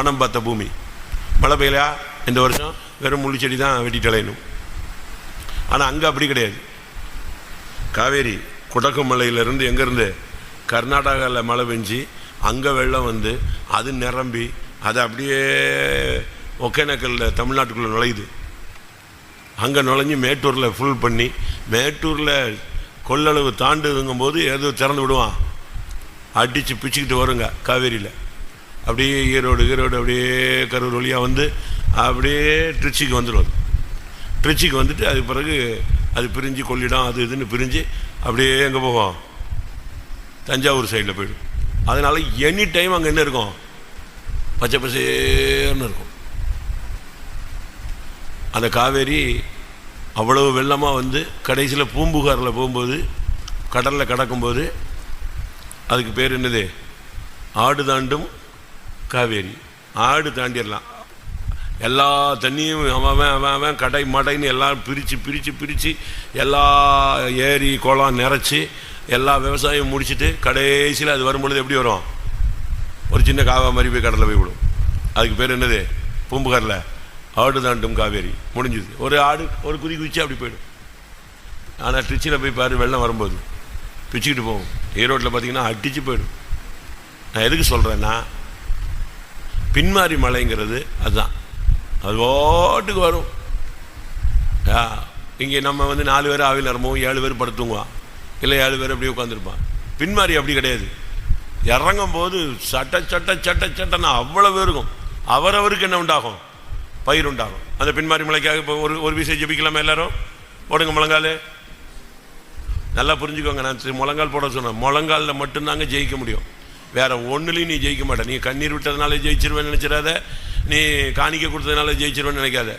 வானம் பார்த்த பூமி. மழை பெய்யலையா இந்த வருஷம், வெறும் முள்ளு செடி தான் வெட்டிட்டு அலையணும். ஆனால் அங்கே அப்படி கிடையாது. காவேரி குடகுமலையிலேருந்து எங்கேருந்து கர்நாடகாவில் மழை பெஞ்சு அங்கே வெள்ளம் வந்து அது நிரம்பி அது அப்படியே ஒகேனக்கல்ல தமிழ்நாட்டுக்குள்ளே நுழையுது. அங்கே நுழைஞ்சி மேட்டூரில் ஃபுல் பண்ணி, மேட்டூரில் கொள்ளளவு தாண்டுதுங்கும் போது ஏதோ திறந்து விடுவான், அடித்து பிச்சுக்கிட்டு வருங்க காவேரியில். அப்படியே ஈரோடு அப்படியே கரூர் வழியாக வந்து அப்படியே திருச்சிக்கு வந்துடுவார். திருச்சிக்கு வந்துட்டு அது பிறகு அது பிரிஞ்சு கொள்ளிடம் அது இதுன்னு பிரிஞ்சு அப்படியே எங்கே போகும், தஞ்சாவூர் சைடில் போயிடும். அதனால் எனி டைம் அங்கே என்ன இருக்கும், பச்சை பசேர்னு இருக்கும். அந்த காவேரி அவ்வளவு வெள்ளமாக வந்து கடைசியில் பூம்புகாரில் போகும்போது கடலில் கடக்கும்போது அதுக்கு பேர் என்னது, ஆடு தாண்டும் காவேரி. ஆடு தாண்டிடலாம், எல்லா தண்ணியும் அவன் கடை மடைன்னு எல்லாம் பிரித்து எல்லா ஏரி குளம் நிறச்சி எல்லா விவசாயம் முடிச்சுட்டு கடைசியில் அது வரும்பொழுது எப்படி வரும், ஒரு சின்ன காவா மாதிரி போய் கடலில் போய் விடும். அதுக்கு பேர் என்னது, பூம்புகாரில் ஆடு தாண்டும் காவேரி. முடிஞ்சுது. ஒரு ஆடு ஒரு குதிச்சு அப்படி போயிடும். ஆனால் திருச்சியில் போய் பாரு, வெள்ளம் வரும்போது பிச்சுக்கிட்டு போகும். ஈரோட்டில் பார்த்தீங்கன்னா அடித்து போயிடும். நான் எதுக்கு சொல்கிறேன்னா, பின்மாரி மலைங்கிறது அதுதான், அது ஓட்டுக்கு வரும். இங்கே நம்ம வந்து 4 பேர் ஆவியில் இறங்குவோம், 7 பேர் படுத்துங்குவான், இல்லை 7 பேர் அப்படியே உட்காந்துருப்பான். பின்மாரி அப்படி கிடையாது. இறங்கும் போது சட்டன்னா அவ்வளவு இருக்கும். அவரவருக்கு என்ன உண்டாகும், பயிர் உண்டாகும். அந்த பின்மாரி மலைக்காக இப்போ ஒரு வீசை ஜெபிக்கலாமா எல்லாரும்? போடுங்க முழங்கால். நல்லா புரிஞ்சுக்கோங்க, நான் முழங்கால் போட சொன்னேன். முழங்காலில் மட்டும்தாங்க ஜெயிக்க முடியும், வேற ஒன்றுலையும் நீ ஜெயிக்க மாட்டே. நீ கண்ணீர் விட்டதுனால ஜெயிச்சிருவேன்னு நினச்சிடாத, நீ காணிக்க கொடுத்ததுனால ஜெயிச்சிருவேன்னு நினைக்காத.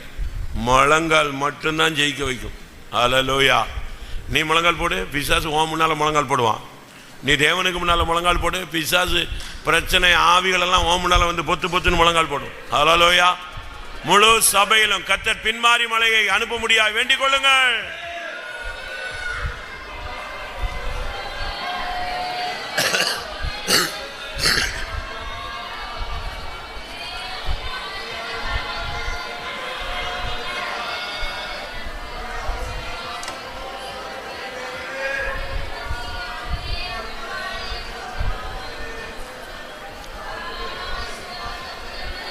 முழங்கால் மட்டும்தான் ஜெயிக்க வைக்கும். அல்லேலூயா. நீ முழங்கால் போடு, பிசாசு உன் முன்னால் முழங்கால் போடுவான். நீ தேவனுக்கு முன்னால் முழங்கால் போடு, பிசாசு பிரச்சனை ஆவிகளெல்லாம் உன் முன்னால் வந்து பொத்துன்னு முழங்கால் போடும். அல்லேலூயா. முழு சபையிலும் கர்த்தர் பின்மாரி மலையை அனுப்ப முடியாது, வேண்டிக் கொள்ளுங்கள்.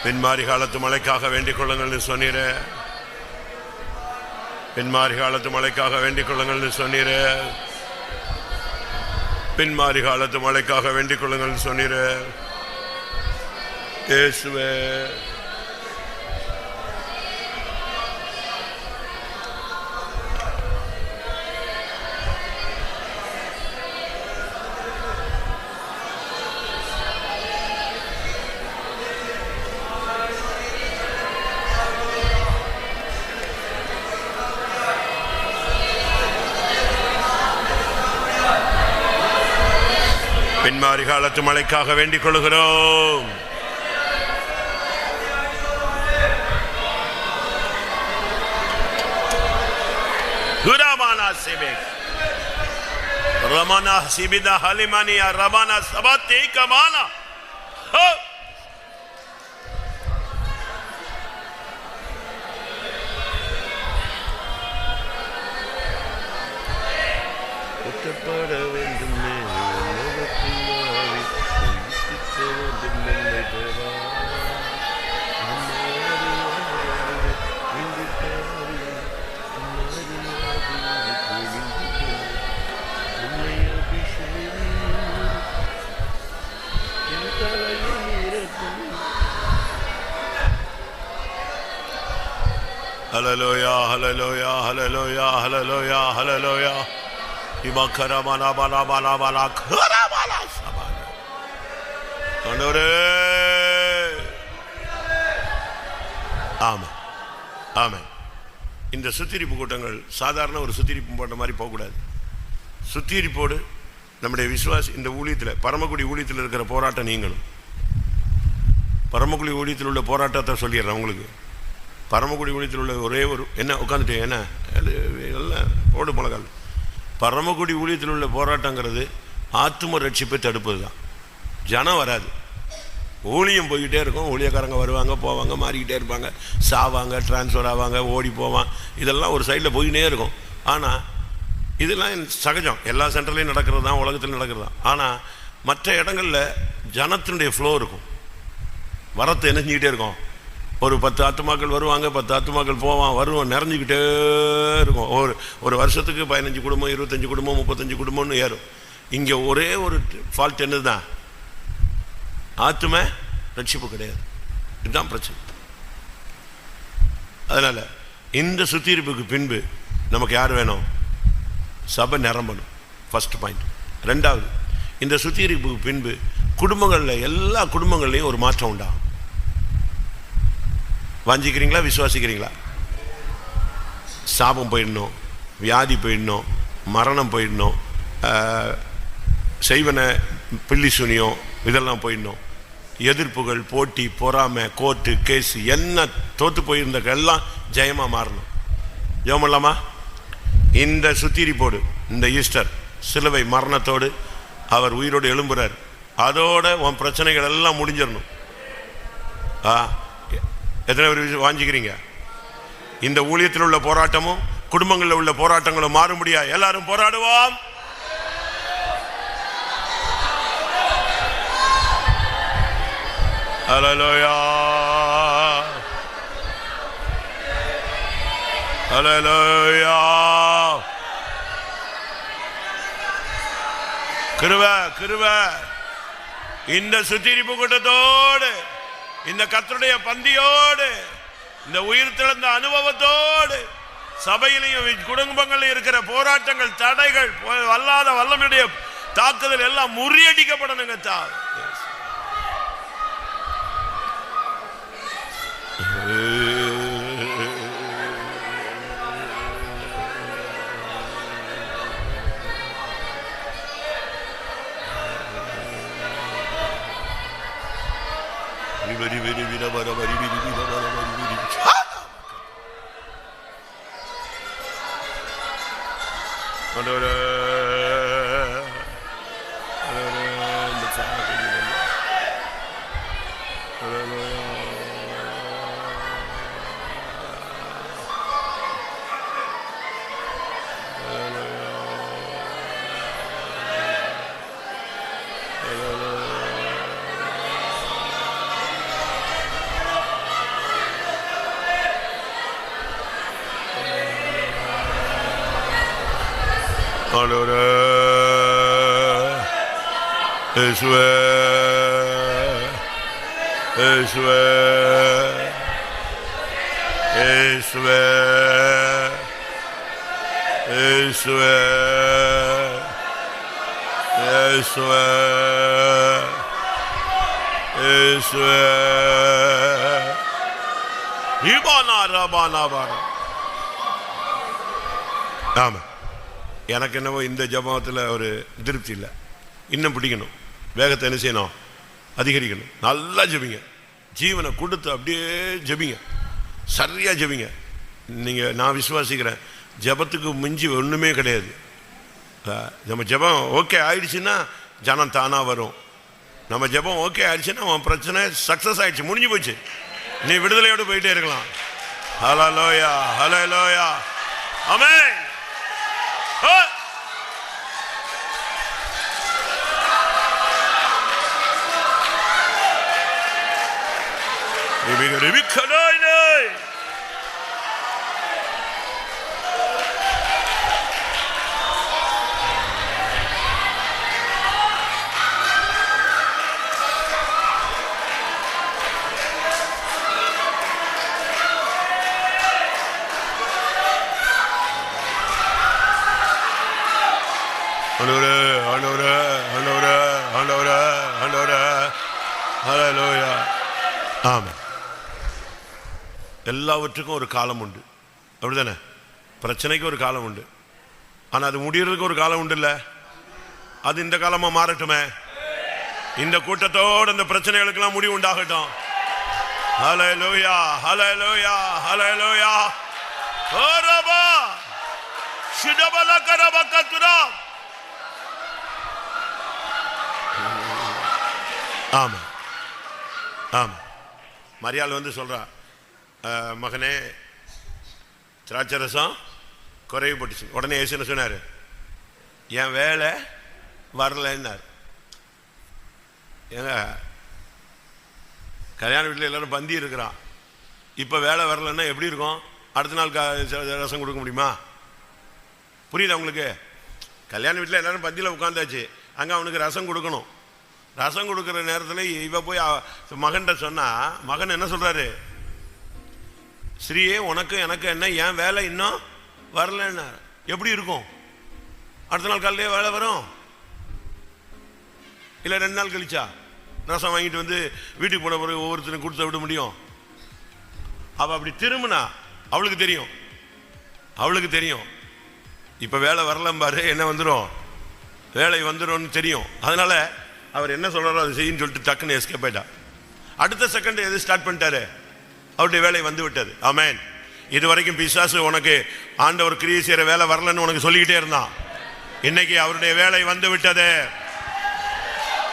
பின்மாரி காலத்து மழைக்காக வேண்டிக் கொள்ளுங்கள்னு சொன்னீர. பின்மாரி காலத்து மழைக்காக வேண்டிக் கொள்ளுங்கள்னு சொன்னீர. பின்மாரி காலத்து மழைக்காக வேண்டிக் கொள்ளுங்கள்னு சொன்னீர. இயேசுவே, பின்மாரி காலத்து மழைக்காக வேண்டிக் கொள்கிறோம். ரமனா சிபிதா ஹலிமானியா ரமனா சபாத்தே கமானா. ஒட்டப்பட வேண்டும் ஹல்லேலூயா, ஹல்லேலூயா, ஹல்லேலூயா, ஹல்லேலூயா, ஹல்லேலூயா. இமக்கரமனா பனா பனா பனா கரமனா சபானா. ஆண்டவரே, ஆமென், ஆமென். இந்த சுத்திரிப்பு கூட்டங்கள் சாதாரண ஒரு சுத்திரிப்பு போட்ட மாதிரி போகக்கூடாது. சுத்திரிப்போடு நம்முடைய விசுவாசி இந்த ஊழியத்தில், பரமக்குடி ஊழியத்தில் இருக்கிற போராட்டம் நீங்களும். பரமக்குடி ஊழியத்தில் உள்ள போராட்டத்தை சொல்லிடுறேன் உங்களுக்கு. பரமக்குடி ஊழியத்தில் உள்ள ஒரே ஒரு என்ன உட்காந்துட்டு என்ன எல்லாம் ஓடு முழங்கால். பரமக்குடி ஊழியத்தில் உள்ள போராட்டங்கிறது ஆத்தும ரட்சிப்பை தடுப்பது தான். ஜனம் வராது, ஊழியம் போய்கிட்டே இருக்கும். ஊழியக்காரங்க வருவாங்க போவாங்க, மாறிக்கிட்டே இருப்பாங்க, சாவாங்க, டிரான்ஸ்ஃபர் ஆவாங்க, ஓடி போவான், இதெல்லாம் ஒரு சைடில் போயினே இருக்கும். ஆனால் இதெல்லாம் சகஜம், எல்லா சென்டர்லையும் நடக்கிறது தான், உலகத்தில் நடக்கிறது தான். ஆனால் மற்ற இடங்களில் ஜனத்தினுடைய ஃப்ளோ இருக்கும், வரத்து இணைஞ்சிக்கிட்டே இருக்கும். ஒரு 10 ஆத்துமாக்கள் வருவாங்க, 10 ஆத்துமாக்கள் போவான், வருவோம், நிறைஞ்சிக்கிட்டே இருக்கும். ஒரு வருஷத்துக்கு 15 குடும்பம், 25 குடும்பம், 35 குடும்பம்னு ஏறும். இங்கே ஒரே ஒரு ஃபால்ட் என்னது தான், ஆத்தும ரட்சிப்பு கிடையாது. இதுதான் பிரச்சனை. அதனால் இந்த சுத்திகரிப்புக்கு பின்பு நமக்கு யார் வேணும்? சபை நிரம்பணும், ஃபர்ஸ்ட் பாயிண்ட். ரெண்டாவது, இந்த சுத்திகரிப்புக்கு பின்பு குடும்பங்களில், எல்லா குடும்பங்கள்லையும் ஒரு மாற்றம் உண்டாகும். வாஞ்சிக்கிறீங்களா? விசுவாசிக்கிறீங்களா? சாபம் போயிடணும், வியாதி போயிடணும், மரணம் போயிடணும், செய்வன பில்லி சுனியம் இதெல்லாம் போயிடணும். எதிர்ப்புகள், போட்டி, பொறாமை, கோர்ட்டு கேஸ் என்ன தோற்று போயிருந்த எல்லாம் ஜெயமாக மாறணும். ஜெயம் இல்லாமா? இந்த சுத்திகரிப்போடு, இந்த ஈஸ்டர் சிலுவை மரணத்தோடு அவர் உயிரோடு எழும்புறார். அதோட உன் பிரச்சனைகள் எல்லாம் முடிஞ்சிடணும். எத்தனை பேர் வாஞ்சிக்கிறீங்க? இந்த ஊழியத்தில் உள்ள போராட்டமும் குடும்பங்களில் உள்ள போராட்டங்களும் மாற முடியாது. எல்லாரும் போராடுவோம். ஹல்லேலூயா, ஹல்லேலூயா. கிருபை, கிருபை. இந்த சுத்திகரிப்பு கூட்டத்தோடு, இந்த கர்த்தருடைய பந்தியோடு, இந்த உயிர் திறந்த அனுபவத்தோடு, சபையிலையும் குடும்பங்களில் இருக்கிற போராட்டங்கள், தடைகள், வல்லாத வல்லமையுடைய தாக்குதல் எல்லாம் முறியடிக்கப்படணுங்க. ஆமா, எனக்கு என்னவோ இந்த ஜபத்தில் ஒரு திருப்தி இல்லை. இன்னும் பிடிக்கணும், வேகத்தை என்ன செய்யணும்? அதிகரிக்கணும். நல்லா ஜபிங்க, ஜீவனை கொடுத்து அப்படியே ஜபிங்க, சரியா ஜபிங்க. நீங்கள், நான் விசுவாசிக்கிறேன், ஜபத்துக்கு மிஞ்சி ஒன்றுமே கிடையாது. நம்ம ஜபம் ஓகே ஆயிடுச்சுன்னா ஜனம் தானாக வரும். நம்ம ஜபம் ஓகே ஆயிடுச்சுன்னா அவன் பிரச்சனை சக்ஸஸ் ஆயிடுச்சு, முடிஞ்சு போச்சு. நீ விடுதலையோடு போயிட்டே இருக்கலாம். ஹல்லேலூயா, ஹல்லேலூயா, ஆமென். எல்லாவற்றுக்கும் ஒரு காலம் உண்டு, அப்படிதானே? பிரச்சனைக்கு ஒரு காலம் உண்டு, ஆனால் அது முடியறதுக்கு ஒரு காலம் உண்டு இல்ல? அது இந்த காலமா மாறட்டுமே. இந்த கூட்டத்தோடு இந்த பிரச்சனைகளுக்கெல்லாம் முடிவு உண்டாகட்டும். ஹல்லேலூயா, ஹல்லேலூயா, ஹல்லேலூயா. ஓரபா ஷிடபல கரபக்கத்துரா. ஆமா, மரியாள் வந்து சொல்றா, மகனே திராட்சை ரசம் குறைவுபட்டுச்சு. உடனே இயேசு என்ன சொன்னார்? என் வேலை வரலன்னார். ஏங்க, கல்யாண வீட்டில் எல்லாரும் பந்தி இருக்கிறான், இப்போ வேலை வரலன்னா எப்படி இருக்கும்? அடுத்த நாள் ரசம் கொடுக்க முடியுமா? புரியுதா உங்களுக்கு? கல்யாண வீட்டில் எல்லாரும் பந்தியில் உட்காந்தாச்சு, அங்கே அவனுக்கு ரசம் கொடுக்கணும். ரசம் கொடுக்குற நேரத்தில் இவ போய் மகன்கிட்ட சொன்னால், மகன் என்ன சொல்கிறாரு? ஸ்ரீயே, உனக்கு எனக்கு என்ன, என் வேலை இன்னும் வரலன்னா எப்படி இருக்கும்? அடுத்த நாள் காலையிலே வேலை வரும் இல்லை 2 நாள் கழிச்சா? ரசம் வாங்கிட்டு வந்து வீட்டுக்கு போன பிறகு ஒவ்வொருத்தரும் கொடுத்து விட முடியும்? அவள் அப்படி திரும்பினா அவளுக்கு தெரியும் இப்போ வேலை வரலம்பாரு, என்ன வந்துடும், வேலை வந்துடும் தெரியும். அதனால அவர் என்ன சொல்றாரோ அதை செய்யுன்னு சொல்லிட்டு டக்குன்னு எஸ்கேப் ஆயிட்டா. அடுத்த செகண்ட் எது ஸ்டார்ட் பண்ணிட்டாரு? அவருடைய வேலை வந்து விட்டது. ஆமென். இது வரைக்கும் பிசாசு உனக்கு ஆண்டவர் கிரியை செய்யற வேலை வரலன்னு உனக்கு சொல்லிக்கிட்டே இருந்தான். இன்னைக்கு அவருடைய வேலை வந்து விட்டது.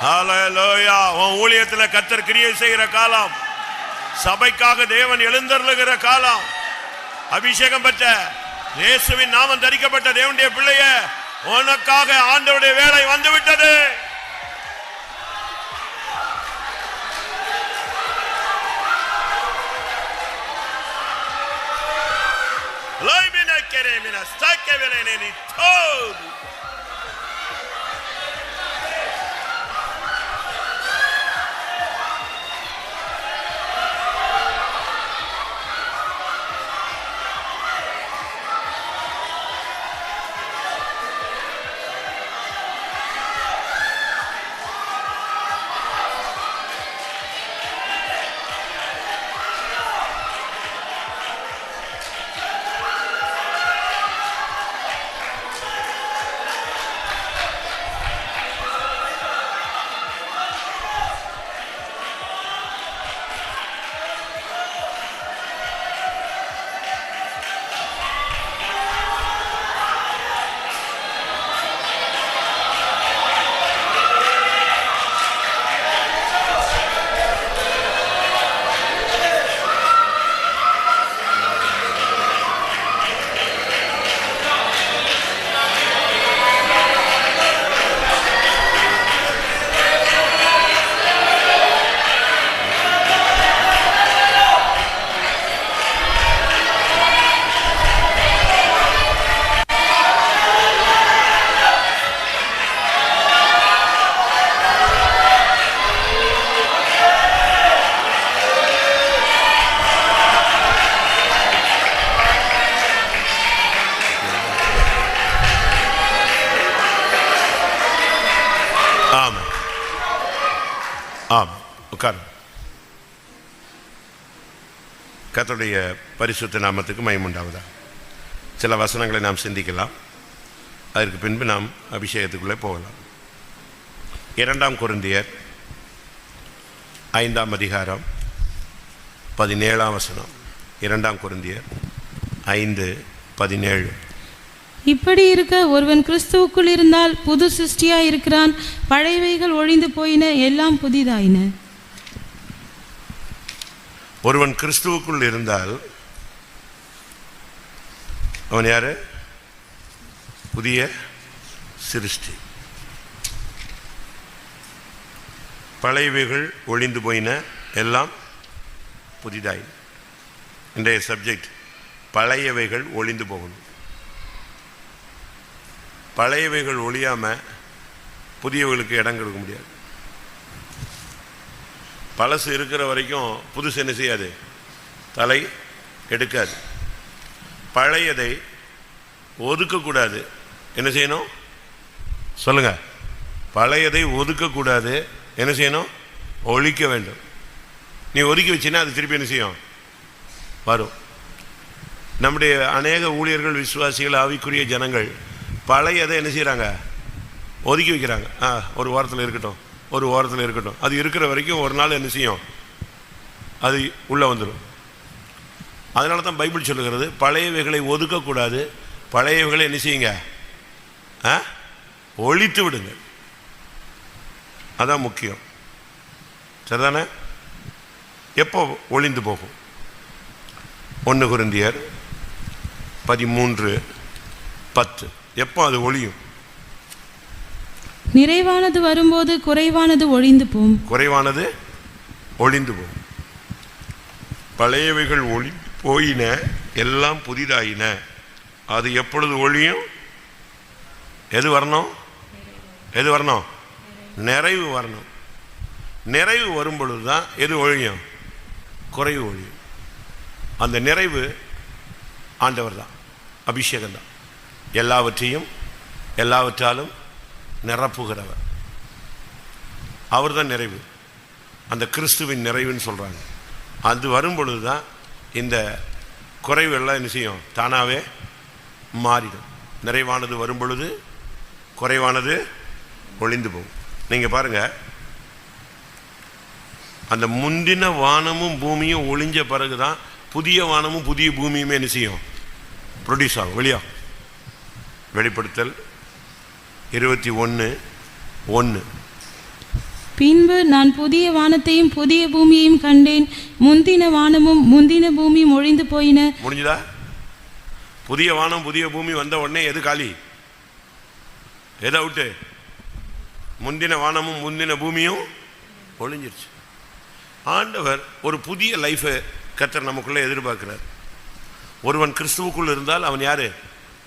ஹல்லேலூயா. உன் ஊழியத்தில் கர்த்தர் கிரியை செய்கிற காலம், சபைக்காக தேவன் எழுந்தருளுகிற காலம், அபிஷேகம் பெற்ற இயேசுவின் நாமம் தரிக்கப்பட்ட தேவனுடைய பிள்ளையே, உனக்காக ஆண்டவருடைய வேலை வந்து விட்டது. கர்த்தருடைய பரிசுத்த நாமத்துக்கு மகிமை உண்டாவதா. சில வசனங்களை நாம் சிந்திக்கலாம், அதற்கு பின்பு நாம் அபிஷேகத்துக்குள்ளே போகலாம். 2 கொரிந்தியர் 5 அதிகாரம் 17 வசனம். 2 கொரிந்தியர் 5:17. இப்படி இருக்க ஒருவன் கிறிஸ்துவுக்குள் இருந்தால் புது சிருஷ்டியாய் இருக்கிறான், பழையவைகள் ஒழிந்து போயின, எல்லாம் புதிதாயின. ஒருவன் கிறிஸ்துவுக்குள் இருந்தால் அவன் யாரு? புதிய சிருஷ்டி. பழையவைகள் ஒழிந்து போயின, எல்லாம் புதிதாயின. இன்றைய சப்ஜெக்ட் பழையவைகள் ஒழிந்து போகணும். பழையவைகள் ஒழியாம புதியவைகளுக்கு இடம் கொடுக்க முடியாது. பழசு இருக்கிற வரைக்கும் புதுசு என்ன செய்யாது? தலை எடுக்காது. பழையதை ஒதுக்கக்கூடாது. என்ன செய்யணும் சொல்லுங்க? பழையதை ஒதுக்கக்கூடாது. என்ன செய்யணும்? ஒழிக்க வேண்டும். நீ ஒதுக்கி வச்சின்னா அது திருப்பி என்ன செய்யும்? வரும். நம்முடைய அநேக ஊழியர்கள், விசுவாசிகள், ஆவிக்குரிய ஜனங்கள் பழையதை என்ன செய்கிறாங்க? ஒதுக்கி வைக்கிறாங்க. ஒரு வாரத்தில் இருக்கட்டும், ஒரு வாரத்தில் இருக்கட்டும். அது இருக்கிற வரைக்கும் ஒரு நாள் என்ன செய்யும்? அது உள்ளே வந்துடும். அதனால தான் பைபிள் சொல்லுகிறது, பழையவைகளை ஒதுக்கக்கூடாது, பழையவைகளை என்ன செய்யுங்க? ஒழித்து விடுங்க. அதான் முக்கியம். சரிதானே? எப்போ ஒளிந்து போகும்? 1 கொரிந்தியர் 13:10. எப்போ அது ஒளியும்? நிறைவானது வரும்போது குறைவானது ஒழிந்து போம். குறைவானது ஒளிந்து போகும். பழையவைகள் ஒளி போயின, எல்லாம் புதிதாயின. அது எப்பொழுது ஒளியும்? எது வரணும்? எது வரணும்? நிறைவு வரணும். நிறைவு வரும் பொழுது தான் எது ஒழியும்? குறைவு ஒழியும். அந்த நிறைவு ஆண்டவர் தான், அபிஷேகம் தான். எல்லாவற்றையும் எல்லாவற்றாலும் நிரப்புகிறவர் அவர் தான் நிறைவு. அந்த கிறிஸ்துவின் நிறைவுன்னு சொல்கிறாங்க. அது வரும் பொழுது தான் இந்த குறைவு எல்லாம் என்ன செய்யும்? தானாகவே மாறிடும். நிறைவானது வரும் பொழுது குறைவானது ஒளிந்து போகும். நீங்கள் பாருங்கள், அந்த முந்தின வானமும் பூமியும் ஒளிஞ்ச பிறகு தான் புதிய வானமும் புதிய பூமியுமே என்ன செய்யும்? ப்ரொடியூஸ் ஆகும், வெளியாகும். வெளிப்படுத்தல் 21:1. பின்பு நான் புதிய வானத்தையும் புதிய பூமியையும் கண்டேன். முந்தின வானமும் முந்தின பூமியும் ஒழிந்து போயின. முடிஞ்சுதா? புதிய வானம் புதிய பூமி வந்த உடனே எது காலி? எதை விட்டு? முந்தின வானமும் முந்தின பூமியும் ஒழிஞ்சிருச்சு. ஆண்டவர் ஒரு புதிய லைஃபை கர்த்தர் நமக்குள்ளே எதிர்பார்க்கிறார். ஒருவன் கிறிஸ்துவுக்குள் இருந்தால் அவன் யாரு?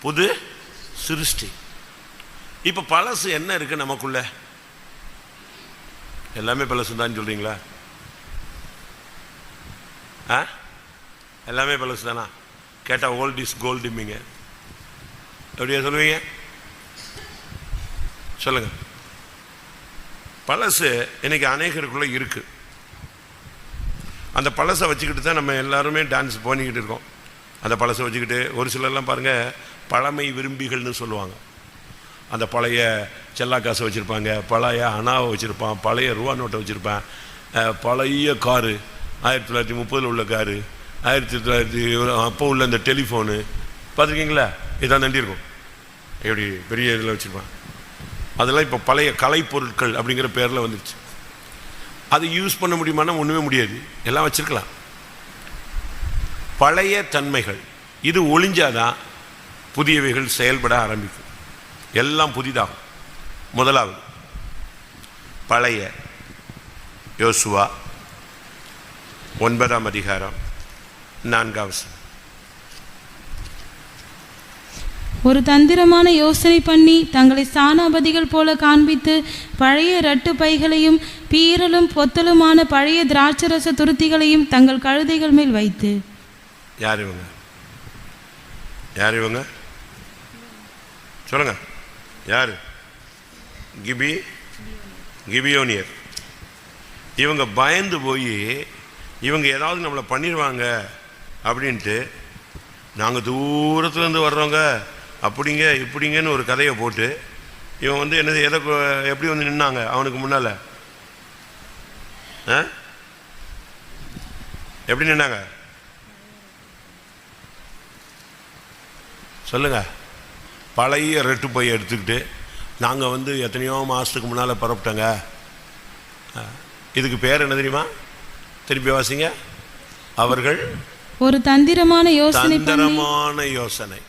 புது சிருஷ்டி. இப்போ பழசு என்ன இருக்கு நமக்குள்ள? எல்லாமே பழசு தான் சொல்றீங்களா? எல்லாமே பழசு தானா? கேட்டால் ஓல்ட் இஸ் கோல்டுமிங்க. எப்படியா சொல்லுவீங்க? சொல்லுங்க. பழசு இன்னைக்கு அநேகருக்குள்ள இருக்கு. அந்த பழசை வச்சுக்கிட்டு தான் நம்ம எல்லாருமே டான்ஸ் பண்ணிக்கிட்டு இருக்கோம். அந்த பழசை வச்சுக்கிட்டு ஒரு சிலர்லாம் பாருங்க, பழமை விரும்பிகள்னு சொல்லுவாங்க. அந்த பழைய செல்லா காசை வச்சுருப்பாங்க, பழைய அணாவை வச்சுருப்பான், பழைய ரூபா நோட்டை வச்சுருப்பேன், பழைய காரு 1930 உள்ள காரு, 1900 அப்போ உள்ள இந்த டெலிஃபோனு பார்த்துருக்கீங்களா? இதான் தண்டி இருக்கும், எப்படி பெரிய இதில் வச்சுருப்பான். அதெல்லாம் இப்போ பழைய கலைப்பொருட்கள் அப்படிங்கிற பேரில் வந்துடுச்சு. அது யூஸ் பண்ண முடியுமானா ஒன்றுமே முடியாது, எல்லாம் வச்சுருக்கலாம். பழைய தன்மைகள் இது ஒளிஞ்சாதான் புதியவைகள் செயல்பட ஆரம்பிக்கும், எல்லாம் புதிதாகும். முதலாவது பழைய யோசுவா 9:4. ஒரு தந்திரமான யோசனை பண்ணி தங்களை ஸ்தானாபதிகள் போல காண்பித்து பழைய ரட்டு பைகளையும் பீரலும் பொத்தலுமான பழைய திராட்சரச துருத்திகளையும் தங்கள் கழுதைகள் மேல் வைத்து. யார் இவங்க? யார் இவங்க? சொல்லுங்க. யார்? கிபியோனியர். இவங்க பயந்து போய் இவங்க ஏதாவது நம்மளை பண்ணிடுவாங்க அப்படின்ட்டு, நாங்கள் தூரத்துலேருந்து வர்றவங்க அப்படிங்க இப்படிங்கன்னு ஒரு கதையை போட்டு இவன் வந்து என்னது எதை எப்படி வந்து நின்னாங்க அவனுக்கு முன்னால்? எப்படி நின்னாங்க சொல்லுங்க? பழைய ரெட்டு பையை எடுத்துக்கிட்டு நாங்கள் வந்து எத்தனையோ மாதத்துக்கு முன்னால் பரப்பிட்டோங்க. இதுக்கு பேர் என்ன தெரியுமா? திருப்பி வாசிங்க. அவர்கள் ஒரு தந்திரமான யோசனை.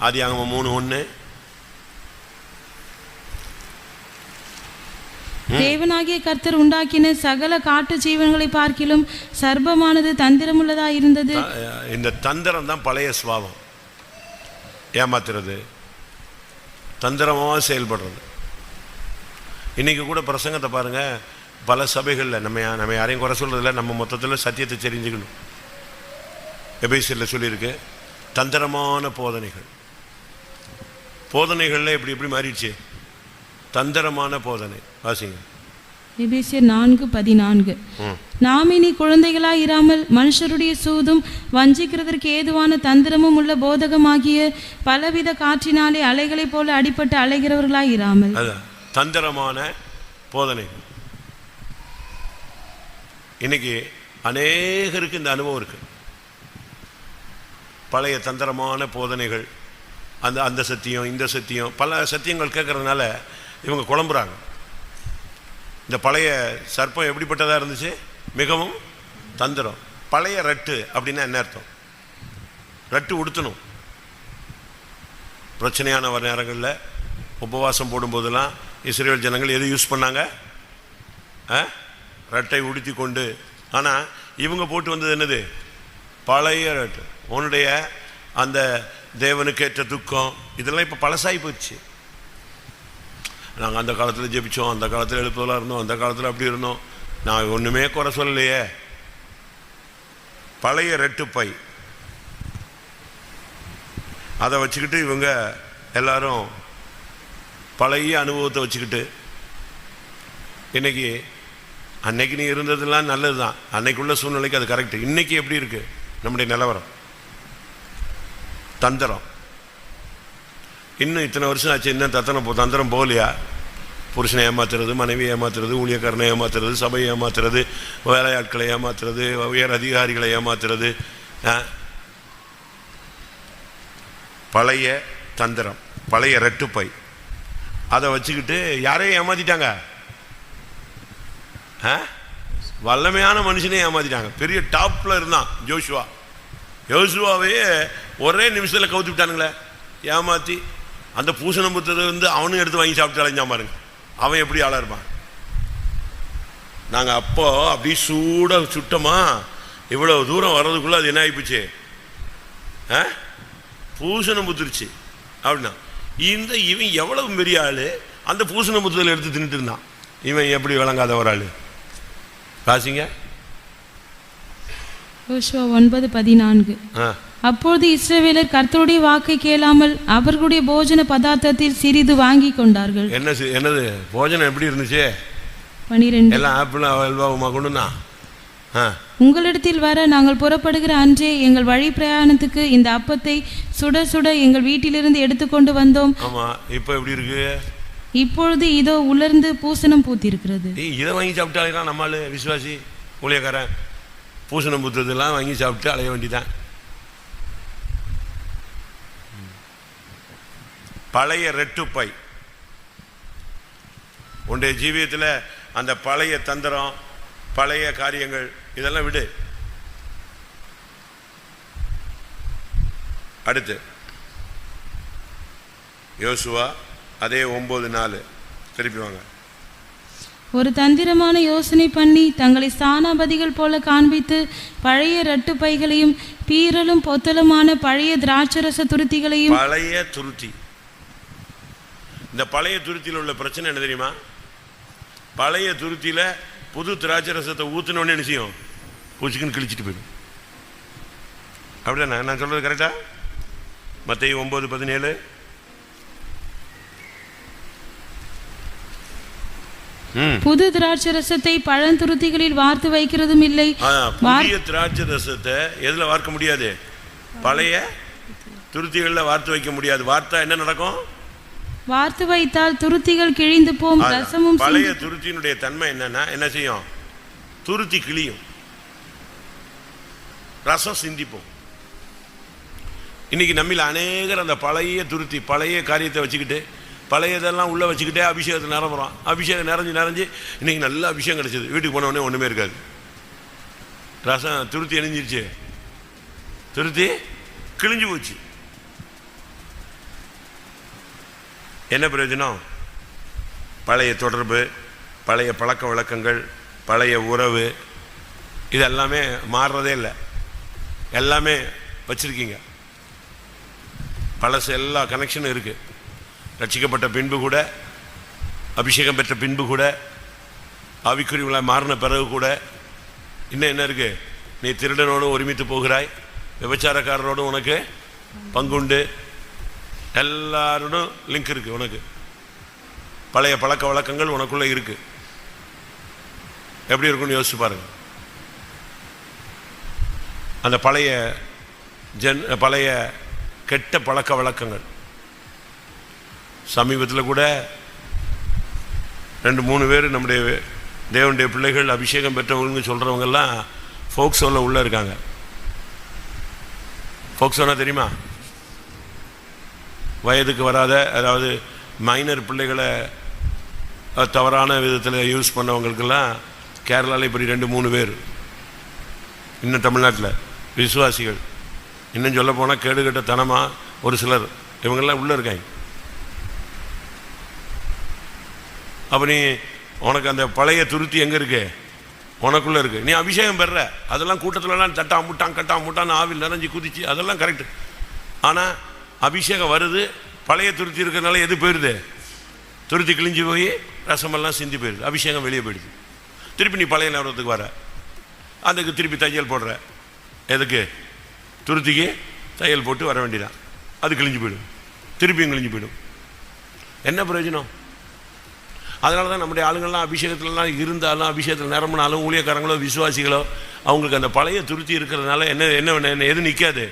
ஆதியாகமம் 3:1. தேவனாகிய கர்த்தர் உண்டாக்கின சகல காட்டு ஜீவன்களை பார்க்கிலும் சர்ப்பமானது தந்திரமுள்ளதா இருந்தது. இந்த தந்திரம் தான் பழைய சுபாவம், ஏமாத்துறது, தந்திரமாக செயல்படுறது. இன்னைக்கு கூட பிரசங்கத்தை பாருங்க, பல சபைகளில் நம்ம யாரையும் குறை சொல்றதில்ல, நம்ம மொத்தத்தில் சத்தியத்தை தெரிஞ்சுக்கணும். எபேசியரில் சொல்லியிருக்கு, தந்திரமான போதனைகள்ல எப்படி மாறிடுச்சு? தந்திரமான போதனை. வாசிங்க. எபேசியர் 4:14. நாம் இனி குழந்தைகளாய் இராமல் மனுஷருடைய சூதும் வஞ்சிக்கிறதற்கு ஏதுவான தந்திரமும் உள்ள போதகமாகிய பலவித காற்றினாலே அலைகளைப் போல அடிபட்டு அலைகிறவர்களாய் இராமல். தந்திரமான போதனைகள். இன்னைக்கு அநேகருக்கு இந்த அனுபவம் இருக்கு. பழைய தந்திரமான போதனைகள், அந்த சத்தியம் இந்த சத்தியம், பல சத்தியங்கள் கேட்கறதுனால இவங்க குழம்புறாங்க. இந்த பழைய சர்ப்பம் எப்படிப்பட்டதாக இருந்துச்சு? மிகவும் தந்திரம். பழைய ரட்டு அப்படின்னா என்ன அர்த்தம்? ரட்டு உடுத்தணும். பிரச்சனையான நேரங்களில் உபவாசம் போடும்போதெல்லாம் இஸ்ரேல் ஜனங்கள் எது யூஸ் பண்ணாங்க? ரட்டை உடுத்தி கொண்டு. ஆனால் இவங்க போட்டு வந்தது என்னது? பழைய ரட்டு. உன்னுடைய அந்த தேவனுக்கேற்ற துக்கம் இதெல்லாம் இப்போ பழசாகி போச்சு. நாங்கள் அந்த காலத்தில் ஜெபிச்சோம், அந்த காலத்தில் எழுப்புதலாக இருந்தோம், அந்த காலத்தில் அப்படி இருந்தோம். நான் ஒன்றுமே குறை சொல்லலையே. பழைய ரெட்டுப்பை அதை வச்சுக்கிட்டு இவங்க எல்லாரும் பழைய அனுபவத்தை வச்சுக்கிட்டு இன்னைக்கு அன்னைக்கு நீ இருந்ததெல்லாம் நல்லது தான், அன்னைக்குள்ள சூழ்நிலைக்கு அது கரெக்டு. இன்னைக்கு எப்படி இருக்கு நம்முடைய நிலவரம்? தந்திரம். இன்னும் இத்தனை வருஷம் ஆச்சு, இன்னும் தந்திரம் போகலையா? புருஷனை ஏமாத்துறது, மனைவி ஏமாத்துறது, ஊழியக்காரனை ஏமாத்துறது, சபையை ஏமாத்துறது, வேலையாட்களை ஏமாத்துறது, உயர் அதிகாரிகளை ஏமாத்துறது. பழைய தந்திரம், பழைய ரெட்டுப்பை அதை வச்சுக்கிட்டு யாரையும் ஏமாத்திட்டாங்க? வல்லமையான மனுஷனே ஏமாத்திட்டாங்க. பெரிய டாப்ல இருந்தான் யோசுவாவே ஒரே நிமிஷத்தில் கவுத்து விட்டானுங்களே ஏமாத்தி. அந்த பூசணம் புத்தத்தை அவனும் எடுத்து வாங்கி சாப்பிட்டு அலைஞ்சான் பாருங்க. அவன் எப்படி ஆளா இருப்பான்? நாங்கள் அப்போ அப்படி சூடாக சுட்டமா இவ்வளவு தூரம் வர்றதுக்குள்ள அது என்ன ஆகிப்போச்சு? பூசணம் புத்துருச்சு அப்படின்னா இவன் எவ்வளவு பெரிய ஆளு அந்த பூசணம் புத்தத்தில் எடுத்து தின்னுட்டு இருந்தான். இவன் எப்படி விளங்காத ஒரு ஆளு? காசிங்க யோசுவா 9:14. அப்பொழுது இஸ்ரவேலர் கர்த்தருடைய வாக்கை கேளாமல் அவர்களுடைய போஜன பதார்த்தத்தில் சிறிது வாங்கி கொண்டார்கள். என்னது போஜனம் எப்படி இருந்துச்சு? 12. எல்லாம் ஆப்பிள் அல்வாவுமா கொண்டுனா? உங்களிடத்தில் வர நாங்கள் புறப்படுகிற அன்றே எங்கள் வழி பிரயாணத்துக்கு இந்த அப்பத்தை சுட சுட எங்கள் வீட்டிலிருந்து எடுத்துக்கொண்டு வந்தோம். ஆமா, இப்போ எப்படி இருக்கு? இப்பொழுது இதோ உலர்ந்து பூசணம் பூத்திருக்கிறது. இதை வாங்கி சாப்பிட்டாலே நம்மளு விசுவாசி ஊழியக்காரன் பூசணம் பூத்ததெல்லாம் வாங்கி சாப்பிட்டு அலைய வேண்டிதான். பழைய ரெட்டுப்பை. உன்னுடைய ஜீவியத்தில் அந்த பழைய தந்திரம், பழைய காரியங்கள் இதெல்லாம் விடு. அடுத்து யோசுவா அதே 9:4 திருப்பி வாங்க. ஒரு தந்திரமான யோசனை பண்ணி தங்களை ஸ்தானாபதிகள் போல காண்பித்து பழைய ரட்டு பைகளையும் பீரலும் பொத்தலுமான பழைய திராட்சரச துருத்திகளையும். பழைய துருத்தி. இந்த பழைய துருத்தியில் உள்ள பிரச்சனை என்ன தெரியுமா? பழைய துருத்தியில புது திராட்சை ரசத்தை ஊற்றினோன்னு என்ன செய்யும்? பூச்சிக்குன்னு கிழிச்சிட்டு போயிடும். அப்படிதான் நான் சொல்றது கரெக்டா? மத்தேயு 9:17. புது திராட்சை ரசத்தை பழந்துருத்திகளில் வார்த்து வைக்கிறதும் இல்லை. புதிய திராட்சை ரசத்தை எதுல வார்க்க முடியாது? பழைய துருத்திகளில் வார்த்து வைக்க முடியாது. வார்த்தா என்ன நடக்கும்? வார்த்து வைத்தால் துருத்திகள் கிழிந்து போம். ரசமும் பழைய துருத்தியினுடைய தன்மை என்னன்னா என்ன செய்யும்? துருத்தி கிழியும், ரசம் சிந்திப்போம். இன்னைக்கு நம்மில் அநேகர் அந்த பழைய துருத்தி, பழைய காரியத்தை வச்சுக்கிட்டு பழையதெல்லாம் உள்ளே வச்சுக்கிட்டே அபிஷேகத்தை நிரம்புறோம். அபிஷேகம் நிறைஞ்சு இன்னைக்கு நல்ல அபிஷேகம் கிடைச்சது, வீட்டுக்கு போனவொடனே ஒன்றுமே இருக்காது. ரசம் துருத்தி எரிஞ்சிருச்சு, துருத்தி கிழிஞ்சு போச்சு. என்ன பிரயோஜனம்? பழைய தொடர்பு, பழைய பழக்க வழக்கங்கள், பழைய உறவு இதெல்லாமே மாறுறதே இல்லை. எல்லாமே வச்சிருக்கீங்க. பழசு எல்லா கனெக்ஷனும் இருக்கு. ரட்சிக்கப்பட்ட பின்பு கூட, அபிஷேகம் பெற்ற பின்பு கூட, ஆவிக்குரியவங்கள மாறின பிறகு கூட இன்னும் என்ன இருக்கு? நீ திருடனோடு ஒருமித்து போகிறாய், விபச்சாரக்காரரோடும் உனக்கு பங்குண்டு, எல்லாரோடும் லிங்க் இருக்கு. உனக்கு பழைய பழக்க வழக்கங்கள் உனக்குள்ள இருக்கு. எப்படி இருக்குன்னு யோசிச்சு பாருங்க. அந்த பழைய கெட்ட பழக்க வழக்கங்கள். சமீபத்தில் கூட 2-3 பேர் நம்முடைய தேவனுடைய பிள்ளைகள் அபிஷேகம் பெற்றவங்க சொல்றவங்கெல்லாம் ஃபோக்ஸோவில் உள்ள இருக்காங்க. ஃபோக்ஸோனா தெரியுமா? வயதுக்கு வராத, அதாவது மைனர் பிள்ளைகளை தவறான விதத்தில் யூஸ் பண்ணவங்களுக்கெல்லாம் கேரளாவில் இப்படி 2-3 பேர் இன்னும் தமிழ்நாட்டில் விசுவாசிகள், இன்னும் சொல்ல போனால் கேடுகட்ட தனமாக ஒரு சிலர் இவங்கெல்லாம் உள்ளே இருக்காங்க. அப்போ நீ உனக்கு அந்த பழைய துருத்தி எங்கே இருக்கு? உனக்குள்ளே இருக்குது. நீ அபிஷேகம் பெற, அதெல்லாம் கூட்டத்திலலாம் தட்டா முட்டான்னு ஆவில் நிறைஞ்சி குதிச்சு அதெல்லாம் கரெக்டு. ஆனால் அபிஷேகம் வருது, பழைய துருத்தி இருக்கிறதுனால எது போயிடுது? துருத்தி கிழிஞ்சு போய் ரசமெல்லாம் சிந்தி போயிடுது, அபிஷேகம் வெளியே போயிடுது. திருப்பி நீ பழைய நேரத்துக்கு வர, அதுக்கு திருப்பி தையல் போடுற. எதுக்கு? துருத்திக்கு தையல் போட்டு வர வேண்டியதான். அது கிழிஞ்சு போயிடும், திருப்பியும் கிழிஞ்சு போயிடும். என்ன பிரயோஜனம்? அதனால தான் நம்முடைய ஆளுங்கள்லாம் அபிஷேகத்துலலாம் இருந்தாலும், அபிஷேகத்தில் நிரம்பினாலும், ஊழியக்காரங்களோ விசுவாசிகளோ அவங்களுக்கு அந்த பழைய துருத்தி இருக்கிறதுனால என்ன எது நிற்காது?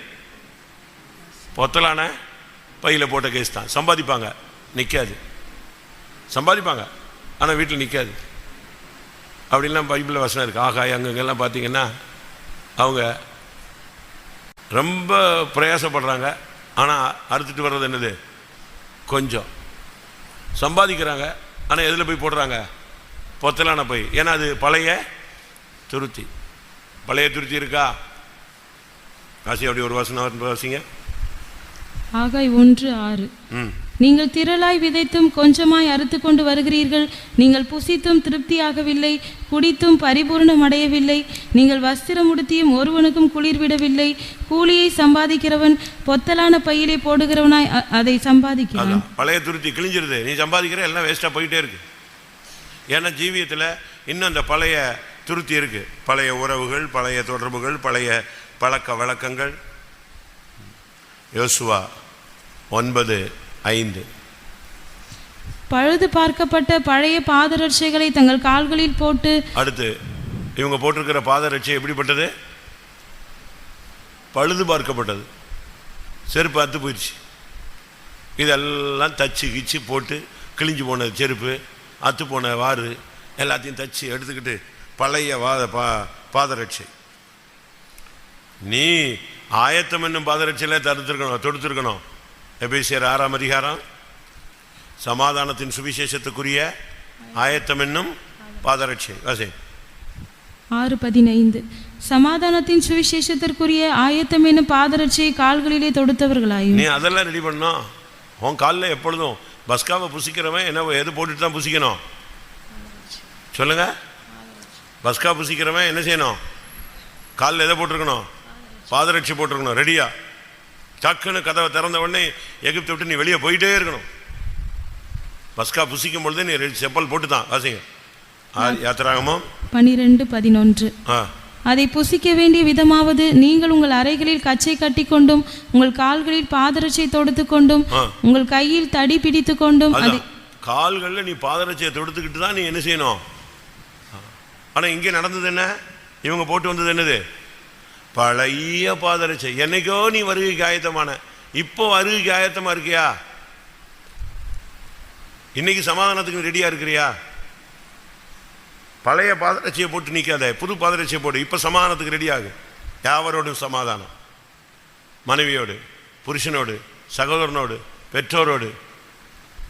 பொத்தலான பையில் போட்ட கேஸ் தான். சம்பாதிப்பாங்க, நிற்காது. சம்பாதிப்பாங்க ஆனால் வீட்டில் நிற்காது. அப்படின்லாம் பைபிளில் வசனம் இருக்குது. ஆகாய் அங்கங்கெல்லாம் பார்த்தீங்கன்னா அவங்க ரொம்ப பிரயாசப்படுறாங்க, ஆனால் அறுத்துட்டு வர்றது என்னது? கொஞ்சம். சம்பாதிக்கிறாங்க, ஆனால் எதில் போய் போடுறாங்க? பொத்தலான பை. ஏன்னா அது பழைய துருத்தி. பழைய துருத்தி இருக்கா? காசி அப்படி ஒரு வசனம் வாசிங்க. ஆகாய் 1:6. நீங்கள் திரளாய் விதைத்தும் கொஞ்சமாய் அறுத்து கொண்டு வருகிறீர்கள். நீங்கள் புசித்தும் திருப்தியாகவில்லை, குடித்தும் பரிபூர்ணம் அடையவில்லை. நீங்கள் வஸ்திரம் உடுத்தியும் ஒருவனுக்கும் குளிர் விடவில்லை. கூலியை சம்பாதிக்கிறவன் பொத்தலான பையிலே போடுகிறவனாய் அதை சம்பாதிக்கிறான். பழைய துருத்தி கிழிஞ்சிருது, நீ சம்பாதிக்கிற எல்லாம் வேஸ்ட்டாக போயிட்டே இருக்கு. ஏன்னா ஜீவியத்தில் இன்னும் அந்த பழைய துருத்தி இருக்கு. பழைய உறவுகள், பழைய தொடர்புகள், பழைய பழக்க வழக்கங்கள். யோசுவா 9:5. பழுது பார்க்கப்பட்ட பழைய பாதரட்சைகளை தங்கள் கால்களில் போட்டு. அடுத்து இவங்க போட்டிருக்கிற பாதரட்சை எப்படிப்பட்டது? பழுது பார்க்கப்பட்டது. செருப்பு அத்து போயிடுச்சு. இதெல்லாம் தச்சு கிச்சு போட்டு கிழிஞ்சு போன செருப்பு, அத்து போன வாறு எல்லாத்தையும் தச்சு எடுத்துக்கிட்டு பழைய பாதரட்சை. நீ ஆயத்தம் என்னும் பாதரட்சையில தொடுத்திருக்கணும். எபேசியர் 6ஆம் அதிகாரம், சமாதானத்தின் சுவிசேஷத்துக்குரிய ஆயத்தம் என்னும் பாதரட்சை. 6:15. சமாதானத்தின் சுவிசேஷத்திற்குரிய ஆயத்தம் என்னும் பாதரட்சையை கால்களிலே தொடுத்தவர்களாயும். நீ அதெல்லாம் ரெடி பண்ணணும். உன் காலில் எப்பொழுதும் பஸ்காவை புசிக்கிறவன் என்ன எது போட்டுட்டு தான் புசிக்கணும்? சொல்லுங்க. பஸ்கா புசிக்கிறவன் என்ன செய்யணும்? காலில் எதை போட்டிருக்கணும்? பாதரட்சை போட்டிருக்கணும். ரெடியா டக்குன்னு கதவை திறந்த உடனே எகிப்தை விட்டு நீ வெளியே போயிட்டே இருக்கணும். பஸ்கா புசிக்கும் பொழுதே நீ செப்பல் போட்டு தான் வாசிங்க. யாத்திராகமம் 12:11. அதை புசிக்க வேண்டிய விதமாவது, நீங்கள் உங்கள் அறைகளில் கச்சை கட்டி கொண்டும் உங்கள் கால்களில் பாதரட்சை தொடுத்து கொண்டும் உங்கள் கையில் தடி பிடித்து கொண்டும். கால்களில் நீ பாதரட்சையை தொடுத்துக்கிட்டு தான் நீ என்ன செய்யணும். ஆனால் இங்கே நடந்தது என்ன? இவங்க போட்டு வந்தது என்னது? பழைய பாதரட்சை. என்னைக்கோ நீ வருகைக்கு ஆயத்தமான, இப்போ வருகைக்கு ஆயத்தமா இருக்கியா? இன்னைக்கு சமாதானத்துக்கு ரெடியா இருக்கிறியா? பழைய பாதரட்சியை போட்டு நிற்காத, புது பாதரட்சியை போடு. இப்போ சமாதானத்துக்கு ரெடியாகு. யாவரோடும் சமாதானம், மனைவியோடு, புருஷனோடு, சகோதரனோடு, பெற்றோரோடு,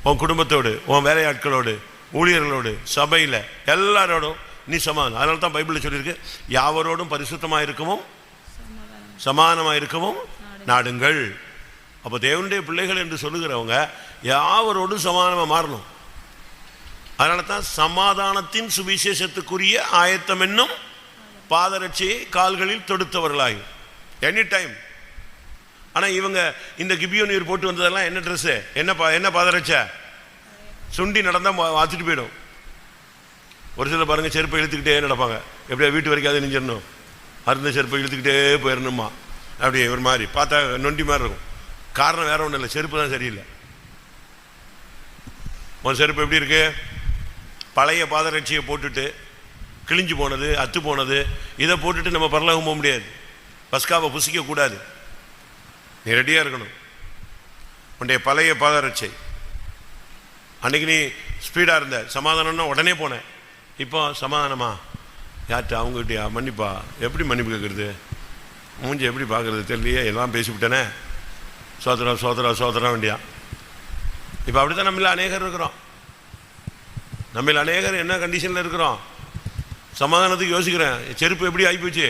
உன் குடும்பத்தோடு, உன் வேலையாட்களோடு, ஊழியர்களோடு, சபையில் எல்லாரோடும் நீ சமாதானம். அதனால தான் பைபிளில் சொல்லியிருக்கு, யாவரோடும் பரிசுத்தமாக இருக்கவும் சமாதானமாக இருக்கவும் நாடுங்கள். அப்போ தேவனுடைய பிள்ளைகள் என்று சொல்லுகிறவங்க யாவரோடும் சமாதானமாக மாறணும். அதனால தான் சமாதானத்தின் சுவிசேஷத்துக்குரிய ஆயத்தம் என்னும் பாதரட்சியை கால்களில் தொடுத்தவர்களாகும் எனி டைம். ஆனால் இவங்க இந்த கிபியோனியர் போட்டு வந்ததெல்லாம் என்ன ட்ரெஸ்ஸு, என்ன பாதரட்சை? சுண்டி நடந்தால் வாத்துட்டு போயிடும். ஒரு சில பாருங்கள் செருப்பை இழுத்துக்கிட்டே நடப்பாங்க. எப்படியா வீட்டு வரைக்கும் அது நெஞ்சிடணும், அருந்த செருப்பை இழுத்துக்கிட்டே போயிடணுமா, அப்படி ஒரு மாதிரி பார்த்தா நொண்டி மாதிரி இருக்கும். காரணம் வேற ஒன்றும் இல்லை, செருப்பு தான் சரியில்லை. உன் செருப்பு எப்படி இருக்கு? பழைய பாதரட்சியை போட்டுட்டு கிழிஞ்சு போனது, அத்து போனது, இதை போட்டுட்டு நம்ம பரலோகம் போக முடியாது. பஸ்காவை புசிக்கக்கூடாது. நீ ரெடியாக இருக்கணும். உன்னுடைய பழைய பாதரட்சை. அன்னைக்கு நீ ஸ்பீடாக இருந்த, சமாதானம்னா உடனே போனேன். இப்போ சமாதானமா? யார்கிட்ட? அவங்ககிட்டயா? மன்னிப்பா? எப்படி மன்னிப்பு கேட்குறது? மூஞ்சி எப்படி பார்க்குறது தெரியலையே, எல்லாம் பேசிவிட்டேனே, சோதரா வேண்டியா. இப்போ அப்படி தான் நம்மள அநேகர் இருக்கிறோம். நம்மள அநேகர் என்ன கண்டிஷனில் இருக்கிறோம்? சமாதானத்துக்கு யோசிக்கிறேன். செருப்பு எப்படி ஆகிப்போச்சு?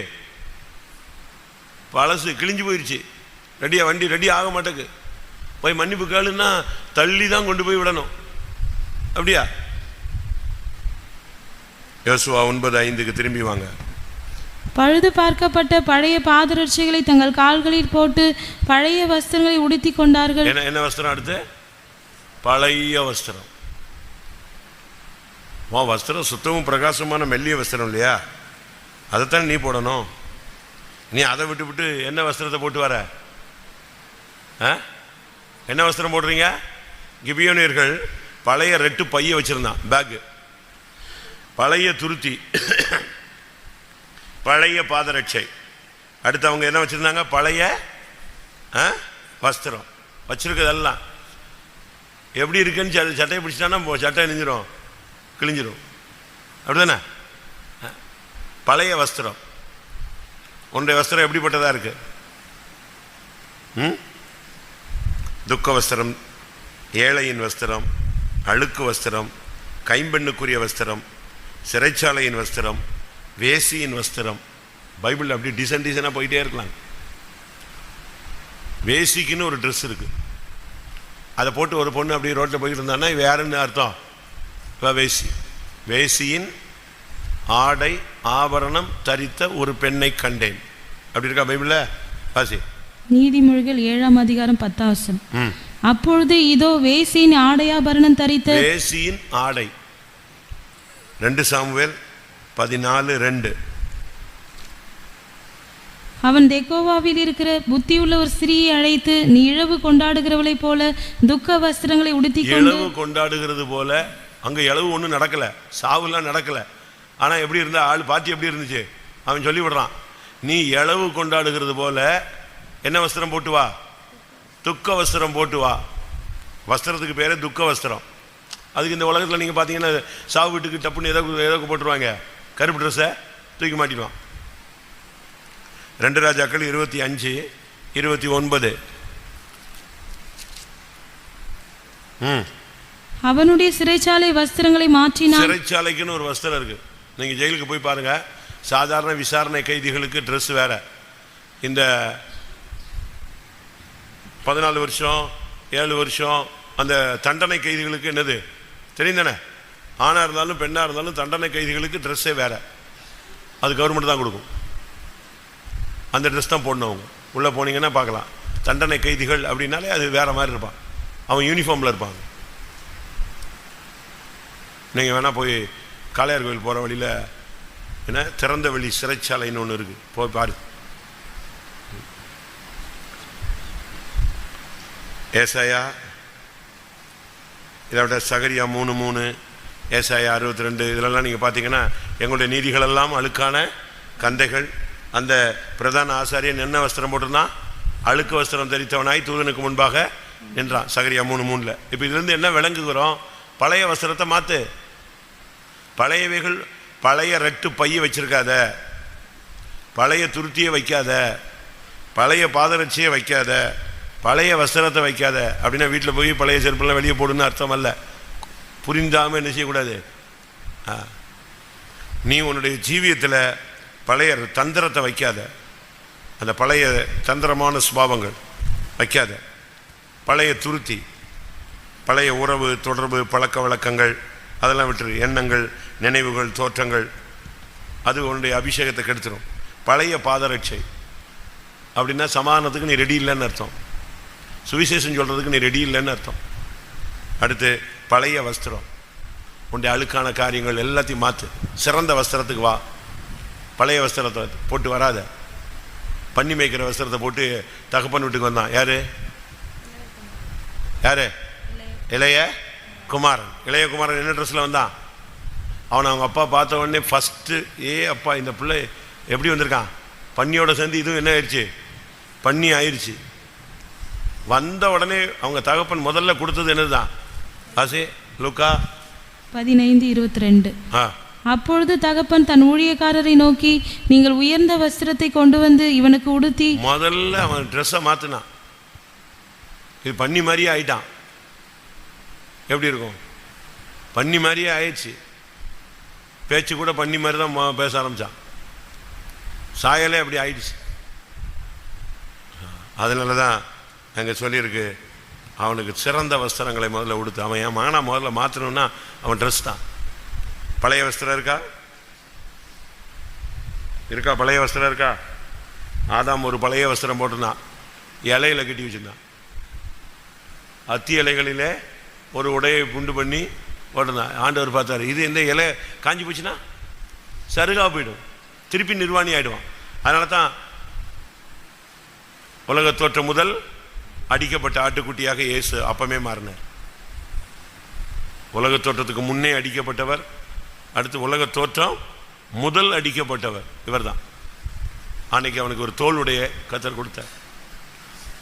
பழசு கிழிஞ்சு போயிடுச்சு, வண்டி ரெடி ஆக மாட்டேக்கு, போய் மன்னிப்பு கேளுன்னா தள்ளி தான் கொண்டு போய் விடணும். அப்படியா? யோசுவா 9:5 திரும்பி வாங்க. பழுது பார்க்கப்பட்ட பழைய பாதரட்சைகளை தங்கள் கால்களில் போட்டு பழைய வஸ்திரங்களை உடுத்தி கொண்டார்கள். என்ன வஸ்திரம்? அடுத்து பழைய வஸ்திரம். வஸ்திரம் சுத்தமும் பிரகாசமான மெல்லிய வஸ்திரம் இல்லையா? அதைத்தான் நீ போடணும். நீ அதை விட்டு என்ன வஸ்திரத்தை போட்டு வர? என்ன வஸ்திரம் போடுறீங்க? கிபியோனியர்கள் பழைய ரெட்டு பைய வச்சிருந்தான், பேக்கு, பழைய துருத்தி, பழைய பாதரட்சை. அடுத்து அவங்க என்ன வச்சிருந்தாங்க? பழைய வஸ்திரம் வச்சிருக்கிறதெல்லாம் எப்படி இருக்குன்னு சட்டையை பிடிச்சிட்டானா சட்டை நெஞ்சிரும், கிழிஞ்சிரும். அப்படிதானே? பழைய வஸ்திரம். உன்னுடைய வஸ்திரம் எப்படிப்பட்டதா இருக்கு? துக்க வஸ்திரம், ஏழையின் வஸ்திரம், அழுக்கு வஸ்திரம், கைம்பெண்ணுக்குரிய வஸ்திரம், சிறைச்சாலையின் வஸ்திரம், வேசியின் வஸ்திரம். பைபிள் அப்படி டிசைனாக போயிட்டே இருக்கலாம். வேசிக்குன்னு ஒரு ட்ரெஸ் இருக்கு, அதை போட்டு ஒரு பொண்ணு அப்படி ரோட்டில் போயிட்டு இருந்தான்னா இவ யாருன்னு அர்த்தம்? வேசி. வேசியின் ஆடை ஆபரணம் தரித்த ஒரு பெண்ணை கண்டேன். அப்படி இருக்கா பைபிள்ல? வாசி. நீதிமொழிகள் 7:10. அப்பொழுது இதோ வேசியின் ஆடையாபரணம் தரித்த, வேசியின் ஆடை. 2 சாமுவேல் 14:2. அவன் தெக்கோவாவில் இருக்கிற புத்தியுள்ள ஒரு ஸ்திரீயை அழைத்து, நீ இழவு கொண்டாடுகிறவளை போல துக்க வஸ்திரங்களை உடுத்தி கொண்டு. இழவு கொண்டாடுகிறது போல. அங்க இழவு ஒன்றும் நடக்கல, சாவுலாம் நடக்கல. ஆனா எப்படி இருந்தா ஆள் பாத்தி எப்படி இருந்துச்சு? அவன் சொல்லி விடுறான், நீ இழவு கொண்டாடுகிறது போல என்ன வஸ்திரம் போட்டு வா? துக்க வஸ்திரம் போட்டு வா. வஸ்திரத்துக்கு பேரே துக்க வஸ்திரம். அதுக்கு இந்த உலகத்தில் நீங்கள் பார்த்தீங்கன்னா சாவு வீட்டுக்கு டப்புன்னு ஏதோ போட்டுருவாங்க, கருப்பு ட்ரெஸ்ஸை தூக்கி மாட்டிடுவான். 2 ராஜாக்கள் 25:29. அவனுடைய சிறைச்சாலை வஸ்திரங்களை மாற்றினான். சிறைச்சாலைக்குன்னு ஒரு வஸ்திரம் இருக்கு. நீங்க ஜெயிலுக்கு போய் பாருங்க, சாதாரண விசாரணை கைதிகளுக்கு ட்ரெஸ் வேற. இந்த 14 வருஷம் 7 வருஷம் அந்த தண்டனை கைதிகளுக்கு என்னது தெரியும் தானே? ஆணா இருந்தாலும் பெண்ணா இருந்தாலும் தண்டனை கைதிகளுக்கு ட்ரெஸ்ஸே வேற. அது கவர்மெண்ட் தான் கொடுக்கும். அந்த ட்ரெஸ் தான் போடணும். அவங்க உள்ளே போனீங்கன்னா பார்க்கலாம். தண்டனை கைதிகள் அப்படின்னாலே அது வேற மாதிரி இருப்பான், அவன் யூனிஃபார்மில் இருப்பாங்க. நீங்கள் வேணால் போய் காளையார் கோயில் போகிற வழியில் என்ன திறந்த வெளி சிறைச்சாலைன்னு ஒன்று இருக்குது, போய் பாரு. ஏசாயா இதை விட சகரியா 3:3, ஏசாயா 62 இதிலெல்லாம் நீங்கள் பார்த்தீங்கன்னா எங்களுடைய நீதிகளெல்லாம் அழுக்கான கந்தைகள். அந்த பிரதான ஆசாரியன் என்ன வஸ்திரம் போட்டிருந்தான்? அழுக்கு வஸ்திரம் தரித்தவனாய் தூதனுக்கு முன்பாக நின்றான். சகரியா 3:3. இப்போ இதுலேருந்து என்ன விளங்குகிறோம்? பழைய வஸ்திரத்தை மாற்று. பழையவைகள், பழைய ரெட்டு பைய வச்சிருக்காத, பழைய துருத்தியை வைக்காத, பழைய பாதரட்சியை வைக்காத, பழைய வஸ்திரத்தை வைக்காத. அப்படின்னா வீட்டில் போய் பழைய செருப்பெல்லாம் வெளியே போடுன்னு அர்த்தம் அல்ல. புரிந்தாமல் என்ன செய்யக்கூடாது? நீ உன்னுடைய ஜீவியத்தில் பழைய தந்திரத்தை வைக்காத, அந்த பழைய தந்திரமான சுபாவங்கள் வைக்காத, பழைய துருத்தி, பழைய உறவு தொடர்பு பழக்க வழக்கங்கள் அதெல்லாம் விட்டுரு. எண்ணங்கள், நினைவுகள், தோற்றங்கள், அது உன்னுடைய அபிஷேகத்தை கெடுத்துடும். பழைய பாதரட்சை அப்படின்னா சமாதானத்துக்கு நீ ரெடி இல்லைன்னு அர்த்தம், சுவிசேஷம் சொல்கிறதுக்கு நீ ரெடி இல்லைன்னு அர்த்தம். அடுத்து பழைய வஸ்திரம், உன்னுடைய அழுக்கான காரியங்கள் எல்லாத்தையும் மாற்று. சிறந்த வஸ்திரத்துக்கு வா. பழைய வஸ்திரத்தை போட்டு வராத. பண்ணி மேய்க்கிற வஸ்திரத்தை போட்டு தகப்பன் வீட்டுக்கு வந்தான். யாரு? இளைய குமாரன். இளைய குமாரன் என்ன ட்ரெஸ்ஸில் வந்தான்? அவனை அவங்க அப்பா பார்த்த உடனே ஃபஸ்ட்டு, அப்பா இந்த பிள்ளை எப்படி வந்திருக்கான்? பன்னியோட சேர்ந்து இதுவும் என்ன ஆயிடுச்சு? பன்னி ஆயிடுச்சு. வந்த உடனே அவங்க தகப்பன் முதல்ல கொடுத்தது என்னதுதான்? ஆசே லூக்கா 15:22. அப்பொழுது தகப்பன் தன் ஊழியக்காரரை நோக்கி, நீங்கள் உயர்ந்த வஸ்திரத்தை கொண்டு வந்து இவனுக்கு உடுத்தி. முதல்ல அவன் ட்ரெஸ்ஸை மாற்றினான். இது பன்னி மாதிரியே ஆயிட்டான். எப்படி இருக்கும்? பன்னி மாதிரியே ஆயிடுச்சு. பேச்சு கூட பன்னி மாதிரி தான் பேச ஆரம்பித்தான். சாயலே அப்படி ஆயிடுச்சு. அதனால தான் அங்கே சொல்லியிருக்கு, அவனுக்கு சிறந்த வஸ்திரங்களை முதல்ல உடுத்து. அவன் என் மகனா முதல்ல மாற்றணும்னா அவன் ட்ரெஸ் தான். பழைய வஸ்திரம் இருக்கா? பழைய வஸ்திரம் இருக்கா? ஆதாம் ஒரு பழைய வஸ்திரம் போட்டுருந்தான், இலையில கட்டி வச்சுருந்தான். அத்தி இலைகளிலே ஒரு உடையை உண்டு பண்ணி போட்டிருந்தான். ஆண்டவர் பார்த்தாரு, இது எந்த இலை காஞ்சி போச்சுன்னா சருகா போயிடும், திருப்பி நிர்வாணி ஆகிடுவான். அதனால தான் உலக தோற்றம் முதல் அடிக்கப்பட்ட ஆட்டுக்குட்டியாக இயேசு அப்பமே மாறினார். உலக தோற்றத்துக்கு முன்னே அடிக்கப்பட்டவர், அடுத்து உலக தோற்றம் முதல் அடிக்கப்பட்டவர் இவர் தான். அன்னைக்கு அவனுக்கு ஒரு தோளுடைய கத்தர் கொடுத்தார்.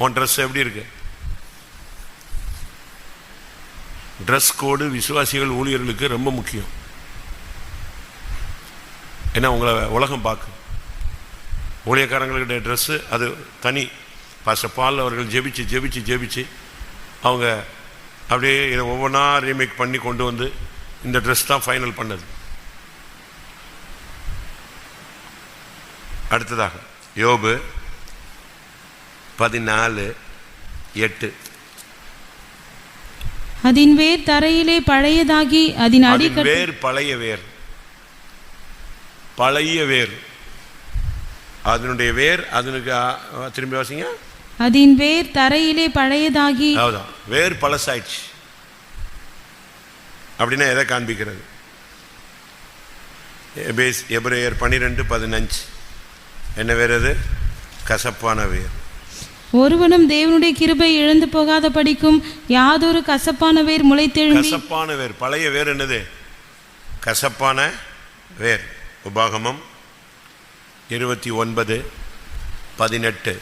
உன் ட்ரெஸ் எப்படி இருக்கு? ட்ரெஸ் கோடு விசுவாசிகள் ஊழியர்களுக்கு ரொம்ப முக்கியம். ஏன்னா உங்களை உலகம் பார்க்கும். ஊழியக்காரங்களுடைய ட்ரெஸ்ஸு அது தனி. பாஸ்டர் பால் அவர்கள் ஜெபிச்சு அவங்க அப்படியே இதை ஒவ்வொன்றா ரீமேக் பண்ணி கொண்டு வந்து இந்த ட்ரெஸ் தான் ஃபைனல் பண்ணது. அடுத்ததாக யோபு 14:8. அதன் வேர் தரையிலே பழையதாகி அதன் அடிக்கட்டு. வேர் பழைய வேர், பழைய வேர், அதனுடைய வேர் அதனுக்கு திரும்பி வாசிங்க. அதன் வேர் தரையிலே பழையதாகி. அதான் வேர் பழசாயிடுச்சு அப்படின்னா எதை காண்பிக்கிறது? எபிரேயர் 12:15. என்ன வேர் அது? கசப்பான வேர். ஒருவனும் தேவனுடைய கிருபை இழந்து போகாத படிக்கும் யாதொரு கசப்பான வேர் முளைத்தெழும்பி. கசப்பான வேர், பழைய வேர் என்னது? கசப்பான வேர். உபாகமம் 29:18.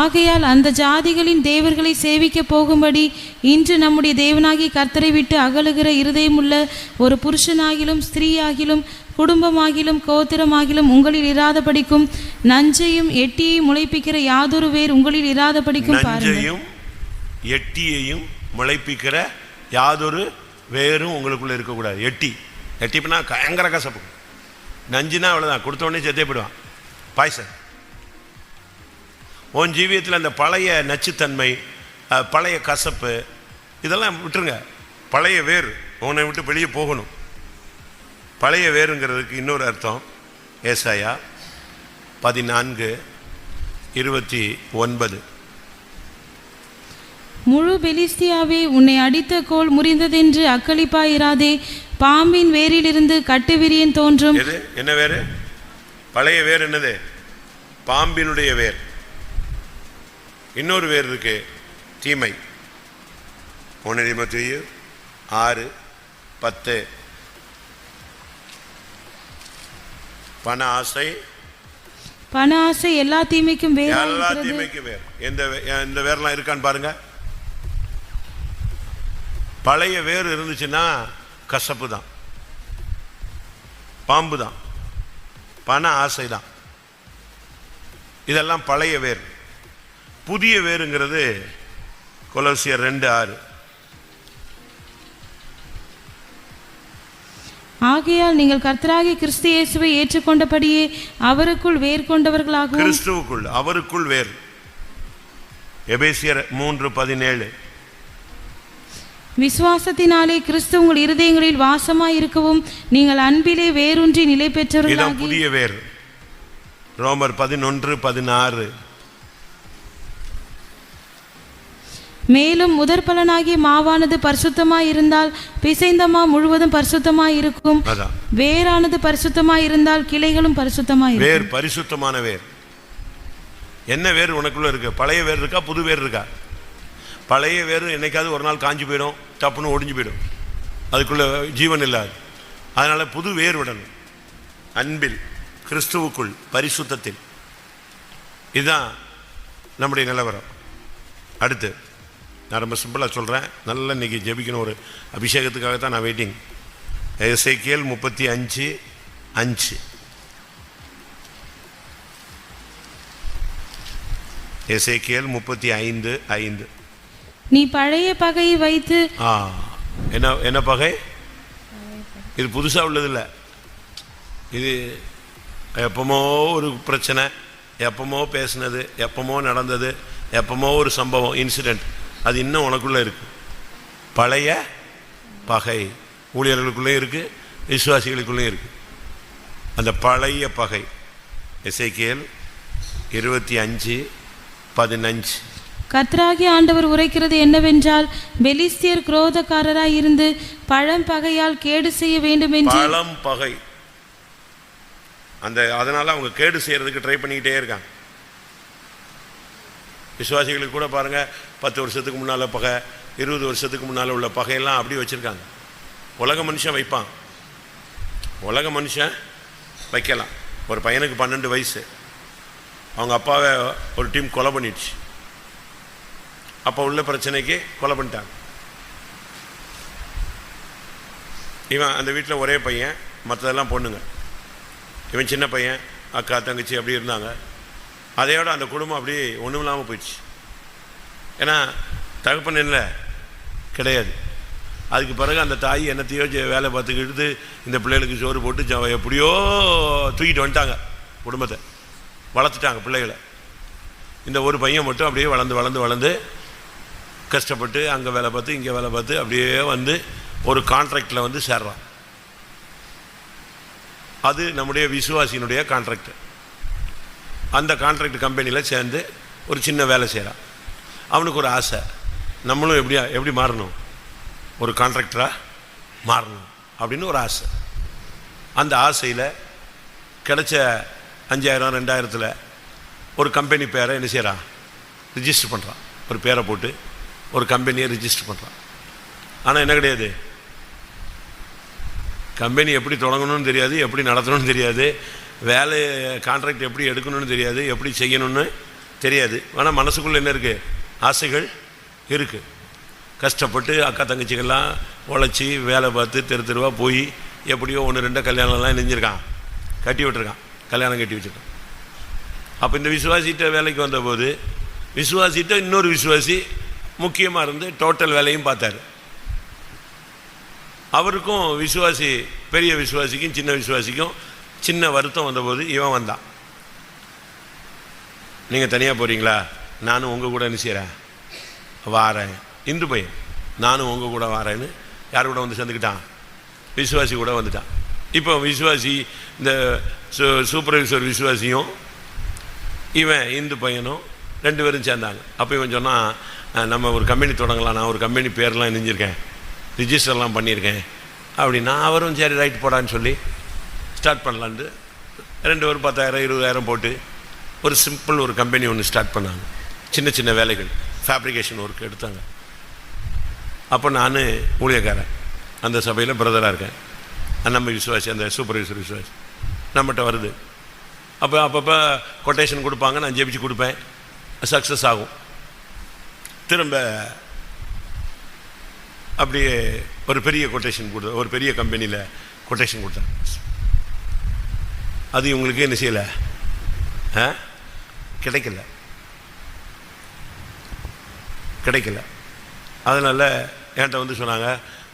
ஆகையால் அந்த ஜாதிகளின் தேவர்களை சேவிக்க போகும்படி இன்று நம்முடைய தேவனாகி கர்த்தரை விட்டு அகலுகிற இருதயமுள்ள ஒரு புருஷனாகிலும் ஸ்திரீயாகிலும் குடும்பமாகிலும் கோத்திரமாகிலும் உங்களில் இராதபடிக்கும் நஞ்சையும் எட்டியையும் முளைப்பிக்கிற யாதொரு வேர் உங்களில் இராதபடிக்கும். நஞ்சையும் எட்டியையும் முளைப்பிக்கிற யாதொரு வேரும் உங்களுக்குள்ள இருக்கக்கூடாது. எட்டிப்புனா பயங்கர கசப்பு. நஞ்சுனா அவ்வளோதான், கொடுத்த உடனே செத்தே போயிடுவான். பாய்சன். உன் ஜீவியத்தில் அந்த பழைய நச்சுத்தன்மை, பழைய கசப்பு இதெல்லாம் விட்டுருங்க. பழைய வேர் உன்னை விட்டு வெளியே போகணும். பழைய வேருங்கிறதுக்கு இன்னொரு அர்த்தம் ஏசாயா 14:29. முழு பெலிஸ்தியாவே, உன்னை அடித்த கோல் முறிந்ததென்று அக்களிப்பாயிராதே. பாம்பின் வேரிலிருந்து கட்டுவிரியன் தோன்றும். என்ன வேறு? பழைய வேர் என்னது? பாம்பினுடைய வேர். இன்னொரு வேர் இருக்கு, தீமை. 1 தீமோத்தேயு 6:10. பண ஆசை எல்லா தீமைக்கும் வேர். எல்லா தீமைக்கும் வேர். எந்த வேர்லாம் இருக்கான்னு பாருங்க. பழைய வேர் இருந்துச்சுன்னா கசப்பு தான், பாம்பு தான், பண ஆசை தான். இதெல்லாம் பழைய வேர். புதிய வேருங்கிறது கொலோசியர் 2:6. ஆகையால் நீங்கள் கர்த்தராகிய கிறிஸ்து இயேசுவை ஏற்றுக்கொண்டபடியே அவருக்குள் வேர் கொண்டவர்களாகவும். கிறிஸ்துவுக்குள், அவருக்குள் வேர். எபேசியர் 3:17. விசுவாசத்தினாலே கிறிஸ்து உங்கள் இருதயங்களில் வாசமாய் இருக்கவும் நீங்கள் அன்பிலே வேரூன்றி நிலை பெற்றவர்களாகி. புதிய வேர். ரோமர் 11:16. மேலும் முதற் பலனாகிய மாவானது பரிசுத்தமாய் இருந்தால் பிசைந்த மா முழுவதும் பரிசுத்தமாய் இருக்கும். வேரானது பரிசுத்தமாய் இருந்தால் கிளைகளும் பரிசுத்தமாய் இருக்கும். வேர் பரிசுத்தமான வேர். என்ன வேர் உனக்குள்ள இருக்கு? பழைய வேர் இருக்கா, புது வேர் இருக்கா? பழைய வேர் என்னைக்காவது ஒரு நாள் காஞ்சி போயிடும், டப்புன்னு ஒடிஞ்சு போயிடும், அதுக்குள்ள ஜீவன் இல்லாது. அதனால புது வேர் விடணும். அன்பில், கிறிஸ்துவுக்குள், பரிசுத்தத்தில். இதுதான் நம்முடைய நிலவரம். அடுத்து நான் ரொம்ப சிம்பிளாக சொல்கிறேன். நல்லா இன்றைக்கி ஜெபிக்கணும். ஒரு அபிஷேகத்துக்காக தான் நான் வெயிட்டிங். எசேக்கியேல் 35:5. எசேக்கியேல் 35:5. நீ பழைய பகையை வைத்து. என்ன பகை? இது புதுசாக உள்ளதில்லை. இது எப்பமோ ஒரு பிரச்சனை, எப்பமோ பேசுனது, எப்பமோ நடந்தது, எப்பமோ ஒரு சம்பவம், இன்சிடெண்ட், அது இன்னும் உனக்குள்ளே இருக்குது. பழைய பகை ஊழியர்களுக்குள்ளேயும் இருக்குது, விசுவாசிகளுக்குள்ளேயும் இருக்குது. அந்த பழைய பகை. எசேக்கியேல் 25:15. கர்த்தராகிய ஆண்டவர் உரைக்கிறது என்னவென்றால், பெலிஸ்தியர் குரோதக்காரராய் இருந்து பழம் பகையால் கேடு செய்ய வேண்டும் என்று. பழம் பகை, அதனால அவங்க கேடு செய்யறதுக்கு ட்ரை பண்ணிக்கிட்டே இருக்காங்க. விசுவாசிகளுக்கு கூட பாருங்க, 10 வருஷத்துக்கு முன்னால பகை, 20 வருஷத்துக்கு முன்னால உள்ள பகையெல்லாம் அப்படி வச்சிருக்காங்க. உலக மனுஷன் வைப்பான், உலக மனுஷன் வைக்கலாம். ஒரு பையனுக்கு 12 வயசு, அவங்க அப்பாவை ஒரு டீம் கொலை பண்ணிடுச்சு. அப்போ உள்ள பிரச்சனைக்கு கொலை பண்ணிட்டாங்க. இவன் அந்த வீட்டில் ஒரே பையன், மற்றதெல்லாம் பொண்ணுங்க. இவன் சின்ன பையன், அக்கா தங்கச்சி அப்படி இருந்தாங்க. அதையோட அந்த குடும்பம் அப்படி ஒன்றும் இல்லாமல் போயிடுச்சு. ஏன்னா தகப்பன் இல்லை கிடையாது. அதுக்கு பிறகு அந்த தாய் என்னத்தையோ வேலை பார்த்துக்கிட்டு இந்த பிள்ளைகளுக்கு சோறு போட்டு எப்படியோ தூக்கிட்டு வந்துட்டாங்க, குடும்பத்தை வளர்த்துட்டாங்க, பிள்ளைகளை. இந்த ஒரு பையன் மட்டும் அப்படியே வளர்ந்து கஷ்டப்பட்டு அங்கே வேலை பார்த்து இங்கே வேலை பார்த்து அப்படியே வந்து ஒரு கான்ட்ராக்டில் வந்து சேர்றான். அது நம்முடைய விசுவாசியினுடைய கான்ட்ராக்ட். அந்த கான்ட்ராக்ட் கம்பெனியில் சேர்ந்து ஒரு சின்ன வேலை செய்கிறான். அவனுக்கு ஒரு ஆசை, நம்மளும் எப்படி மாறணும், ஒரு கான்ட்ராக்டராக மாறணும் அப்படின்னு ஒரு ஆசை. அந்த ஆசையில் கிடைச்ச 5000 2000 ஒரு கம்பெனி பேரை என்ன செய்கிறான், ரிஜிஸ்டர் பண்ணுறான். ஒரு பேரை போட்டு ஒரு கம்பெனியை ரிஜிஸ்டர் பண்ணுறான். ஆனால் என்ன கிடையாது, கம்பெனி எப்படி தொடங்கணும்னு தெரியாது, எப்படி நடத்தணும்னு தெரியாது, வேலை கான்ட்ராக்ட் எப்படி எடுக்கணும்னு தெரியாது, எப்படி செய்யணும்னு தெரியாது. ஆனால் மனசுக்குள்ளே என்ன இருக்குது, ஆசைகள் இருக்குது. கஷ்டப்பட்டு அக்கா தங்கச்சிகள்லாம் உழைச்சி வேலை பார்த்து தெருவாக போய் எப்படியோ 1-2 கல்யாணம்லாம் நெஞ்சிருக்கான், கட்டி விட்டுருக்கான், கல்யாணம் கட்டி வச்சுருக்கான். அப்போ இந்த விசுவாசிட்ட வேலைக்கு வந்தபோது விசுவாசிட்ட இன்னொரு விசுவாசி முக்கியமாக இருந்து டோட்டல் வேலையும் பார்த்தார். அவருக்கும் விசுவாசி, பெரிய விசுவாசிக்கும் சின்ன விசுவாசிக்கும் சின்ன வருத்தம் வந்தபோது இவன் வந்தான். நீங்கள் தனியாக போகிறீங்களா, நானும் உங்கள் கூட என்ன செய்கிறேன், வாரேன். இந்து பையன், நானும் உங்கள் கூட வாரேன்னு யார் கூட வந்து சேர்ந்துக்கிட்டான், விசுவாசி கூட வந்துட்டான். இப்போ விசுவாசி, இந்த சூப்பர்வைசர் விசுவாசியும் இவன் இந்து பையனும் 2 பேரும் சேர்ந்தாங்க. அப்போ இவன் சொன்னால், நம்ம ஒரு கம்பெனி தொடங்கலாம், நான் ஒரு கம்பெனி பேர்லாம் நெஞ்சிருக்கேன், ரிஜிஸ்டர்லாம் பண்ணியிருக்கேன் அப்படின்னா. அவரும் சரி ரைட் போடான்னு சொல்லி ஸ்டார்ட் பண்ணலான்ட்டு 2 பேரும் 10,000 20,000 போட்டு ஒரு சிம்பிள் ஒரு கம்பெனி ஒன்று ஸ்டார்ட் பண்ணாங்க. சின்ன சின்ன வேலைகள், ஃபேப்ரிகேஷன் ஒர்க் எடுத்தாங்க. அப்போ நான் ஊழியக்காரன், அந்த சபையில் பிரதராக இருக்கேன். நம்ம விசுவாசி, அந்த சூப்பர்வைசர் விசுவாசி நம்மகிட்ட வருது. அப்பப்போ கொட்டேஷன் கொடுப்பாங்க, நான் ஜெபிச்சு கொடுப்பேன், சக்ஸஸ் ஆகும். திரும்ப அப்படியே ஒரு பெரிய கொட்டேஷன் கொடுத்த, ஒரு பெரிய கம்பெனியில் கொட்டேஷன் கொடுத்தாங்க. அது இவங்களுக்கு என்ன செய்யலை, கிடைக்கல. அதனால் என்கிட்ட வந்து சொன்னாங்க,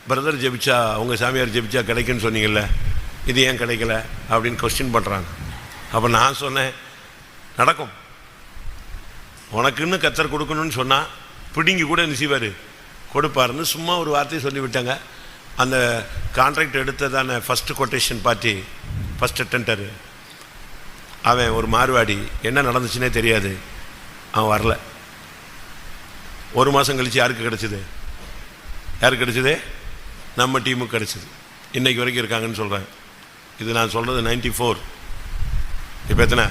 பிரதர் ஜெபிச்சா, உங்கள் சாமியார் ஜெபிச்சா கிடைக்குன்னு சொன்னீங்கல்ல, இது ஏன் கிடைக்கல அப்படின்னு கொஸ்டின் பண்ணுறாங்க. அப்போ நான் சொன்னேன், நடக்கும், உனக்குன்னு கர்த்தர் கொடுக்கணும்னு சொன்னால் பிடிங்கி கூட என்ன செய்வார், கொடுப்பாருன்னு சும்மா ஒரு வார்த்தையை சொல்லிவிட்டாங்க. அந்த கான்ட்ராக்ட் எடுத்ததான first quotation party, first tender, அவன் ஒரு மார்வாடி, என்ன நடந்துச்சுன்னே தெரியாது, அவன் வரல. 1 மாதம் கழித்து யாருக்கு கிடச்சிது, நம்ம டீமுக்கு கிடச்சிது. இன்றைக்கு வரைக்கும் இருக்காங்கன்னு சொல்கிறேன். இது நான் சொல்கிறது 94. இப்போ எத்தனை,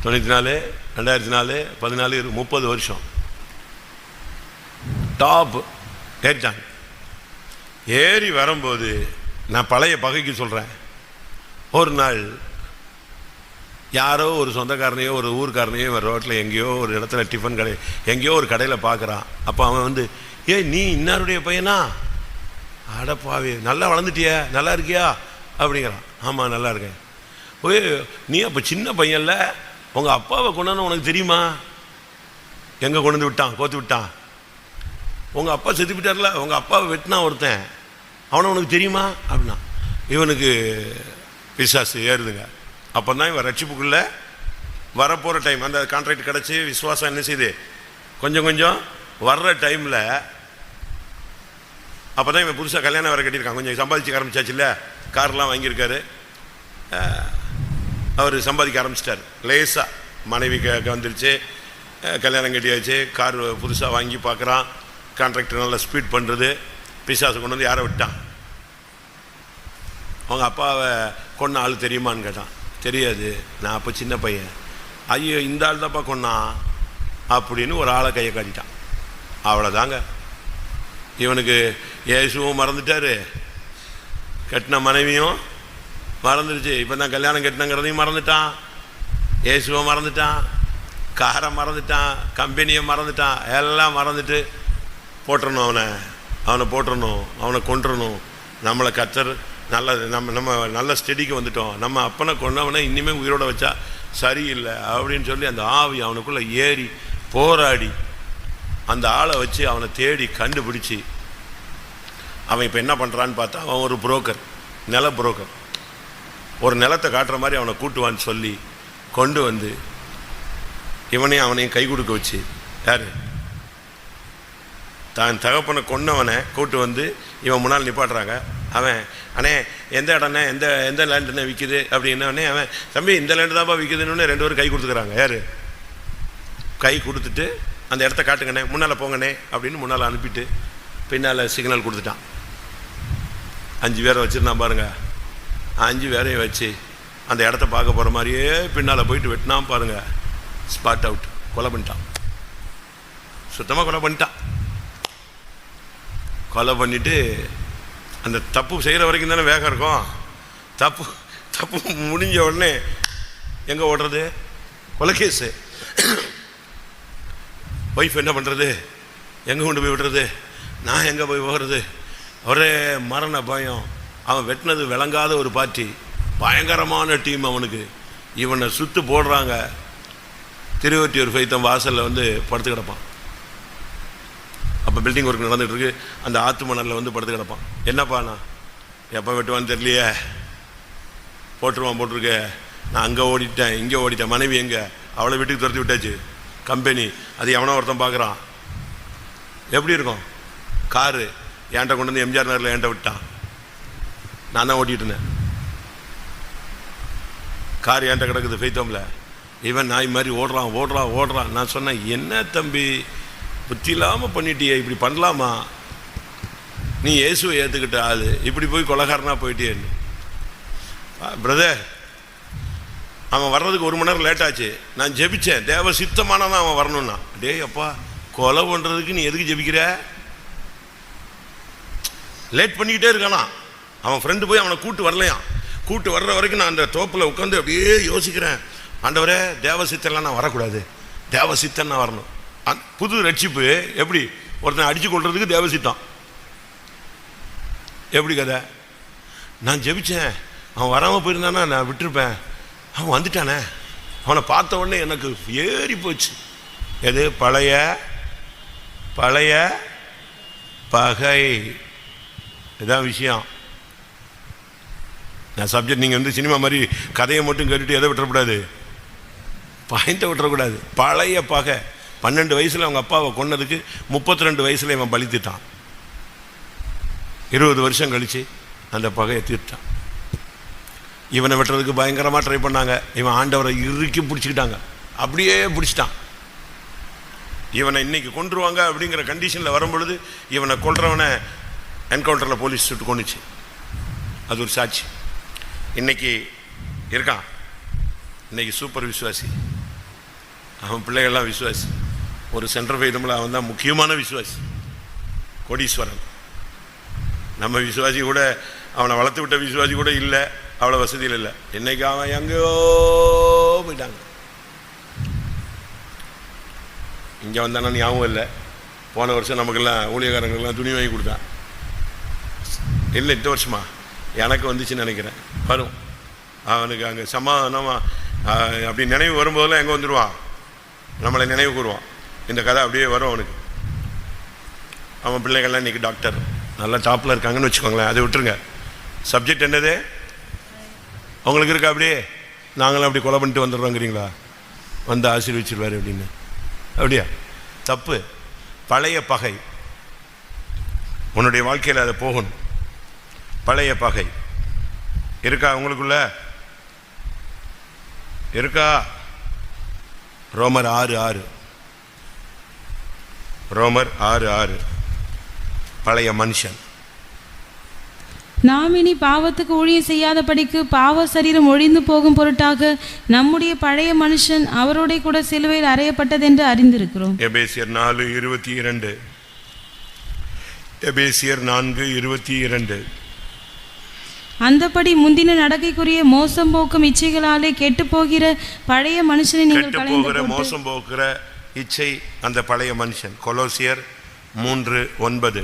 94, 2004, 14, 30 வருஷம் டாப் ஏறிட்டாங்க. ஏறி வரும்போது நான் பழைய பகைக்கு சொல்கிறேன், ஒரு நாள் யாரோ ஒரு சொந்தக்காரனையோ ஒரு ஊர்க்காரனையோ ரோட்டில் எங்கேயோ ஒரு இடத்துல டிஃபன் கடை எங்கேயோ ஒரு கடையில் பார்க்குறான். அப்போ அவன் வந்து, நீ இன்னாருடைய பையனா, அடப்பாவே நல்லா வளர்ந்துட்டியா, நல்லா இருக்கியா அப்படிங்கிறான். ஆமாம் நல்லா இருக்கேன். நீ அப்போ சின்ன பையன்ல, உங்கள் அப்பாவை கொண்டாந்து உனக்கு தெரியுமா, எங்கே கொண்டு வந்து விட்டான், கோத்து விட்டான், உங்கள் அப்பா செத்து விட்டார்ல, உங்கள் அப்பாவை வெட்டினா ஒருத்தன், அவனை உனக்கு தெரியுமா அப்படின்னா. இவனுக்கு பிசாசு ஏறுதுங்க. அப்போ தான் இவன் ரட்சிப்புக்குள்ளே வரப்போகிற டைம், அந்த கான்ட்ராக்ட் கிடச்சி விசுவாசம் என்ன செய்யுது கொஞ்சம் கொஞ்சம் வர்ற டைமில், அப்போ தான் இவன் புதுசாக கல்யாணம் வேறு கட்டியிருக்கான், கொஞ்சம் சம்பாதிச்சு ஆரம்பிச்சாச்சு இல்லை, கார்லாம் வாங்கியிருக்காரு, அவர் சம்பாதிக்க ஆரம்பிச்சிட்டார். லேசாக மனைவி வந்துருச்சு, கல்யாணம் கட்டியாச்சு, கார் புதுசாக வாங்கி பார்க்குறான், கான்ட்ராக்டர் நல்லா ஸ்பீட் பண்ணுறது. பிசாசு கொண்டு வந்து யாரை விட்டான்? அவங்க அப்பாவை கொன்ன ஆள் தெரியுமான்னு கேட்டான். தெரியாது, நான் அப்போ சின்ன பையன். ஐயோ இந்த ஆள் தான்ப்பா கொன்னான் அப்படின்னு ஒரு ஆளை கையை காட்டிட்டான். அவ்வளோதாங்க. இவனுக்கு இயேசுவும் மறந்துட்டார், கட்டின மனைவியும் மறந்துடுச்சு. இப்போ தான் கல்யாணம் கட்டினங்கிறதையும் மறந்துட்டான், இயேசுவை மறந்துட்டான், காரை மறந்துட்டான், கம்பெனியை மறந்துட்டான், எல்லாம் மறந்துட்டு போட்டுறணும், அவனை போட்டுறணும், அவனை கொண்டுறணும். நம்மளை கத்தர் நல்ல நம்ம நல்ல ஸ்டெடிக்கு வந்துட்டோம், நம்ம அப்பனை கொண்டவனை இனிமேல் உயிரோட வச்சா சரியில்லை அப்படின்னு சொல்லி அந்த ஆவி அவனுக்குள்ளே ஏறி போராடி அந்த ஆளை வச்சு அவனை தேடி கண்டுபிடிச்சி அவன் இப்போ என்ன பண்ணுறான்னு பார்த்தா, அவன் ஒரு புரோக்கர், நில புரோக்கர். ஒரு நிலத்தை காட்டுற மாதிரி அவனை கூட்டுவான்னு சொல்லி கொண்டு வந்து இவனையும் அவனையும் கை கொடுக்க வச்சு, யார் தான் தகப்பனை கொன்னவனை கூட்டு வந்து இவன் முன்னால் நிப்பாட்டுறாங்க. அவன் அண்ணே எந்த இடம்னே எந்த லேண்டுண்ணே விற்கிது அப்படின்னே, அவன் தம்பி இந்த லேண்டு தான்ப்பா விற்கிதுன்னு ரெண்டு பேரும் கை கொடுத்துக்கிறாங்க. யார் கை கொடுத்துட்டு அந்த இடத்த காட்டுங்கண்ணே, முன்னால் போங்கண்ணே அப்படின்னு முன்னால் அனுப்பிட்டு பின்னால் சிக்னல் கொடுத்துட்டான். 5 பேரை வச்சுருந்தான் பாருங்க. 5 பேரையும் வச்சு அந்த இடத்த பார்க்க போகிற மாதிரியே பின்னால் போயிட்டு வெட்டினான் பாருங்க. ஸ்பாட் அவுட், கொலை பண்ணிட்டான், சுத்தமாக கொலை பண்ணிட்டான். கொலை பண்ணிவிட்டு அந்த தப்பு செய்கிற வரைக்கும் தானே வேகம் இருக்கும். தப்பு முடிஞ்ச உடனே எங்கே ஓடுறது? கொலைகேஸு. ஒய்ஃப் என்ன பண்ணுறது? எங்கே கொண்டு போய் விடுறது? நான் எங்கே போய் போகிறது? ஒரே மரண பயம். அவன் வெட்டினது விளங்காத ஒரு பார்ட்டி, பயங்கரமான டீம் அவனுக்கு. இவனை சுற்று போடுறாங்க. திருவொற்றியூர் ஃபைத்தம் வாசலில் வந்து படுத்து கிடப்பான். அப்போ பில்டிங் ஒர்க் நடந்துகிட்ருக்கு. அந்த ஆற்று மணலில் வந்து படுத்து கிடப்பான். என்னப்பா நான் எப்போ வெட்டுவான்னு தெரியலையே, போட்டிருக்க. நான் அங்கே ஓடிட்டேன், இங்கே ஓடிட்டேன். மனைவி எங்கே? அவளை வீட்டுக்கு துரத்தி விட்டாச்சு. கம்பெனி அது எவனோ ஒருத்தன் பார்க்குறான். எப்படி இருக்கும்? காரு என்கிட்ட கொண்டு வந்து எம்ஜிஆர் நகரில் என்கிட்ட விட்டான். நான் தான் ஓட்டிகிட்டு இருந்தேன். கார் என்கிட்ட கிடக்குது ஃபைத்தோமில். இவன் நாய் மாதிரி ஓடுறான். நான் சொன்னேன், என்ன தம்பி புத்தி இல்லாமல் பண்ணிட்டியே, இப்படி பண்ணலாமா? நீ இயேசுவை ஏற்றுக்கிட்ட ஆள் இப்படி போய் கொலைகாரனாக போயிட்டேன்னு. பிரதர், அவன் வர்றதுக்கு 1 மணி நேரம் லேட் ஆச்சு. நான் ஜெபிச்சேன், தேவ சித்தமானதான் அவன் வரணும்னா. டேய் அப்பா, கொலை பண்ணுறதுக்கு நீ எதுக்கு ஜெபிக்கிற? லேட் பண்ணிக்கிட்டே இருக்கானா. அவன் ஃப்ரெண்டு போய் அவனை கூட்டு வரலையாம். கூட்டு வர்ற வரைக்கும் நான் அந்த தோப்பில் உட்காந்து அப்படியே யோசிக்கிறேன், ஆண்டவரே தேவ சித்தம்லாம் நான் வரக்கூடாது, தேவ சித்தம் நான் வரணும். புது ரட்சிப்பு எப்படி? ஒருத்தனை அடித்து கொள்றதுக்கு தேவ சித்தம். எப்படி கதை? நான் ஜெபிச்சேன், அவன் வராமல் போயிருந்தானா நான் விட்டுருப்பேன். அவன் வந்துட்டானே, அவனை பார்த்த உடனே எனக்கு ஏறி போச்சு. எது? பழைய பகை. இதான் விஷயம். நான் சப்ஜெக்ட், நீங்கள் வந்து சினிமா மாதிரி கதையை மட்டும் கேட்டுட்டு எதை விட்டுறக்கூடாது, பாயிண்ட்டை விட்டுறக்கூடாது. பழைய பகை. 12 வயசில் அவங்க அப்பாவை கொன்னதுக்கு 32 வயசில் இவன் பலித்துட்டான். 20 வருஷம் கழித்து அந்த பகையை தீர்த்தான். இவனை வெட்டுறதுக்கு பயங்கரமாக ட்ரை பண்ணாங்க. இவன் ஆண்டவரை இறுக்கி பிடிச்சிக்கிட்டாங்க, அப்படியே பிடிச்சிட்டான். இவனை இன்னைக்கு கொன்றுவாங்க அப்படிங்கிற கண்டிஷனில் வரும்பொழுது இவனை கொல்றவனை என்கவுண்டரில் போலீஸ் சுட்டு கொண்டுச்சு. அது ஒரு சாட்சி. இன்னைக்கு இருக்கான், இன்னைக்கு சூப்பர் விசுவாசி. அவன் பிள்ளைகள்லாம் விசுவாசி. ஒரு சென்டர் ஃபைதமில் அவன் தான் முக்கியமான விசுவாசி, கோடீஸ்வரன். நம்ம விசுவாசி கூட, அவனை வளர்த்து விட்ட விசுவாசி கூட இல்லை, அவ்வளோ வசதியில் இல்லை. இன்னைக்கு அவன் எங்கேயோ போயிட்டாங்க. இங்கே வந்தானா ஞாபகம் இல்லை. போன வருஷம் நமக்கெல்லாம் ஊழியக்காரங்களுக்கெல்லாம் துணி வாங்கி கொடுத்தான். இல்லை, இந்த வருஷமா எனக்கு வந்துச்சுன்னு நினைக்கிறேன். வரும் அவனுக்கு அங்கே சமாதானமாக அப்படி நினைவு வரும்போதெல்லாம் எங்கே வந்துடுவான், நம்மளை நினைவு கூறுவான். இந்த கதை அப்படியே வரும் அவனுக்கு. அவன் பிள்ளைகள்லாம் இன்றைக்கி டாக்டர், நல்லா டாப்பில் இருக்காங்கன்னு வச்சுக்கோங்களேன். அதை விட்டுருங்க. சப்ஜெக்ட் என்னது? உங்களுக்கு இருக்கா அப்படியே? நாங்களும் அப்படி கொலை பண்ணிட்டு வந்துடுறோங்கிறீங்களா? வந்து ஆசீர்வச்சிருவார் அப்படின்னு. அப்படியா? தப்பு. பழைய பகை உன்னுடைய வாழ்க்கையில் அதை போகணும். பழைய பகை இருக்கா உங்களுக்குள்ள? இருக்கா? ரோமர் 6:6 ரோமர் 6:6 பழைய மனுஷன். நாம் இனி பாவத்துக்கு ஊழியம் செய்யாதபடிக்கு பாவ சரீரம் ஒழிந்து போகும் பொருட்டாக நம்முடைய பழைய மனுஷன் அவரோட கூட சிலுவையில் அறையப்பட்டதென்று அறிந்திருக்கிறோம். எபேசியர் 4:22 எபேசியர் 4:22 அந்தபடி முந்தின நடக்கைக்குரிய மோசம் போக்கும் இச்சைகளாலே கெட்டு போகிற பழைய மனுஷனை நீங்கள் களைந்து போட்டு மோசம் போக்குற இச்சை அந்த பழைய மனுஷன். கொலோசியர் 3:9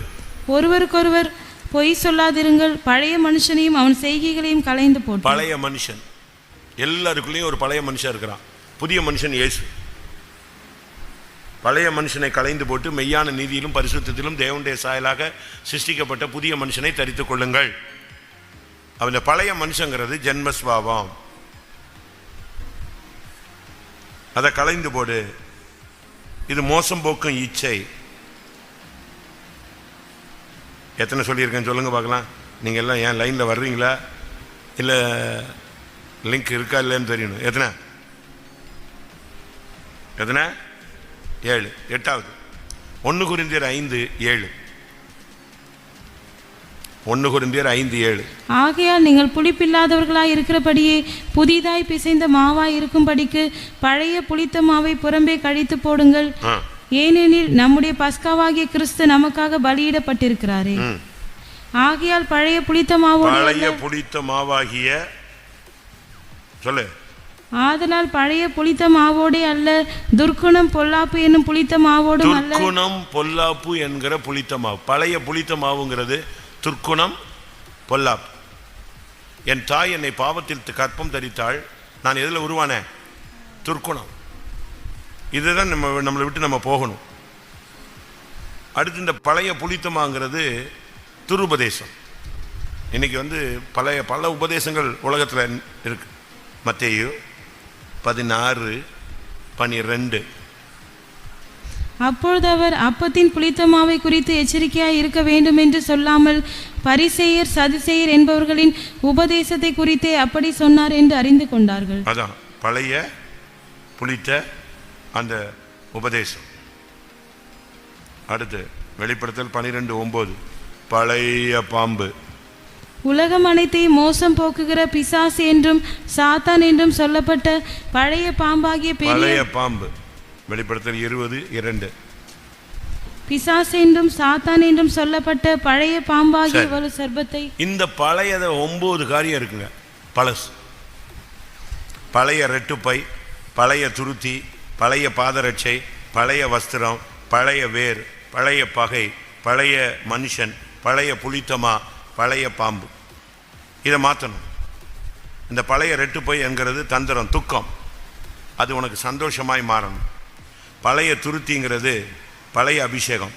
ஒருவருக்கொருவர் பொய் சொல்லாதிருங்கள், பழைய மனுஷனையும் அவன் செய்கைகளையும் களைந்து போட்டு. பழைய மனுஷன் எல்லாருக்குள்ளேயும் ஒரு பழைய மனுஷன் இருக்கிறான். புதிய மனுஷன் இயேசு. பழைய மனுஷனை களைந்து போட்டு மெய்யான நீதியிலும் பரிசுத்தத்திலும் தேவனுடைய சாயலாக சிருஷ்டிக்கப்பட்ட புதிய மனுஷனை தரித்துக் கொள்ளுங்கள். அவன் பழைய மனுஷங்கிறது ஜென்மஸ்வாவம். அதை களைந்து போடு. இது மோசம் போக்கும் இச்சை. எத்தனை சொல்லியிருக்கேன் சொல்லுங்க பார்க்கலாம். நீங்க எல்லாம் ஏன் லைன்ல வர்றீங்களா இல்லை லிங்க் இருக்கா இல்லைன்னு தெரியணும். எத்தனை 7 8வது 1 கொரிந்தியர் 5:7 1 கொரிந்தியர் 5:7 ஆகையால் நீங்கள் புளிப்பில்லாதவர்களாய் இருக்கிறபடியே புதிதாய் பிசைந்த மாவாய் இருக்கும்படிக்கு பழைய புளித்த மாவை புறம்பே கழித்து போடுங்கள். ஏனெனில் நம்முடைய பஸ்காவாகிய கிறிஸ்து நமக்காக பலியிடப்பட்டிருக்கிறாரே. ஆகையால் பழைய புளித்த மாவாகிய சொல்லு. ஆதலால் பழைய புளித்த மாவோடே அல்ல, துர்க்குணம் பொல்லாப்பு என்னும் புளித்த மாவோடும் அல்ல. துர்க்குணம் பொல்லாப்பு என்கிற புளித்த மாவு. பழைய புளித்த மாவுங்கிறது துர்க்குணம் பொல்லாப்பு. என் தாய் என்னை பாவத்தில் கற்பம் தரித்தாள், நான் எதில் உருவானேன்? துர்க்குணம். இதுதான் நம்மளை விட்டு நம்ம போகணும். அடுத்து இந்த பழைய புளித்தமாங்கிறது துருபதேசம். இன்னைக்கு பல உபதேசங்கள் உலகத்தில் இருக்கு. மத்தேயு 16:12 அப்பொழுது அவர் அப்பத்தின் புளித்தமாவை குறித்து எச்சரிக்கையாய் இருக்க வேண்டும் என்று சொல்லாமல் பரிசேயர் சதுசேயர் என்பவர்களின் உபதேசத்தை குறித்தே அப்படி சொன்னார் என்று அறிந்து கொண்டார்கள். அதான் பழைய புளித்த அந்த உபதேசம். அடுத்து வெளிப்படுத்தல் 12:9 பழைய பாம்பு. உலகம் அனைத்தையும் மோசம் போக்குகிற பிசாசு என்றும் சாத்தான் என்றும் சொல்லப்பட்ட பழைய பாம்பாகிய பழைய பாம்பு. வெளிப்படுத்தல் 20:2 பிசாசு என்றும் சாத்தான் என்றும் சொல்லப்பட்ட பழைய பாம்பாகிய ஒரு சர்ப்பத்தை. இந்த பழைய 9 காரியம் இருக்குங்க. பழசு. பழைய ரெட்டுப்பை, பழைய துருத்தி, பழைய பாதரட்சை, பழைய வஸ்திரம், பழைய வேர், பழைய பகை, பழைய மனுஷன், பழைய புளித்தமா, பழைய பாம்பு. இதை மாற்றணும். இந்த பழைய ரெட்டுப்பை என்கிறது தந்திரம், துக்கம். அது உனக்கு சந்தோஷமாய் மாறணும். பழைய துருத்திங்கிறது பழைய அபிஷேகம்,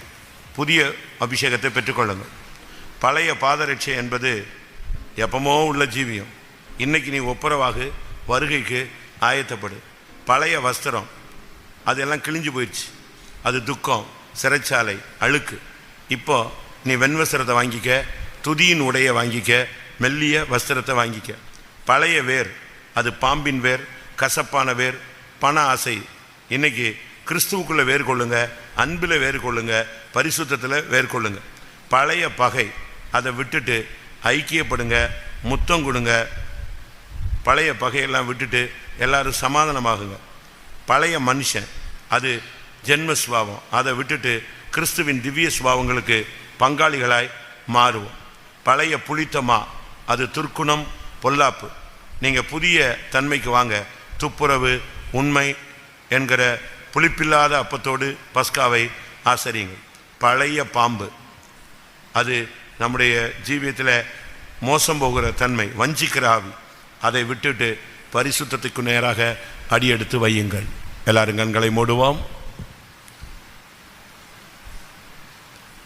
புதிய அபிஷேகத்தை பெற்றுக்கொள்ளுங்கள். பழைய பாதரட்சை என்பது எப்பமோ உள்ள ஜீவியம். இன்னைக்கு நீ ஒப்புரவாகு, வருகைக்கு ஆயத்தப்படு. பழைய வஸ்திரம் அதெல்லாம் கிழிஞ்சு போயிடுச்சு. அது துக்கம், சிறைச்சாலை, அழுக்கு. இப்போ நீ வெண்வஸ்திரத்தை வாங்கிக்க, துதியின் உடைய வாங்கிக்க, மெல்லிய வஸ்திரத்தை வாங்கிக்க. பழைய வேர் அது பாம்பின் வேர், கசப்பான வேர், பண ஆசை. இன்னைக்கு கிறிஸ்துவுக்குள்ள வேர் கொள்ளுங்க, அன்பில் வேர் கொள்ளுங்க, பரிசுத்தத்தில் வேர் கொள்ளுங்க. பழைய பகை அதை விட்டுட்டு ஐக்கியப்படுங்க, முத்தம் கொடுங்க. பழைய பகையெல்லாம் விட்டுட்டு எல்லாரும் சமாதானமாகுங்க. பழைய மனுஷன் அது ஜென்மஸ்வாவம், அதை விட்டுட்டு கிறிஸ்துவின் திவ்ய சுபாவங்களுக்கு பங்காளிகளாய் மாறுவோம். பழைய புளித்தமா அது துர்க்குணம் பொல்லாப்பு. நீங்கள் புதிய தன்மைக்கு வாங்க. துப்புரவு உண்மை என்கிற புளிப்பில்லாத அப்பத்தோடு பஸ்காவை ஆசரியுங்கள். பழைய பாம்பு அது நம்முடைய ஜீவியத்தில் மோசம் போகிற தன்மை, வஞ்சிக்கிற ஆவி. அதை விட்டுட்டு பரிசுத்தத்துக்கு நேராக அடியெடுத்து வையுங்கள். எல்லாரும் கண்களை மூடுவோம்.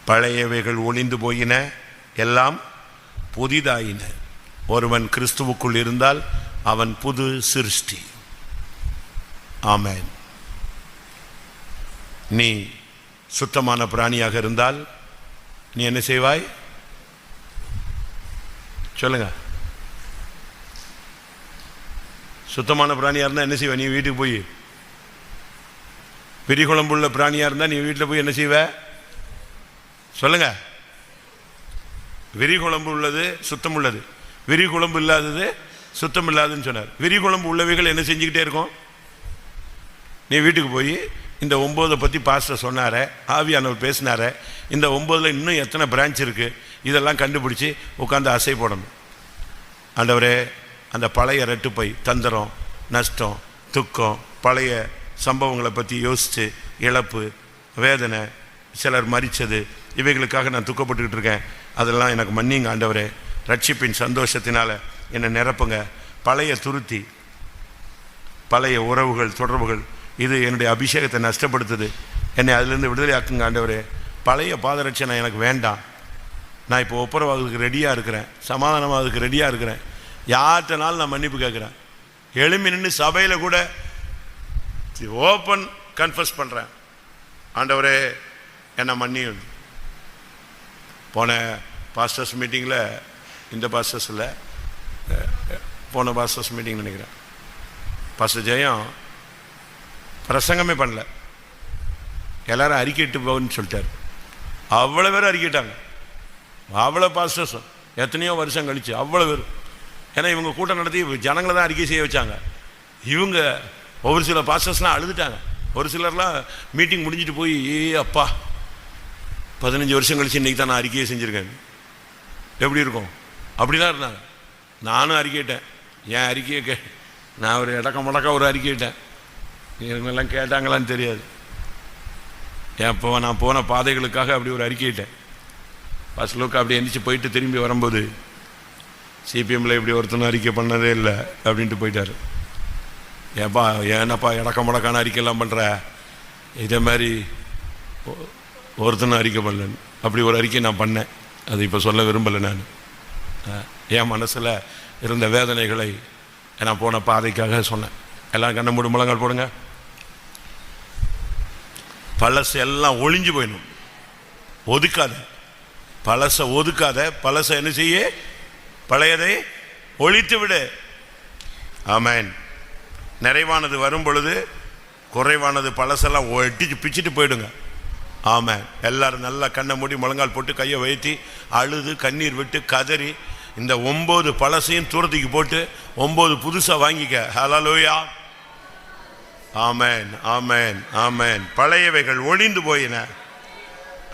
பழையவைகள் ஒளிந்து போயின, எல்லாம் புதிதாயின. ஒருவன் கிறிஸ்துவுக்குள் இருந்தால் அவன் புது சிருஷ்டி. ஆமென். நீ சுத்தமான பிராணியாக இருந்தால் நீ என்ன செய்வாய்? சொல்லுங்க. சுத்தமான பிராணியாக இருந்தால் என்ன செய்வ? நீ வீட்டுக்கு போய் விரிகுழம்புள்ள பிராணியாக இருந்தால் நீ வீட்டில் போய் என்ன செய்வ? சொல்லுங்க. விரிகுழம்பு உள்ளது சுத்தம் உள்ளது, விரிகுழம்பு இல்லாதது சுத்தம் இல்லாதுன்னு சொன்னார். விரிகுழம்பு உள்ளவைகள் என்ன செஞ்சுக்கிட்டே இருக்கும்? நீ வீட்டுக்கு போய் இந்த 9 பற்றி பாஸ்டர் சொன்னாரே, ஆவியானவர் பேசினாரே, இந்த 9ல் இன்னும் எத்தனை பிரான்ச் இருக்குது, இதெல்லாம் கண்டுபிடிச்சி உட்காந்து அசை போடணும். ஆண்டவரே, அந்த பழைய ரெட்டுப்பை, தந்திரம், நஷ்டம், துக்கம், பழைய சம்பவங்களை பற்றி யோசித்து இழப்பு, வேதனை, சிலர் மரித்தது, இவைகளுக்காக நான் துக்கப்பட்டுக்கிட்டு இருக்கேன். அதெல்லாம் எனக்கு மன்னிங்க ஆண்டவரே. ரட்சிப்பின் சந்தோஷத்தினால் என்னை நிரப்புங்க. பழைய துருத்தி, பழைய உறவுகள், தொடர்புகள், இது என்னுடைய அபிஷேகத்தை நஷ்டப்படுத்துது. என்னை அதிலிருந்து விடுதலை ஆக்குங்க ஆண்டவரே. பழைய பாதரட்சணை எனக்கு வேண்டாம். நான் இப்போ ஒப்புரவாகிறதுக்கு ரெடியாக இருக்கிறேன், சமாதானமாகிறதுக்கு ரெடியாக இருக்கிறேன். யார்கிட்டனாலும் நான் மன்னிப்பு கேட்குறேன். எழும்பி நின்று சபையில் கூட ஓப்பன் கன்ஃபஸ் பண்ணுறேன். ஆண்டவரே என்னை மன்னியும். போன பாஸ்டர்ஸ் மீட்டிங்கில், இந்த பாஸ்டர்ஸ் இல்லை, போன பாஸ்டர்ஸ் மீட்டிங் நினைக்கிறேன், பாஸ்டர் ஜெயம் பிரசங்கமே பண்ணல, எல்லாரும் அறிக்கையிட்டு போகணும்னு சொல்லிட்டார். அவ்வளோ பேர் அறிக்கிட்டாங்க. அவ்வளோ பாஸ்டர்ஸும் எத்தனையோ வருஷம் கழிச்சு அவ்வளோ பேர். ஏன்னா இவங்க கூட்டம் நடத்தி ஜனங்களை தான் அறிக்கை செய்ய வச்சாங்க. இவங்க ஒவ்வொரு சில பாஸ்டர்ஸ்லாம் அழுதுட்டாங்க. ஒரு சிலர்லாம் மீட்டிங் முடிஞ்சிட்டு போய், அப்பா 15 வருஷம் கழிச்சு இன்றைக்கி தான் நான் அறிக்கையை செஞ்சுருக்கேன், எப்படி இருக்கும் அப்படிலாம் இருந்தாங்க. நானும் அறிக்கையிட்டேன். என் அறிக்கையை நான் ஒரு இடக்க ஒரு அறிக்கையிட்டேன். இவங்கெல்லாம் கேட்டாங்களான்னு தெரியாது. எப்போ நான் போன பாதைகளுக்காக அப்படி ஒரு அறிக்கையிட்டேன். பஸ்லோக்கு அப்படி எந்திரிச்சு போயிட்டு திரும்பி வரும்போது, சிபிஎம்மில் இப்படி ஒருத்தனும் அறிக்கை பண்ணதே இல்லை அப்படின்ட்டு போயிட்டார். ஏப்பா ஏன்னப்பா இடக்க அறிக்கையெல்லாம் பண்ணுற, இதே மாதிரி ஒருத்தனும் அறிக்கை பண்ணலன்னு. அப்படி ஒரு அறிக்கை நான் பண்ணேன். அது இப்போ சொல்ல விரும்பலை. நான் என் மனசில் இருந்த வேதனைகளை நான் போன பாதைக்காக சொன்னேன். எல்லாம் கண்ண மூடு, முழங்கால் போடுங்க. பழசு எல்லாம் ஒளிஞ்சு போயிடும். ஒதுக்காத, பழசை ஒதுக்காத. பழசை என்ன செய்ய? பழையதை ஒழித்து விடு. ஆமென். நிறைவானது வரும் பொழுது குறைவானது பழசெல்லாம் ஒட்டிச்சு பிச்சுட்டு போயிடுங்க. ஆமென். எல்லாரும் நல்லா கண்ணை மூடி முழங்கால் போட்டு கையை வைத்தி அழுது கண்ணீர் விட்டு கதறி இந்த 9 பழசையும் தூரத்துக்கு போட்டு 9 புதுசா வாங்கிக்க. ஹல்லேலூயா. ஆமென், ஆமென், ஆமென். பழையவைகள் ஒளிந்து போயின.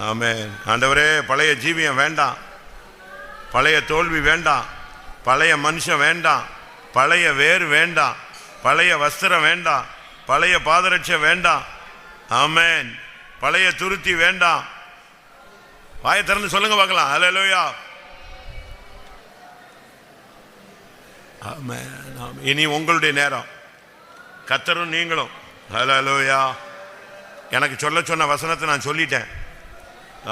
ஆமென். ஆண்டவரே, பழைய ஜீவியம் வேண்டாம், பழைய தோல்வி வேண்டாம், பழைய மனுஷன் வேண்டாம், பழைய வேறு வேண்டாம், பழைய வஸ்திரம் வேண்டாம், பழைய பாதரட்சை வேண்டாம். ஆமென். பழைய துருத்தி வேண்டாம். வாயை திறந்து சொல்லுங்க பார்க்கலாம். ஹல்லேலூயா. ஆமென். இனி உங்களுடைய நேரம், கர்த்தரும் நீங்களும். ஹல்லேலூயா. எனக்கு சொல்ல சொன்ன வசனத்தை நான் சொல்லிட்டேன்.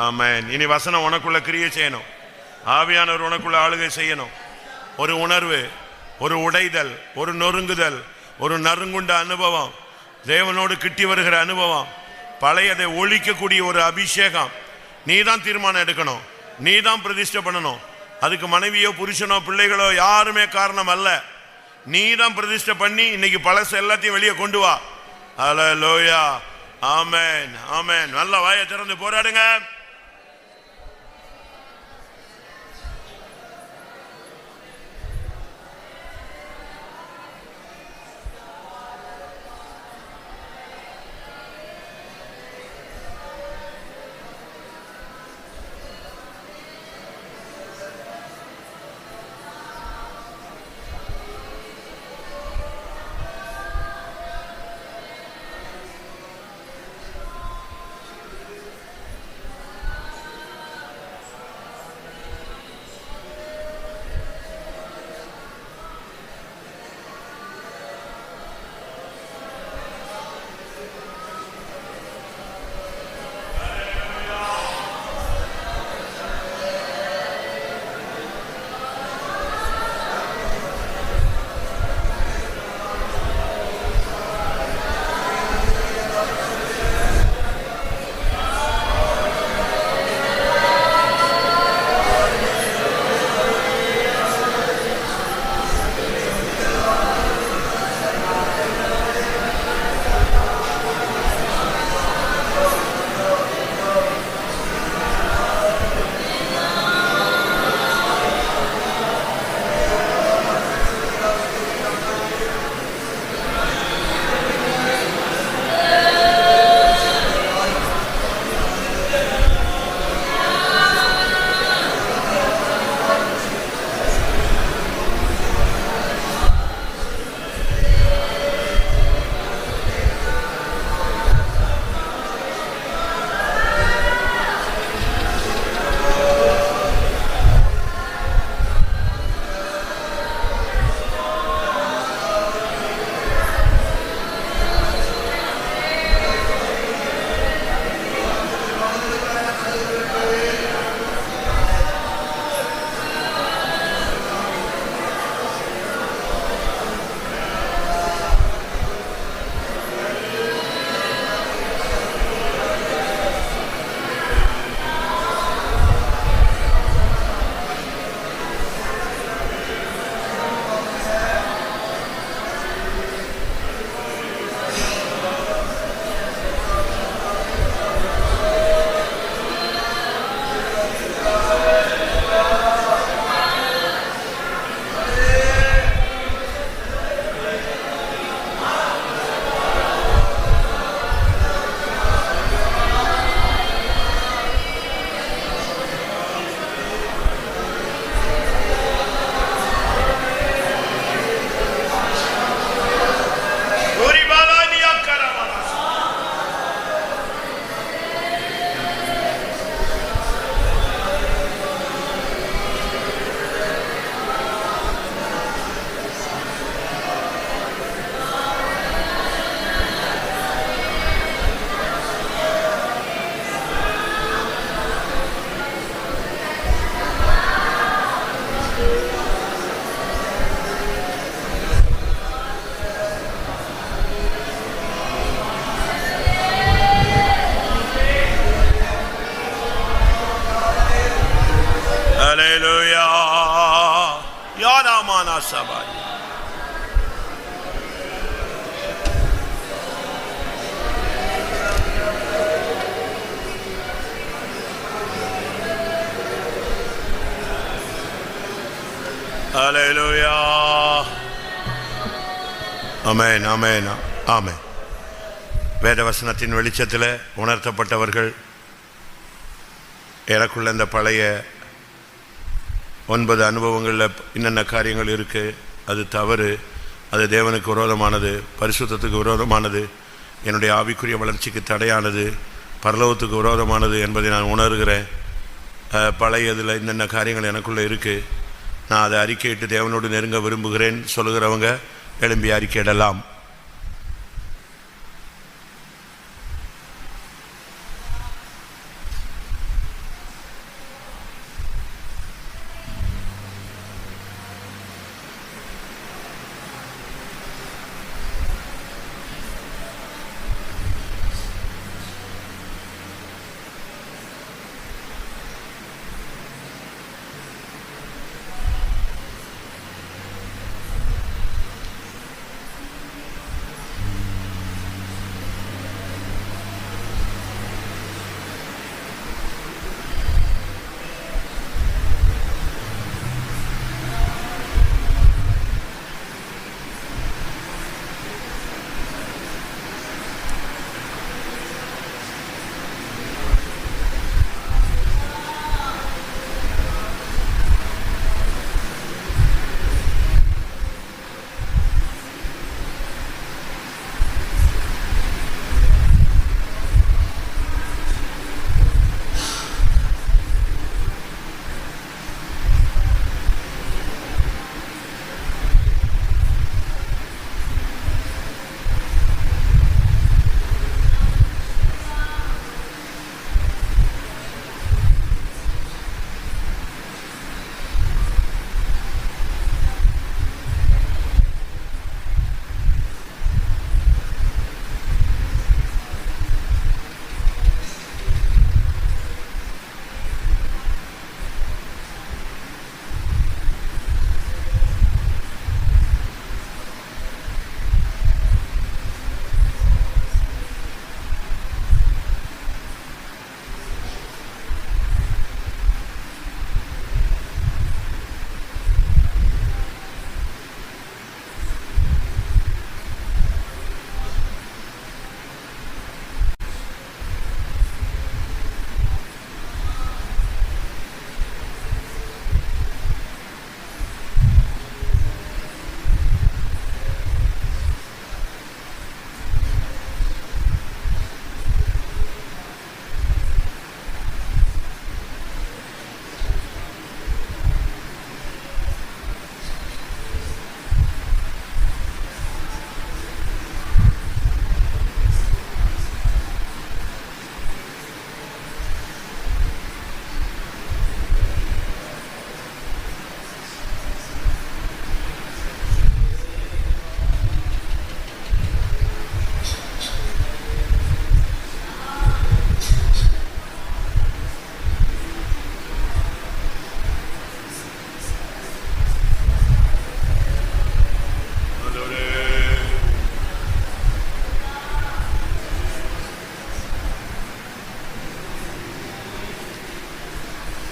ஆமென். இனி வசனம் உனக்குள்ள கிரியை செய்யணும். ஆவியானவர் உனக்குள்ள ஆளுகை செய்யணும். ஒரு உணர்வு, ஒரு உடைதல், ஒரு நொறுங்குதல், ஒரு நறுங்குண்ட அனுபவம், தேவனோடு கிட்டி வருகிற அனுபவம், பழையதை ஒழிக்கக்கூடிய ஒரு அபிஷேகம். நீ தான் தீர்மானம் எடுக்கணும், நீ தான் பிரதிஷ்டை பண்ணணும். அதுக்கு மனைவியோ புருஷனோ பிள்ளைகளோ யாருமே காரணம் அல்ல. நீ தான் பிரதிஷ்டை பண்ணி இன்னைக்கு பழச எல்லாத்தையும் வெளியே கொண்டு வா. ஹல்லேலூயா. ஆமென், ஆமென். நல்ல வாயை திறந்து போராடுங்க. ரமானா சபாய். ஹல்லேலூயா. ஆமென், ஆமென், ஆமென். வேதவசனத்தின் வெளிச்சத்தில் உணர்த்தப்பட்டவர்கள் எனக்குள்ள இந்த பழைய 9 அனுபவங்களில் என்னென்ன காரியங்கள் இருக்குது, அது தவறு, அது தேவனுக்கு விரோதமானது, பரிசுத்தத்துக்கு விரோதமானது, என்னுடைய ஆவிக்குரிய வளர்ச்சிக்கு தடையானது, பரலோகத்துக்கு விரோதமானது என்பதை நான் உணர்கிறேன். பழைய இதில் என்னென்ன காரியங்கள் எனக்குள்ளே இருக்குது, நான் அதை அறிக்கையிட்டு தேவனோடு நெருங்க விரும்புகிறேன் சொல்லுகிறவங்க எழும்பி அறிக்கையிடலாம்.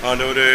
ஆண்டவரே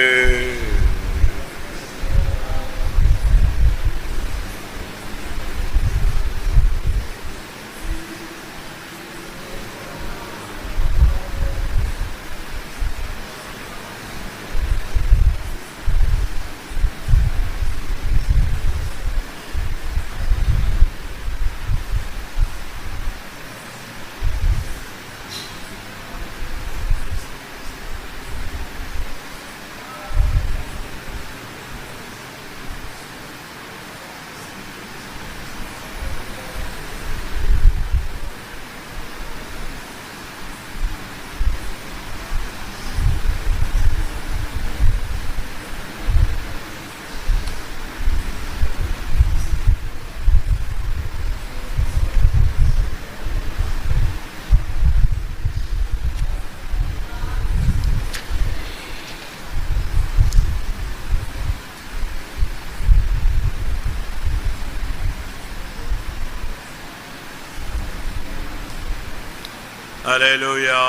ஹல்லேலூயா.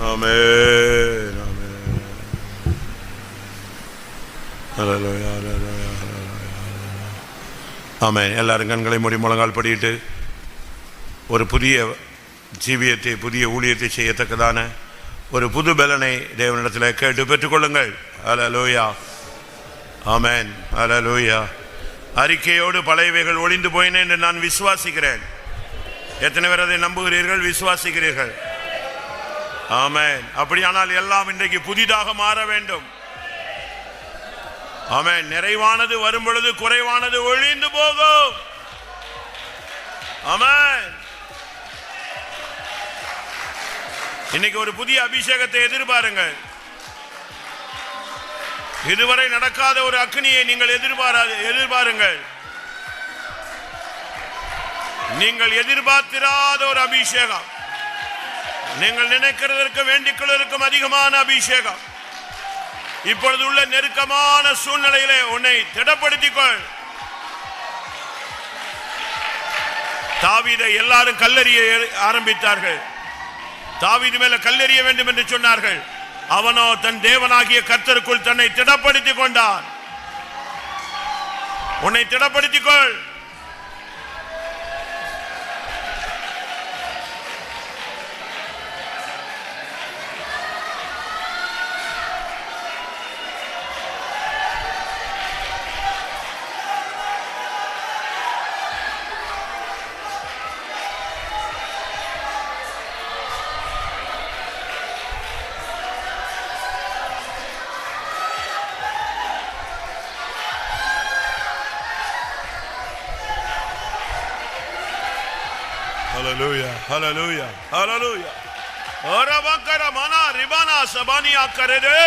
ஆமென், ஆமென். ஹல்லேலூயா, ஹல்லேலூயா, ஹல்லேலூயா. ஆமென். எல்லாரும் கண்களை மூடி முழங்கால் படியிட்டு ஒரு புதிய ஜீவியத்தை, புதிய ஊழியத்தை செய்யத்தக்கதான ஒரு புது பலனை தேவனிடத்தில் கேட்டு பெற்றுக்கொள்ளுங்கள். ஹல்லேலூயா, ஆமென், ஹல்லேலூயா. அறிக்கையோடு பழையவைகள் ஒளிந்து போயின என்று நான் விசுவாசிக்கிறேன். எத்தனை பேர் அதை நம்புகிறீர்கள், விசுவாசிக்கிறீர்கள்? ஆமென். அப்படியானால் எல்லாம் இன்றைக்கு புதிதாக மாற வேண்டும். ஆமென். நிறைவானது வரும் பொழுது குறைவானது ஒழிந்து போகும். ஆமென். இன்னைக்கு ஒரு புதிய அபிஷேகத்தை எதிர்பாருங்கள். இதுவரை நடக்காத ஒரு அக்னியை நீங்கள் எதிர்பாருங்கள். நீங்கள் எதிர்பார்த்திராத ஒரு அபிஷேகம், நீங்கள் நினைக்கிறதற்கு வேண்டிக்கொள்வதற்கும் அதிகமான அபிஷேகம். இப்பொழுது உள்ள நெருக்கமான சூழ்நிலையிலே உன்னை திடப்படுத்திக்கொள். தாவீதை எல்லாரும் கல்லெறிய ஆரம்பித்தார்கள். தாவீது மேல கல்லெறிய வேண்டும் என்று சொன்னார்கள். அவனோ தன் தேவனாகிய கர்த்தருக்குள் தன்னை திடப்படுத்திக் கொண்டான். உன்னை திடப்படுத்திக்கொள். Hallelujah, hallelujah, hallelujah. Orabakara mana ribana sabaniya karede.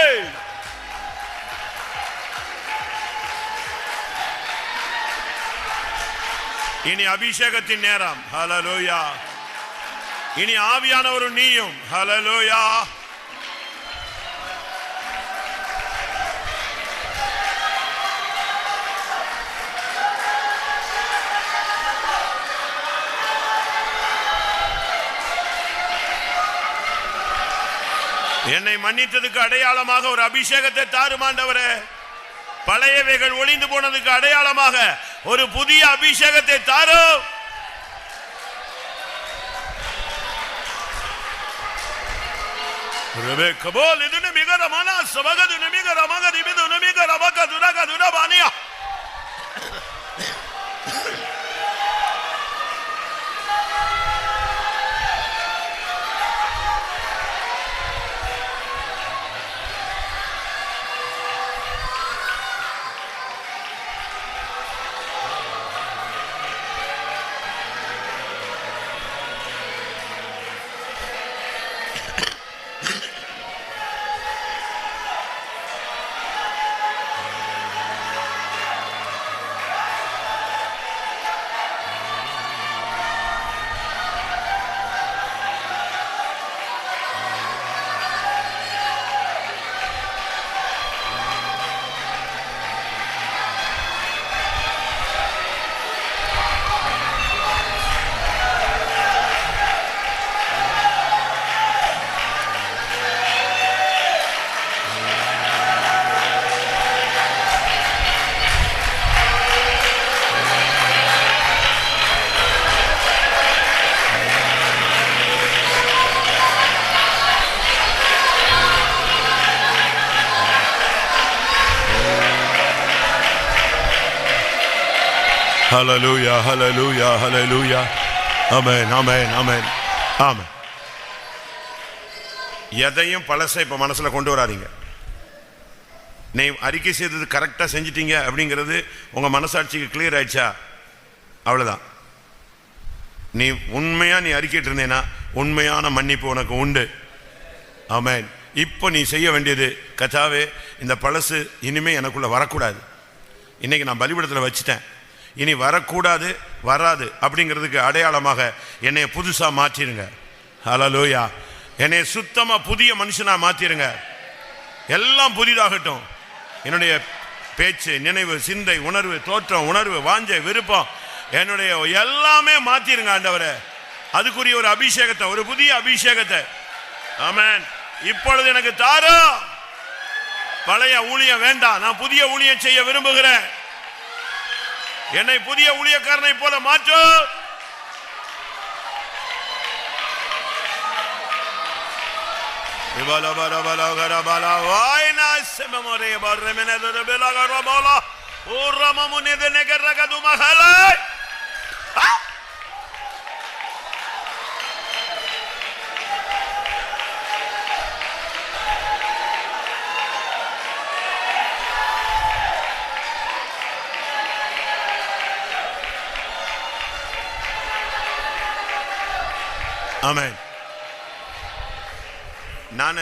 இனி அபிஷேகத்தின் நேரம். ஹல்லேலூயா. இனி ஆவியானவர் நீயும். ஹல்லேலூயா. என்னை மன்னித்ததுக்கு அடையாளமாக ஒரு அபிஷேகத்தை தாரும் ஆண்டவரே. பழையவைகள் ஒளிந்து போனதுக்கு அடையாளமாக ஒரு புதிய அபிஷேகத்தை தாரும். கபோல் இதுன்னு மிகரமான சபகதுன்னு மிகரமாக திபிதுன்னு மிகரமாக துரக துரபானியா. Hallelujah, hallelujah, hallelujah. Amen, amen, amen. Amen. எதையும் பழசை இப்ப மனசுல கொண்டு வராதீங்க. நீ அறிக்கை செய்தது கரெக்டா செஞ்சிட்டீங்க அப்படிங்கிறது உங்க மனசாட்சிக்கு கிளியர் ஆயிடுச்சா? அவ்வளவுதான். நீ உண்மையா நீ அறிக்கைட்டு இருந்தேனா உண்மையான மன்னிப்பு உனக்கு உண்டு. ஆமென். இப்போ நீ செய்ய வேண்டியது, கர்த்தாவே இந்த பழசு இனிமே எனக்குள்ள வரக்கூடாது. இன்னைக்கு நான் பலிபீடத்தில் வச்சுட்டேன், இனி வரக்கூடாது, வராது அப்படிங்கிறதுக்கு அடையாளமாக என்னை புதுசா மாற்றிருங்க. ஹல்லேலூயா. என்னை சுத்தமா புதிய மனுஷனா மாற்றிருங்க. எல்லாம் புதிதாகட்டும். என்னுடைய பேச்சு, நினைவு, சிந்தை, உணர்வு, தோற்றம், உணர்வு, வாஞ்சை, விருப்பம், என்னுடைய எல்லாமே மாற்றிருங்க ஆண்டவரே. அதுக்குரிய ஒரு அபிஷேகத்தை, ஒரு புதிய அபிஷேகத்தை ஆமென் இப்பொழுது எனக்கு தாரும். பழைய ஊழியம் வேண்டாம், நான் புதிய ஊழியம் செய்ய விரும்புகிறேன். என்னை புதிய ஊழியக்காரனை போல மாற்று. ஆமென். நான்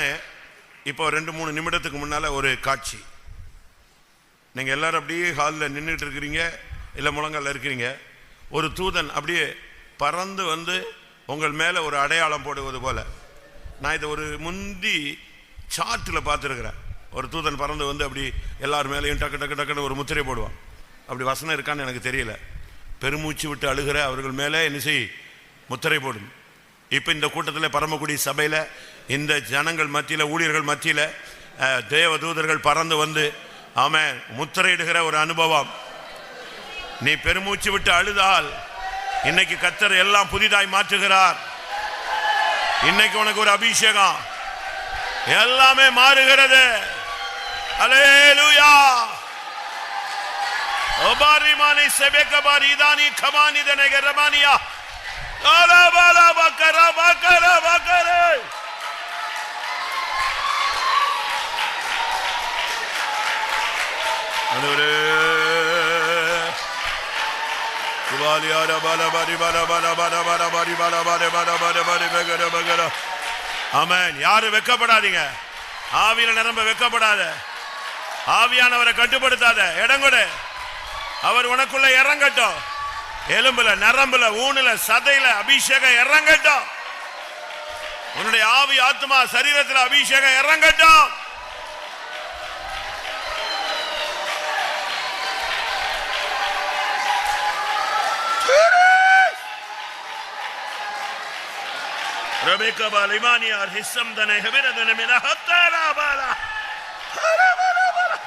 இப்போ 2-3 நிமிடத்துக்கு முன்னால ஒரு காட்சி, நீங்க எல்லாரும் அப்படியே ஹாலில் நின்றுட்டு இருக்கிறீங்க, இல்லை முழங்கால இருக்கிறீங்க. ஒரு தூதன் அப்படியே பறந்து வந்து உங்கள் மேல ஒரு அடையாளம் போடுவது போல. நான் இதை ஒரு முந்தி சார்ட்டில் பார்த்துருக்கிறேன். ஒரு தூதன் பறந்து வந்து அப்படி எல்லார் மேலேயும் டக்கு டக்கு டக்குன்னு ஒரு முத்திரை போடுவான். அப்படி வசனம் இருக்கான்னு எனக்கு தெரியல. பெருமூச்சு விட்டு அழுகிற அவர்கள் மேலே என்ன செய், முத்திரை போடும். இப்போ இந்த கூட்டத்தில் பரமக்குடி சபையில் இந்த ஜனங்கள் மத்தியில், ஊழியர்கள் மத்தியில் தேவ தூதர்கள் பறந்து வந்து ஆமென் முத்திரையிடுகிற ஒரு அனுபவம். நீ பெருமூச்சு விட்டு அழுதால் இன்னைக்கு கர்த்தர் எல்லாம் புதிதாய் மாற்றுகிறார். இன்னைக்கு உனக்கு ஒரு அபிஷேகம், எல்லாமே மாறுகிறது. அல்லேலூயா. ஓபாரிமானி செபேகபாரி இதானி கமானி தனகரமானியா ஆலாபாலா பக்கரா பக்கரா பக்கரே. அனுரே குவாலியாரா பாலா பாரி பாலா பாலா பாலா பாலா பாரி பாலா பாலா பாலா பாலா பாரி பகர பகர. ஆமென். யாரும் வெட்கப்படாதீங்க, ஆவியில நிரம்ப வெட்கப்படாத, ஆவியானவரை கட்டுப்படுத்தாத, இடங்கொடு. அவர் உனக்குள்ள இறங்கட்டும். எலும்புல, நரம்புல, ஊனுல, சதையில அபிஷேகம் இறங்கட்டும். உன்னுடைய ஆவி ஆத்மா சரீரத்தில் அபிஷேகம் இறங்கட்டும். ரபேகா பாலிமானியா ஹிஸ்ஸம் தனே ஹபிரதன மின ஹத்தரா பாலா ஹரா பாலா பாலா.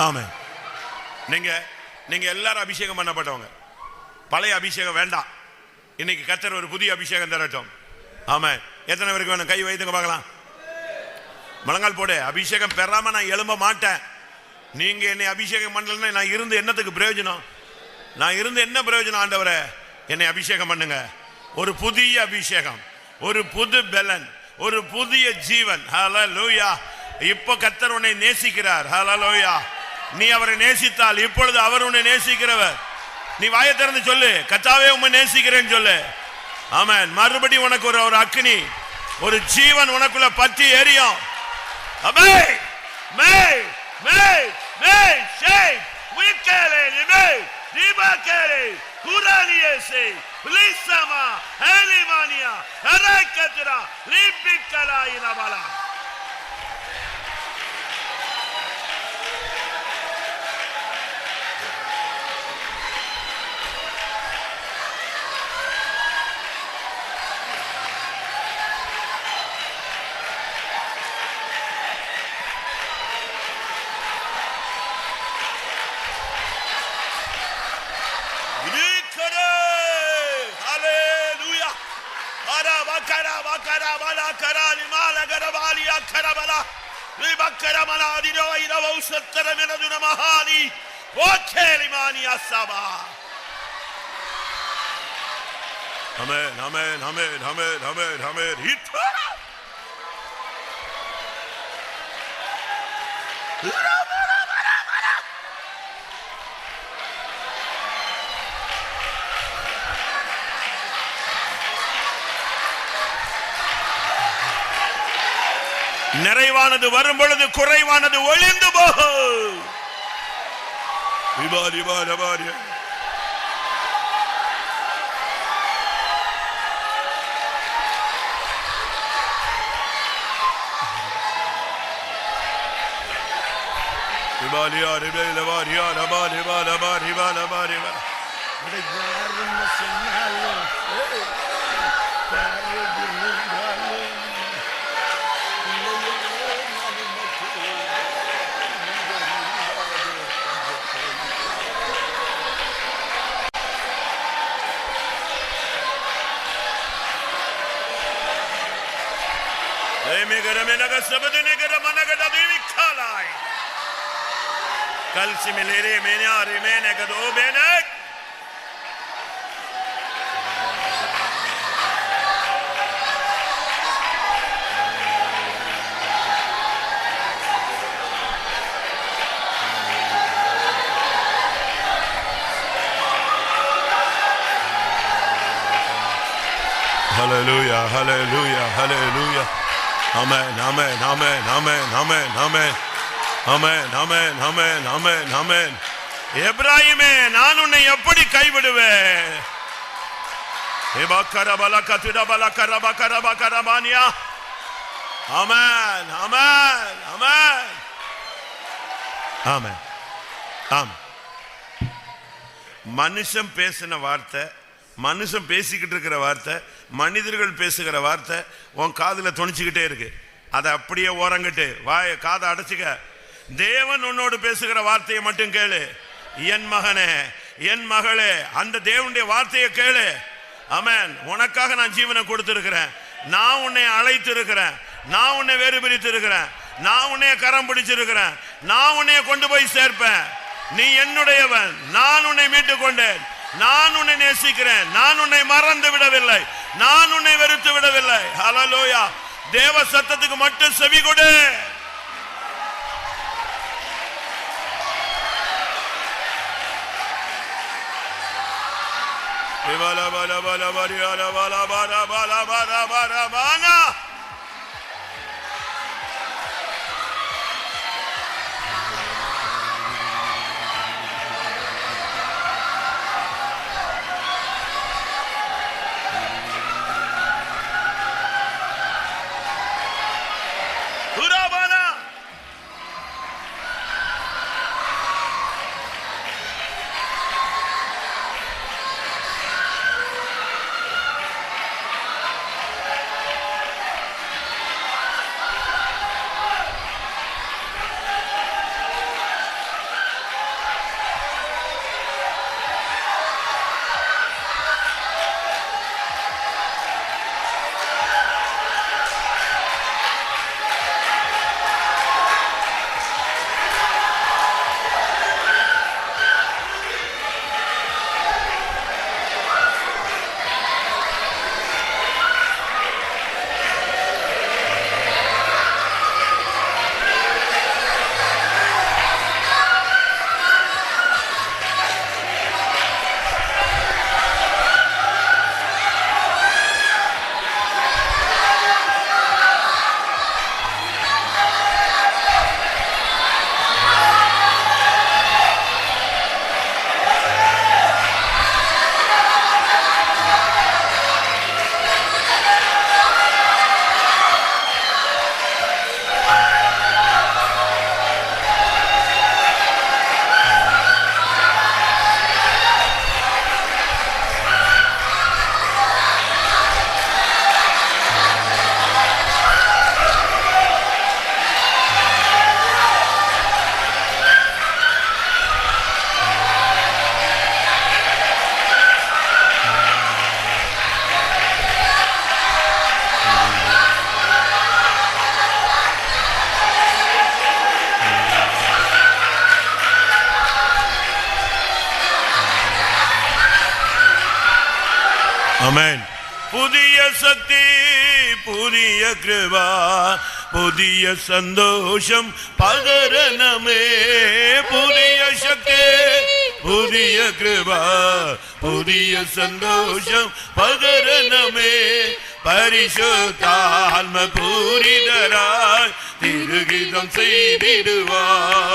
ஆமென். நீங்க எல்லாரும் அபிஷேகம் பண்ணப்பட்டவங்க. பழைய அபிஷேகம் வேண்டாம். இன்னைக்கு கர்த்தர் ஒரு புதிய அபிஷேகம் தரட்டும். ஆமென். எத்தனை பேருக்கு வேணும்? கை வைத்துங்க பார்க்கலாம். முழங்கால் போடு. அபிஷேகம் பெறாம நான் எழும்ப மாட்டேன். நீங்க என்னை அபிஷேகம் பண்ணலன்னா நான் இருந்து என்னத்துக்கு பிரயோஜனம்? நான் இருந்து என்ன பிரயோஜனம்? ஆண்டவரே என்னை அபிஷேகம் பண்ணுங்க. ஒரு புதிய அபிஷேகம், ஒரு புது பலன், ஒரு புதிய ஜீவன். ஹல்லேலூயா. இப்போ கர்த்தர் உன்னை நேசிக்கிறார். ஹல்லேலூயா. நீ அவரை நேசித்தால் இப்பொழுது அவர் உன்னை நேசிக்கிறவர். நீ வாயை திறந்து சொல்லு, கர்த்தாவே உம்மை நேசிக்கிறேன்னு சொல்லு. ஆமென். மறுபடியும் உனக்கு ஒரு அக்கினி, ஒரு ஜீவன் உனக்குள்ள பற்றி எரியும். அபே மே மே மே ஷே விக்கலே மே தீபக்கலே குரானியேசே லிசமா ஹலிமானியா ஹரக்கத்ரா லிபிக்கலா இனபலா. ஆமென் ஆமென் ஆமென் ஆமென் ஆமென் ஆமென். நிறைவானது வரும் பொழுது குறைவானது ஒளிந்து போகும். Hallelujah, hallelujah, hallelujah. Amen, amen, amen, amen, amen, amen. Amen, amen, amen, amen, amen. எப்ராயிமே, நான் உன்னை எப்படி கைவிடுவேன்? Amen, amen, amen. Amen. Amen. மனுஷன் பேசின வார்த்தை, மனுஷன் பேசிக்கிட்டு இருக்கிற வார்த்தை, மனிதர்கள் பேசுகிற வார்த்தை உன் காதுல துணிச்சுக்கிட்டே இருக்கு. அதை அப்படியே ஓரங்கிட்டு வாய காதை அடைச்சுக்க. தேவன் உன்னோடு பேசுகிற வார்த்தையை மட்டும் கேளு. என் மகனே, என் மகளே, அந்த தேவனுடைய வார்த்தையை கேளு. ஆமென். உனக்காக நான் ஜீவனை கொடுத்திருக்கிறேன். நான் உன்னை அழைத்து இருக்கிறேன். நான் உன்னை வேறு பிரித்து இருக்கிறேன். நான் உன்னை கரம் பிடிச்சிருக்கிறேன். நான் உன்னை கொண்டு போய் சேர்ப்பேன். நீ என்னுடையவன். நான் உன்னை மீட்டு கொண்டேன். நான் உன்னை நேசிக்கிறேன். நான் உன்னை மறந்து விடவில்லை. நான் உன்னை வெறுத்து விடவில்லை. ஹல்லேலூயா. தேவ சத்தத்துக்கு மட்டும் செவி கொடு. பல பல பல பரியால பல பல பல பல பல பானா. ஆமென். புதிய சக்தி, புதிய கிருபா, புதிய சந்தோஷம் பகரணமே. புதிய சக்தி, புதிய கிருபா, புதிய சந்தோஷம் பகரணமே. பரிசுத்தாத்ம பூரிதராய் திருகிதம் செய்திடுவார்.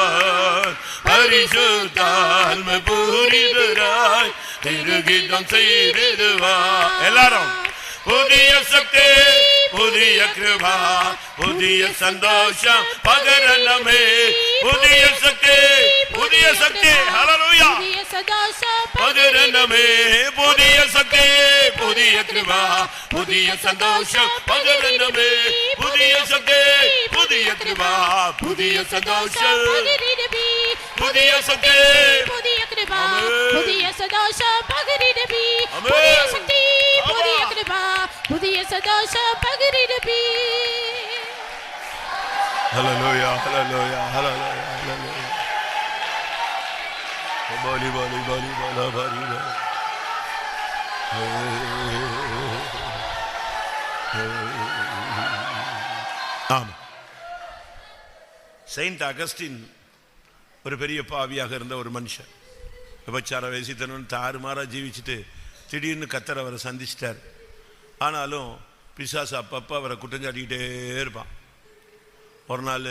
பரிசுத்தாத்ம பூரிதராய் திருகிதம் செய்திடுவார். எல்லாரும் புதிய சக்தி, புதிய கிருபா, புதிய சந்தோஷம் பகரணமே. புதிய சக்தி, புதிய சக்தி, ஹல்லேலூயா, பகரணமே. புதிய சக்தி, புதிய கிருபா, புதிய சந்தோஷம் பகரணமே. புதிய சக்தி, புதிய கிருபா, புதிய சந்தோஷம், புதிய சக்தி, புதிய கிருபா, புதிய சந்தோஷம் பகிரிடுவி. புதிய சக்தி, புதிய கிருபா, புதிய சந்தோஷம் பகிரிடுவி. ஹல்லேலூயா, ஹல்லேலூயா, ஹல்லேலூயா, ஹல்லேலூயா. பாலி பாலி பாலி பாலா பாலி பாலி. ஆமா, செயின்ட் அகஸ்டின் ஒரு பெரிய பாவியாக இருந்த ஒரு மனுஷன். விபச்சார வேசித்தனன் தாறுமாறா ஜீவிச்சுட்டு திடீர்னு கர்த்தர் அவரை சந்திச்சிட்டார். ஆனாலும் பிசாசு அப்பப்போ அவரை குற்றஞ்சாட்டிக்கிட்டே இருப்பான். ஒரு நாள்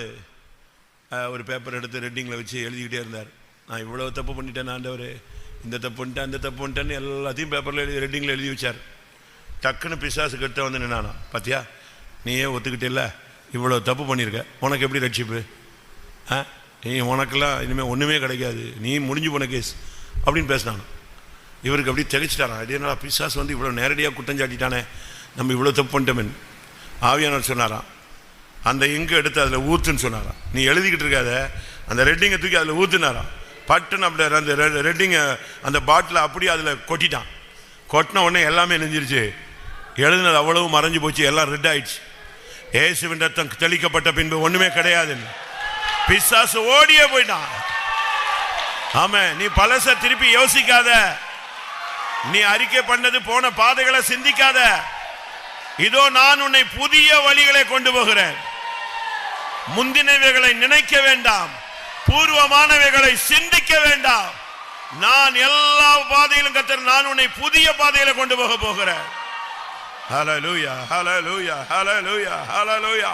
ஒரு பேப்பர் எடுத்து ரெட்டிங்கில் வச்சு எழுதிக்கிட்டே இருந்தார். நான் இவ்வளோ தப்பு பண்ணிட்டேன் ஆண்டவரே, இந்த தப்பு பண்ணிட்டேன், அந்த தப்பு பண்ணிட்டேன்னு எல்லாத்தையும் பேப்பரில் எழுதி ரெட்டிங்கில் எழுதி வச்சார். டக்குன்னு பிசாசு கிட்ட வந்து நின்னானா, பார்த்தியா நீயே ஒத்துக்கிட்டே இவ்வளோ தப்பு பண்ணியிருக்க, உனக்கு எப்படி ரட்சிப்பு? நீ உனக்கெல்லாம் இனிமேல் ஒன்றுமே கிடைக்காது, நீ முடிஞ்சு போன கேஸ் அப்படின்னு பேசினான். இவருக்கு அப்படி தெளிச்சிட்டாரான். இதனால பிசாசு வந்து இவ்வளோ நேரடியாக குற்றஞ்சாட்டிட்டானே, நம்ம இவ்வளோ தப்பு பண்ணிட்டோமேன். ஆவியானவர் சொன்னாராம், அந்த இங்கு எடுத்து அதில் ஊற்றுன்னு சொன்னாராம். நீ எழுதிக்கிட்டு இருக்காத, அந்த ரெட்டிங்கை தூக்கி அதில் ஊற்றுனாராம். பட்டுன்னு அப்படி அந்த ரெட்டிங்கை அந்த பாட்டில் அப்படியே அதில் கொட்டிட்டான். கொட்டின உடனே எல்லாமே நெஞ்சிருச்சு, எழுதினது அவ்வளவு மறைஞ்சு போச்சு, எல்லாம் ரெட் ஆயிடுச்சு. இயேசுவின் ரத்தம் தெளிக்கப்பட்ட பின்பு ஒன்றுமே கிடையாதுன்னு பிசாசு ஓடியே போயிட்டான். ஆமா, நீ பழச திருப்பி யோசிக்காத, நீ அறிக்கை பண்ணது போன பாதைகளை சிந்திக்காத. இதோ நான் உன்னை புதிய வழிகளை கொண்டு போகிறேன். முந்தினவைகளை நினைக்க வேண்டாம், பூர்வமானவைகளை சிந்திக்க வேண்டாம். நான் எல்லா பாதையிலும் கர்த்தர், நான் உன்னை புதிய பாதையில கொண்டு போக போகிறேன். ஹல்லேலூயா, ஹல்லேலூயா, ஹல்லேலூயா, ஹல்லேலூயா.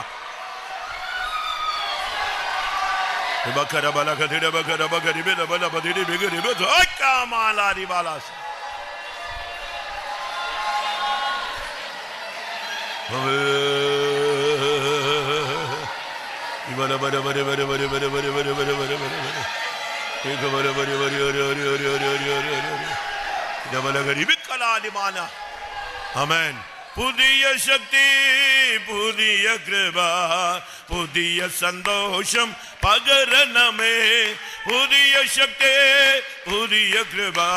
பக்கர பலகதிட பக்கர பகரிபே பல பதிடி பிகரிபே ஜோக்காமாலாரி பாலாஸ். இவர வர வர வர வர வர வர வர வர வர வர ஏக வர வர வர வர வர வர வர வர டபலகரிபே கலாதிமானா. ஆமென். புதிய சக்தி, புதிய கிருபா, புதிய சந்தோஷம் பகரணமே. புதிய சக்தி, புதிய கிருபா,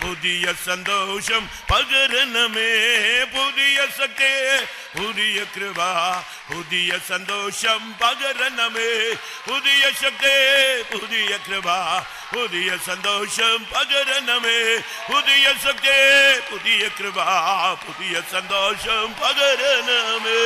புதிய சந்தோஷம் பகரணமே. புதிய சக்தி, புதிய கிருபா, புதிய சந்தோஷம் பகரணமே. புதிய சக்தி, புதிய கிருபா, புதிய சந்தோஷம் பகரணமே. புதிய சக்தி, புதிய கிருபா, புதிய சந்தோஷம் பகரணமே.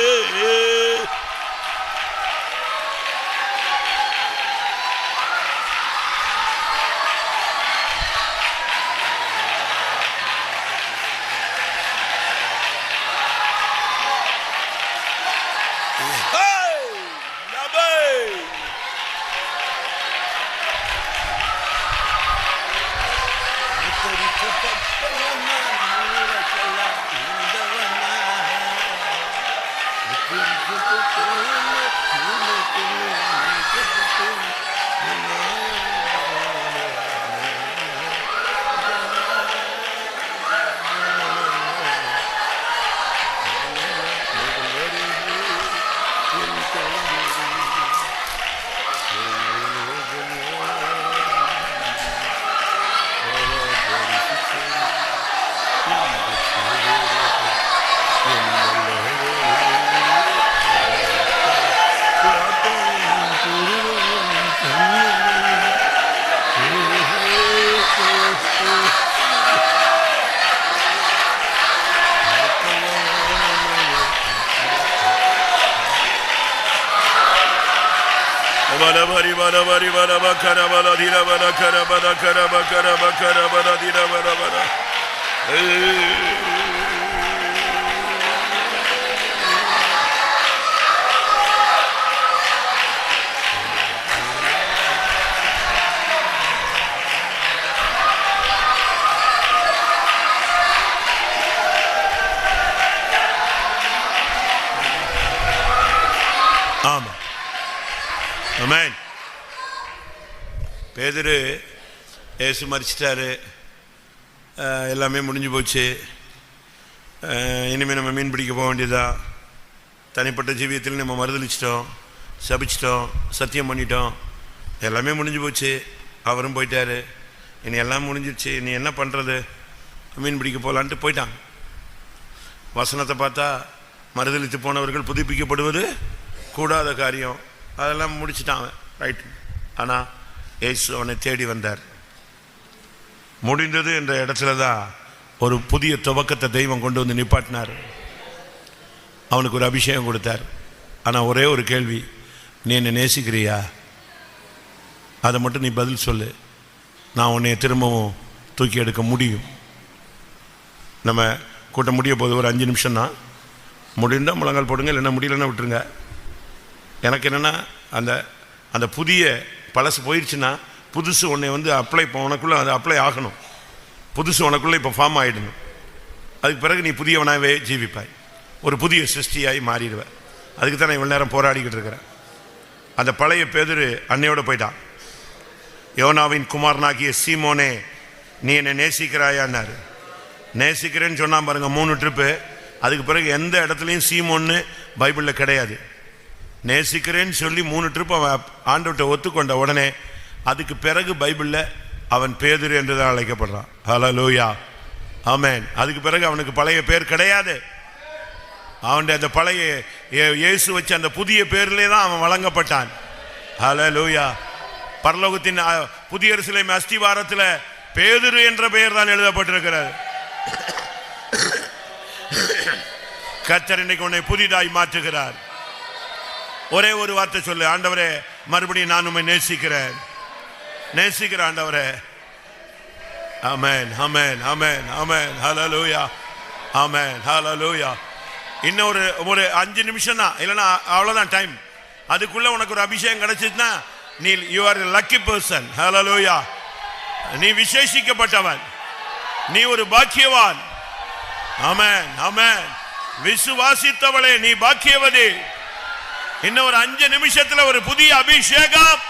பரி வர வரி வர வக்கர வர திர வர கர வர கர வக்கர வக்கர வர திர வர வர. ஆமா, ஆமென். பேதுரு இயேசு மரிச்சிட்டாரு, எல்லாமே முடிஞ்சு போச்சு, இனிமேல் நம்ம மீன் பிடிக்க போக வேண்டியதா, தனிப்பட்ட ஜீவியத்தில் நம்ம மறுதளிச்சிட்டோம், சபிச்சிட்டோம், சத்தியம் பண்ணிட்டோம், எல்லாமே முடிஞ்சு போச்சு, அவரும் போயிட்டாரு, இனி எல்லாம் முடிஞ்சிருச்சு, இனி என்ன பண்ணுறது, மீன் பிடிக்க போகலான்ட்டு போயிட்டாங்க. வசனத்தை பார்த்தா மறுதளித்து போனவர்கள் புதுப்பிக்கப்படுவது கூடாத காரியம், அதெல்லாம் முடிச்சுட்டாங்க, ரைட். ஆனால் இயேசு அவனை தேடி வந்தார். முடிந்தது என்ற இடத்துல தான் ஒரு புதிய துவக்கத்தை தெய்வம் கொண்டு வந்து நிப்பாட்டினார். அவனுக்கு ஒரு அபிஷேகம் கொடுத்தார். ஆனால் ஒரே ஒரு கேள்வி, நீ என்னை நேசிக்கிறியா? அதை மட்டும் நீ பதில் சொல்லு, நான் உன்னை திரும்பவும் தூக்கி எடுக்க முடியும். நம்ம கூட்டம் முடிய போது ஒரு 5 நிமிஷம் தான், முடிந்தால் முழங்கால் போடுங்க, இல்லைன்னா முடியலன்னா விட்டுருங்க. எனக்கு என்னென்னா அந்த அந்த புதிய பழசு போயிடுச்சுன்னா புதுசு உன்னை வந்து அப்ளை உனக்குள்ளே அது அப்ளை ஆகணும், புதுசு உனக்குள்ளே இப்போ ஃபார்ம் ஆகிடணும். அதுக்கு பிறகு நீ புதியவனாகவே ஜீவிப்பாய், ஒரு புதிய சிருஷ்டியாகி மாறிடுவேன். அதுக்கு தான் நான் இவ்வளோ நேரம் போராடிக்கிட்டு இருக்கிறேன். அந்த பழைய பேதுரு அன்னையோடு போயிட்டான். யோனாவின் குமாரனாகிய சீமோனே, நீ என்னை நேசிக்கிறாயான்னாரு. நேசிக்கிறேன்னு சொன்னால் பாருங்கள், 3 ட்ரிப்பு. அதுக்கு பிறகு எந்த இடத்துலையும் சீமோன்னு பைபிளில் கிடையாது. நேசிக்கிறேன்னு சொல்லி 3 ட்ரிப் அவன் ஆண்டவர்கிட்ட ஒத்துக்கொண்ட உடனே அதுக்கு பிறகு பைபிளில் அவன் பேதுரு என்று தான் அழைக்கப்படுறான். ஹல்லேலூயா, ஆமென். அதுக்கு பிறகு அவனுக்கு பழைய பேர் கிடையாது. அவனுடைய அந்த பழைய இயேசு வச்ச அந்த புதிய பேரிலே தான் அவன் வழங்கப்பட்டான். ஹல்லேலூயா. பரலோகத்தின் புதிய எருசலேம் அஸ்திவாரத்தில் பேதுரு என்ற பெயர் தான் எழுதப்பட்டிருக்கிறது. கர்த்தர் இன்னைக்கு உன்னை புதிதாய் மாற்றுகிறார். ஒரே ஒரு வார்த்தை சொல்லு, ஆண்டவரே மறுபடியும் நான் உம்மை நேசிக்கிறேன், நேசிக்கிறேன் ஆண்டவரே. ஆமென், ஆமென், ஆமென், ஆமென். ஹல்லேலூயா, ஆமென், ஹல்லேலூயா. இன்னும் ஒரு 5 நிமிஷம் தான், இல்லைன்னா அவ்வளோதான் டைம். அதுக்குள்ள உனக்கு ஒரு அபிஷேகம் கிடைச்சிச்சுன்னா நீ யூ ஆர் லக்கி பர்சன். ஹல்லேலூயா, நீ விசேஷிக்கப்பட்டவன், நீ ஒரு பாக்கியவான். ஆமென், ஆமென். விசுவாசித்தவளே நீ பாக்கியவதி. இன்னும் ஒரு 5 நிமிஷத்துல ஒரு புதிய அபிஷேகம்.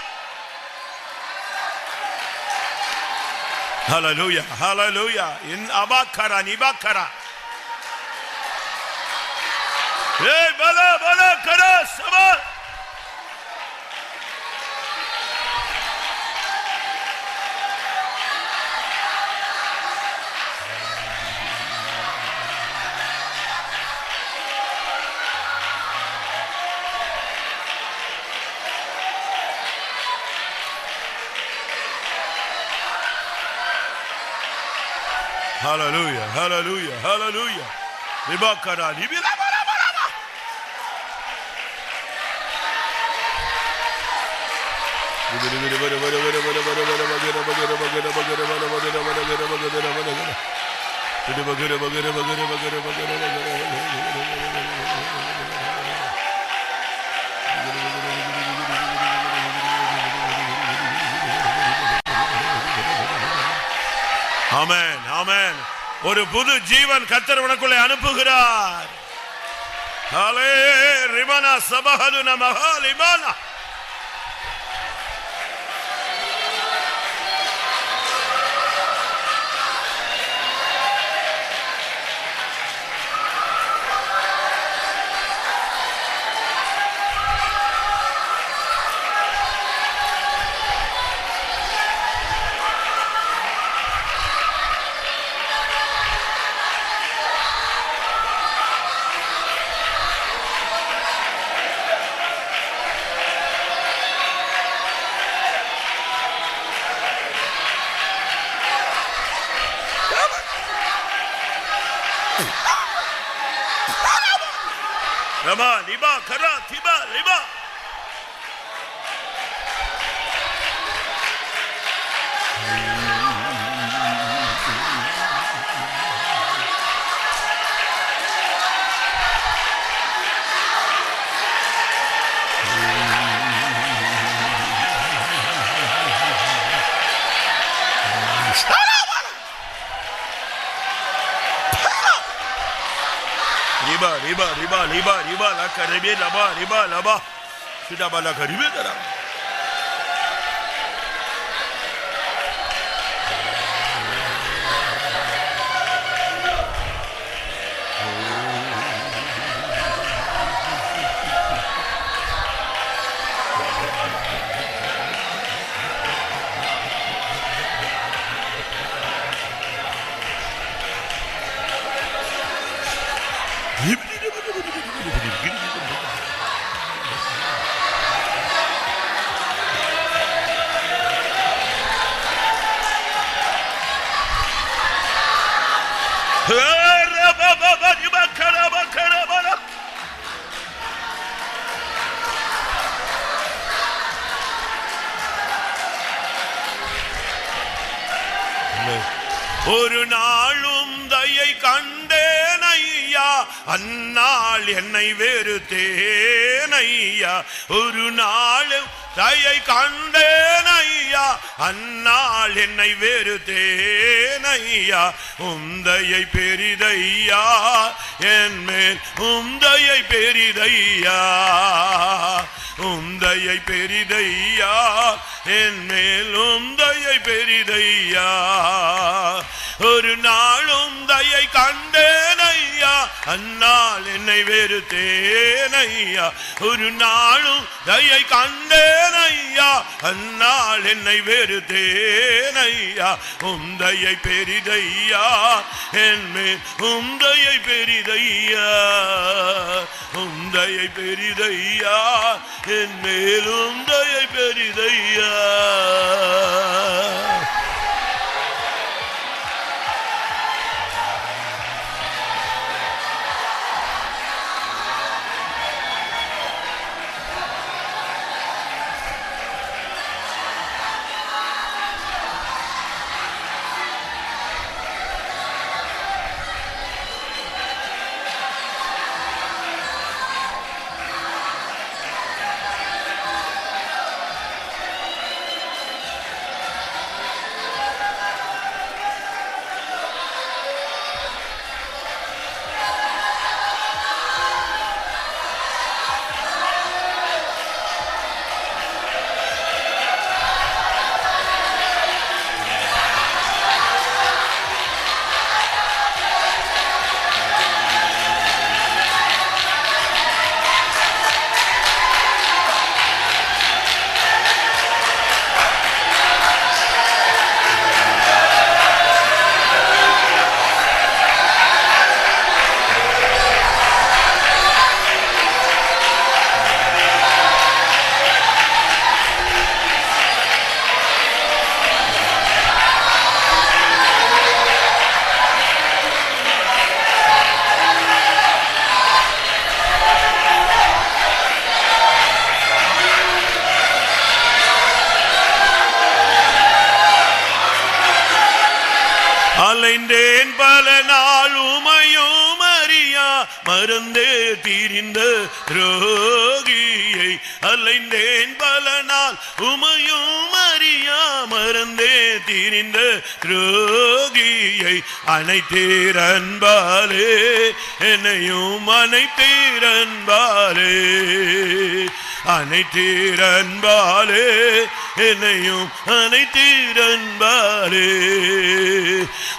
ஹல்லேலூயா, ஹல்லேலூயா. இன் அபாக்கரா நிபாக்கரா, ஏய் பல பல கரா சபா. Hallelujah, hallelujah, hallelujah. Ribakara, ribira bara bara. ஆமென், ஆமென். ஒரு புது ஜீவன் கர்த்தர் உனக்குள்ளே அனுப்புகிறார். ஹலே ரிமனா சபஹது நமஹ லிமானா. Rama, Niba, Kara, Tiba, Riba. ரிபா ரிபா ரிபா ரிபா ரிபா லக்க ரிபே லபா ரிபா லபா சிடாபா லக்க ரிபே தரா. ஒரு நாளும் தயை கண்டேன் ஐயா, அந்நாள் என்னை வெறுத்தேன் ஐயா. ஒரு நாளும் தயை கண்டேன் ஐயா, அந்நாள் என்னை வெறுத்தேன் ஐயா. உந்தையை பெரிதையா என் மேல், உந்தையை பெரிதையா, உந்தையை பெரிதையா என் மேல், உந்தையை பெரிதையா. ஒரு நாளும் தயை கண்டேன் ஐயா, அந்நாள் என்னை வெறுத்தேன் ஐயா. ஒரு நாளும் தயை கண்டேன் ஐயா, அந்நாள் என்னை வெறுத்தேன் ஐயா. உந்தையை பெரிதையா என் மேல், உந்தையை பெரிதையா, உந்தையை பெரிதையா என் மேல், உந்தையை பெரிதையா. அலைந்தேன் பல நாள் உமையும் அறியா, மறந்தே தீரிந்த துரோகியை. அலைந்தேன் பல நாள் உமையும் அறியா, மறந்தே தீரிந்த துரோகியை. அனைத்தீர் அன்பாலே என்னையும், அனைத்தீர் அன்பாலே, அனைத்தீர் அன்பாலே என்னையும், அனைத்தீர் அன்பாலே.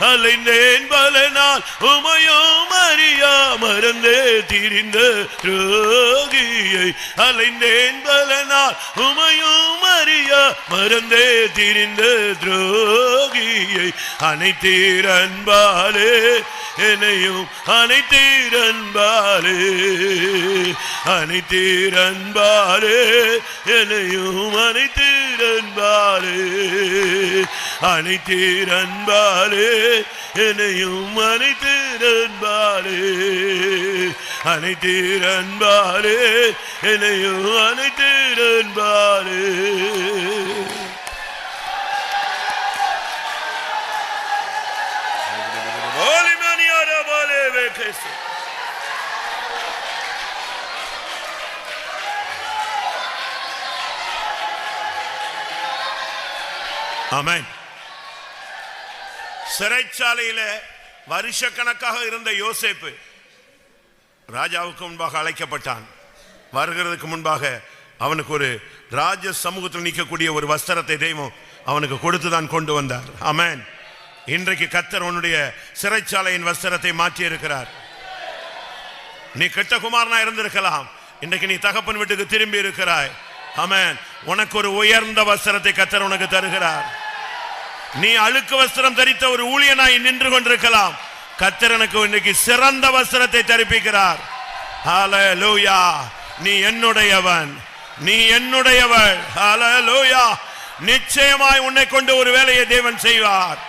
அலைந்தேன் பல நாள் உமையும் அறியா, மறந்தே திரிந்த துரோகியை. அலைந்தேன் பல நாள் உமையும் அறியா, மறந்தே திரிந்த துரோகியை. அனைத்தீர் அன்பாலே என்னையும், அனைத்தீர் அன்பாலே, அனைத்தீர் அன்பாலே என்னையும், அனைத்தீர் அன்பாலே, அனைத்தீர் அன்பாலே என்னையும், அனைத்தீர் அன்பாலே, அனைத்தீர் அன்பாலே என்னையும், அனைத்தீர் அன்பாலே. ஆமென். சிறைச்சாலையில வருஷக்கணக்காக இருந்த யோசேப்பு ராஜாவுக்கு முன்பாக அழைக்கப்பட்டான். வருகிறதுக்கு முன்பாக அவனுக்கு ஒரு ராஜ சமூகத்தில் நிற்கக்கூடிய ஒரு வஸ்திரத்தை தெய்வம் அவனுக்கு கொடுத்துதான் கொண்டு வந்தார். ஆமென். இன்றைக்கு கர்த்தர் உன்னுடைய சிறைச்சாலையின் வஸ்திரத்தை மாற்றி இருக்கிறார். நீ கெட்ட குமாரனா இருந்திருக்கலாம், இன்றைக்கு நீ தகப்பன் வீட்டுக்கு திரும்பி இருக்கிறாய். ஆமென். உனக்கு ஒரு உயர்ந்த வஸ்திரத்தை கர்த்தர் உனக்கு தருகிறார். நீ அழுக்கு வஸ்திரம் தரித்த ஒரு ஊழியனாய் நின்று கொண்டிருக்கலாம், கர்த்தர் எனக்கு இன்றைக்கு சிறந்த வஸ்திரத்தை தரிப்பிக்கிறார். ஹல்லேலூயா. நீ என்னுடையவன், நீ என்னுடையவள். ஹல்லேலூயா. நிச்சயமாய் உன்னை கொண்டு ஒரு வேலையை தேவன் செய்வார்.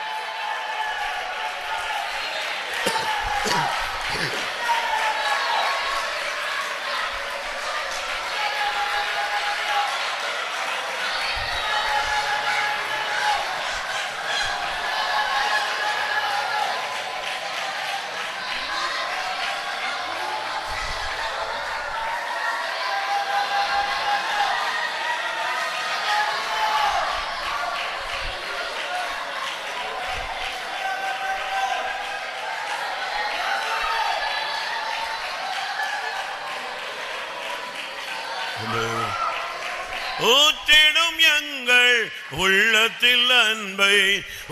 ஊற்றிடும் எங்கள் உள்ளத்தில் அன்பை,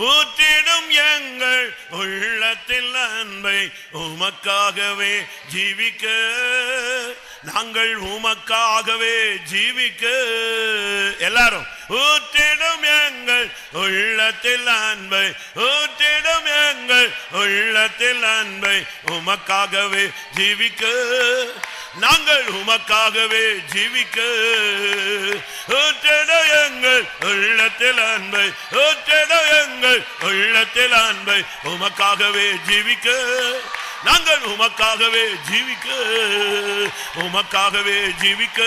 ஊற்றிடும் எங்கள் உள்ளத்தில் அன்பை, உமக்காகவே ஜீவிக்க நாங்கள் உமக்காகவே ஜீவிக்க. எல்லாரும் ஊற்றிடும் எங்கள் உள்ளத்தில் அன்பை, ஊற்றிடும் எங்கள் உள்ளத்தில் அன்பை, உமக்காகவே ஜீவிக்க நாங்கள் உமக்காகவே ஜீவிக்க. ஊற்றிட எங்கள் உள்ளத்தில் அன்பை, ஊற்றிட எங்கள் உள்ளத்தில் அன்பை, உமக்காகவே ஜீவிக்க நாங்கள் உமக்காகவே ஜீவிக்க, உமக்காகவே ஜீவிக்க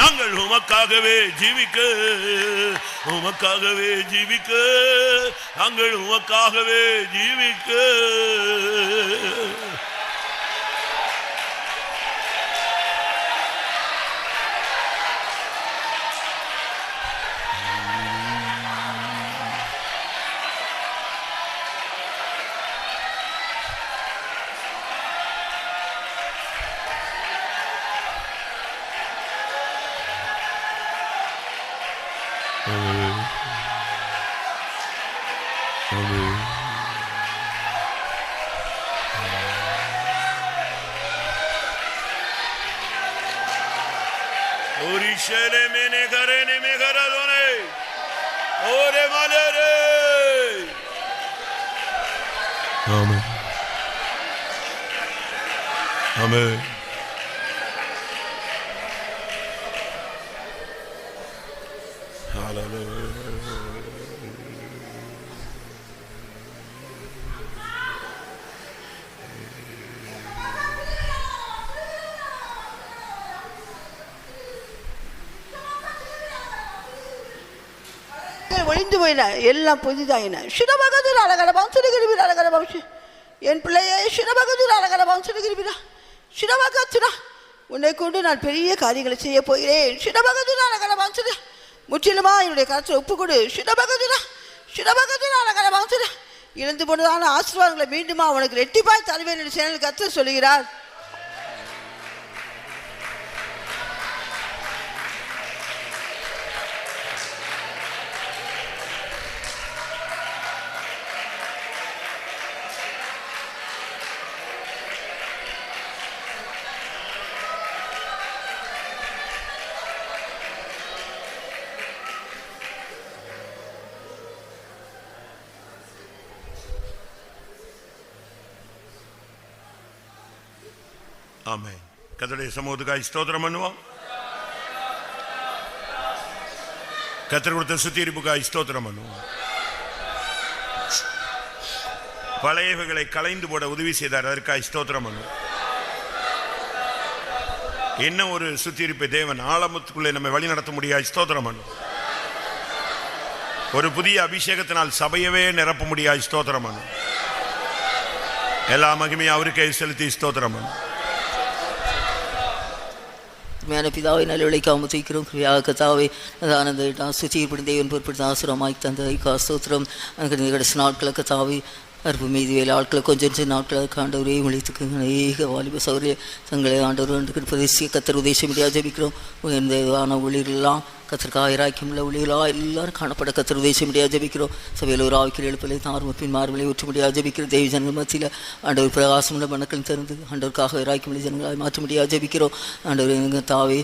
நாங்கள் உமக்காகவே ஜீவிக்க, உமக்காகவே ஜீவிக்க நாங்கள் உமக்காகவே ஜீவிக்க. Amen. Amen. Hallelujah. ஒழிந்து போயின, எல்லாம் புதிதாயின. சுரபகதூர் அழகரபாம் சுடுகிருவிரா, அழகரபாம் என் பிள்ளையே சுரபகதூர் அழகரபாம் சுடுகிருவிரா, சுரபகதுரா உன்னை கொண்டு நான் பெரிய காரியங்களை செய்ய போகிறேன். சுரபகதூர் அழகரபாம் சுடு, முற்றிலுமா என்னுடைய கருத்தை ஒப்பு கொடு. சுரபகதுரா சுரபகதூர் அழகரபாம் சுடு, இழந்து போனதான ஆசீர்வாதங்களை மீண்டுமா அவனுக்கு ரெட்டிப்பாய் தருவேன் என்று சேனல் கர்த்தர் சொல்கிறார். ஆமென். கர்த்தருடைய சமூகத்துக்காய் ஸ்தோத்திரம் பண்ணுவோம். கர்த்தர் கொடுத்த சுத்திகரிப்புக்காய் ஸ்தோத்திரம் பண்ணுவோம். பழையவைகளை களைந்து போட உதவி செய்தார், அதற்காய் ஸ்தோத்திரம் பண்ணுவோம். இன்னும் ஒரு சுத்திகரிப்பை தேவன் ஆழமத்துக்குள்ளே நம்மை வழி நடத்த முடியாது, ஸ்தோத்திரம் பண்ணுவோம். ஒரு புதிய அபிஷேகத்தினால் சபையவே நிரப்ப முடியாது, ஸ்தோத்திரம் பண்ணுவோம். எல்லா மகிமையும் அவருக்கே செலுத்தி ஸ்தோத்திரம் பண்ணுவோம். மேன பிதாவை நல்ல செய்கிறோம் கிரியாக கத்தாவை ஆனந்த சுச்சீர்படி தேவன் பொறுப்படுத்த ஆசுரமாய் தந்த ஸ்தோத்திரம். கடைசி நாட்களுக்கு தாவி அற்பு மீதி வேலை ஆட்களை கொஞ்சம் சின்ன நாட்களாக ஆண்டவரே ஒழித்துக்கு அநேக வாலிப சௌரிய தங்களை ஆண்டவர் என்று பிரதேசிய கத்தர் உதேசம் முடியாது ஜபிக்கிறோம். எந்த ஆன ஊழியர்களெல்லாம் கத்திற்காக இராக்கியமுள்ள ஊழியர்களாக எல்லாரும் காணப்பட கத்தர் உதேசம் முடியாது ஜபிக்கிறோம். சபையில் ஒரு ஆவிக்கிற எழுப்பலை தார்மப்பின் மார்பலை ஊற்ற முடியாது ஜபிக்கிறோம். தேவி ஜனங்கள் மத்தியில் ஆண்டவர் பிரகாசமுள்ள மனக்கள் திறந்து ஆண்டவருக்காக இராக்கியமுள்ள ஜனங்களாக மாற்ற முடியாது ஜபிக்கிறோம். ஆண்டவர் எங்கள் தாவே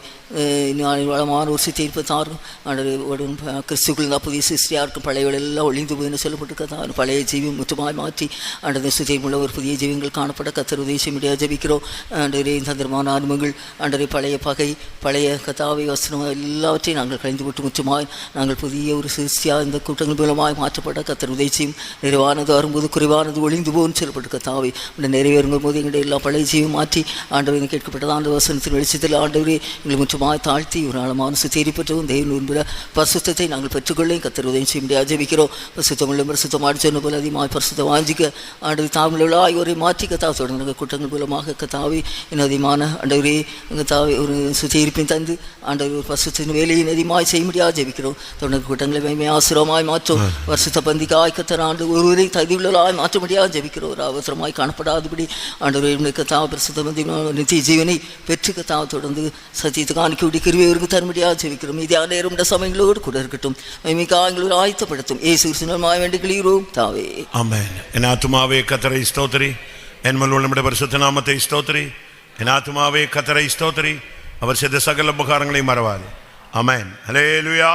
வளமான ஒரு சித்தியிருப்ப தாரும் ஆண்டவர் கிறிஸ்துக்குள் தான் புதிய சிருஷ்டியாக இருக்கும். பழையவள் எல்லாம் ஒளிந்து போயின்னு சொல்லப்பட்டு பழைய ஜீவி முற்றுமாய் மாற்றி ஆண்டவர் சுத்தியமுள்ள ஒரு புதிய ஜீவங்கள் காணப்பட கத்தர் உதேசம் முடியாது ஜபிக்கிறோம். ஆண்டவரே தந்திரமான ஆன்மங்கள் ஆண்டவரை பழைய பகை பழைய கதாவை வசனம் எல்லாவற்றையும் நாங்கள் கலைந்து விட்டு முற்றுமாய் நாங்கள் புதிய ஒரு சிருஷ்டியாக இந்த கூட்டங்கள் மூலமாய் மாற்றப்பட்ட கத்தர் உதேசியும் நிறைவானது வரும்போது குறைவானது ஒளிந்து போன்னு சொல்லப்பட்டு கத்தாவை நிறைவேறும் போது எங்களுடைய எல்லா பழைய ஜீவம் மாற்றி ஆண்டவரை கேட்கப்பட்டது ஆண்டு வசனத்தின் வெளிச்சத்தில் ஆண்டவரே எங்களை முற்றுமாய் தாழ்த்தி ஒரு ஆழமான சுத்தேறி பெற்றவும் தெய்வம் விரும்புகிற பரிசுத்தத்தை நாங்கள் பெற்றுக்கொள்ளேன் கத்தர் உதவி செய்ய முடியாது ஜபிக்கிறோம். பரிசுத்தமுள்ள பரிசுத்தமாடி சொன்ன போல அதிகமாக பரிசுத்த வாஞ்சிக்க ஆண்டவர் தாமிழா ஒரு மாற்றி கத்தா தொடர்ந்து கூட்டங்கள் மூலமாக கத்தாவை இன்னும் அதிகமான ஆண்டவரே எங்கள் தாவை ஒரு சுத்தீர்ப்பின் தந்து ஆண்டவர் ஒரு பரிசுத்தின் வேலையின் அதிகமாக செய்ய முடியாது ஜபிக்கிறோம். தொடர்ந்து கூட்டங்களை மேன்மை ஆசிரமாய் மாற்றும் வருஷத்தை பந்திக்காய் கத்தர் ஆண்டு ஒருவரை தகுதியுள்ளலாய் மாற்ற முடியாது ஜபிக்கிறோம். ஒரு அவசரமாய் காணப்படாதபடி ஆண்டவரை கத்தா பரிசுத்த பந்தி நித்திய ஜீவனை பெற்று கத்தாவை தொடர்ந்து சத்தியத்தை காணிக்க விடி கிருவியவருக்கு தர முடியாது ஜபிக்கிறோம். மீதியான நேரம் சமயங்களோடு கூட இருக்கட்டும். மேன்மைக்காக ஆயத்தப்படுத்தும் ஏசு சின்னமாய் வேண்டி கிளீரோம் தாவே. ஆமென். என் ஆத்துமாவே கர்த்தரை ஸ்தோத்திரி, என் மேல் நம்முடைய பரிசுத்த நாமத்தை ஸ்தோத்திரி. என் ஆத்துமாவே கர்த்தரை ஸ்தோத்திரி, அவர் செய்த சகல உபகாரங்களை மறவாது. ஆமென். ஹல்லேலூயா.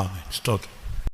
ஆமென். ஸ்தோத்திரம்.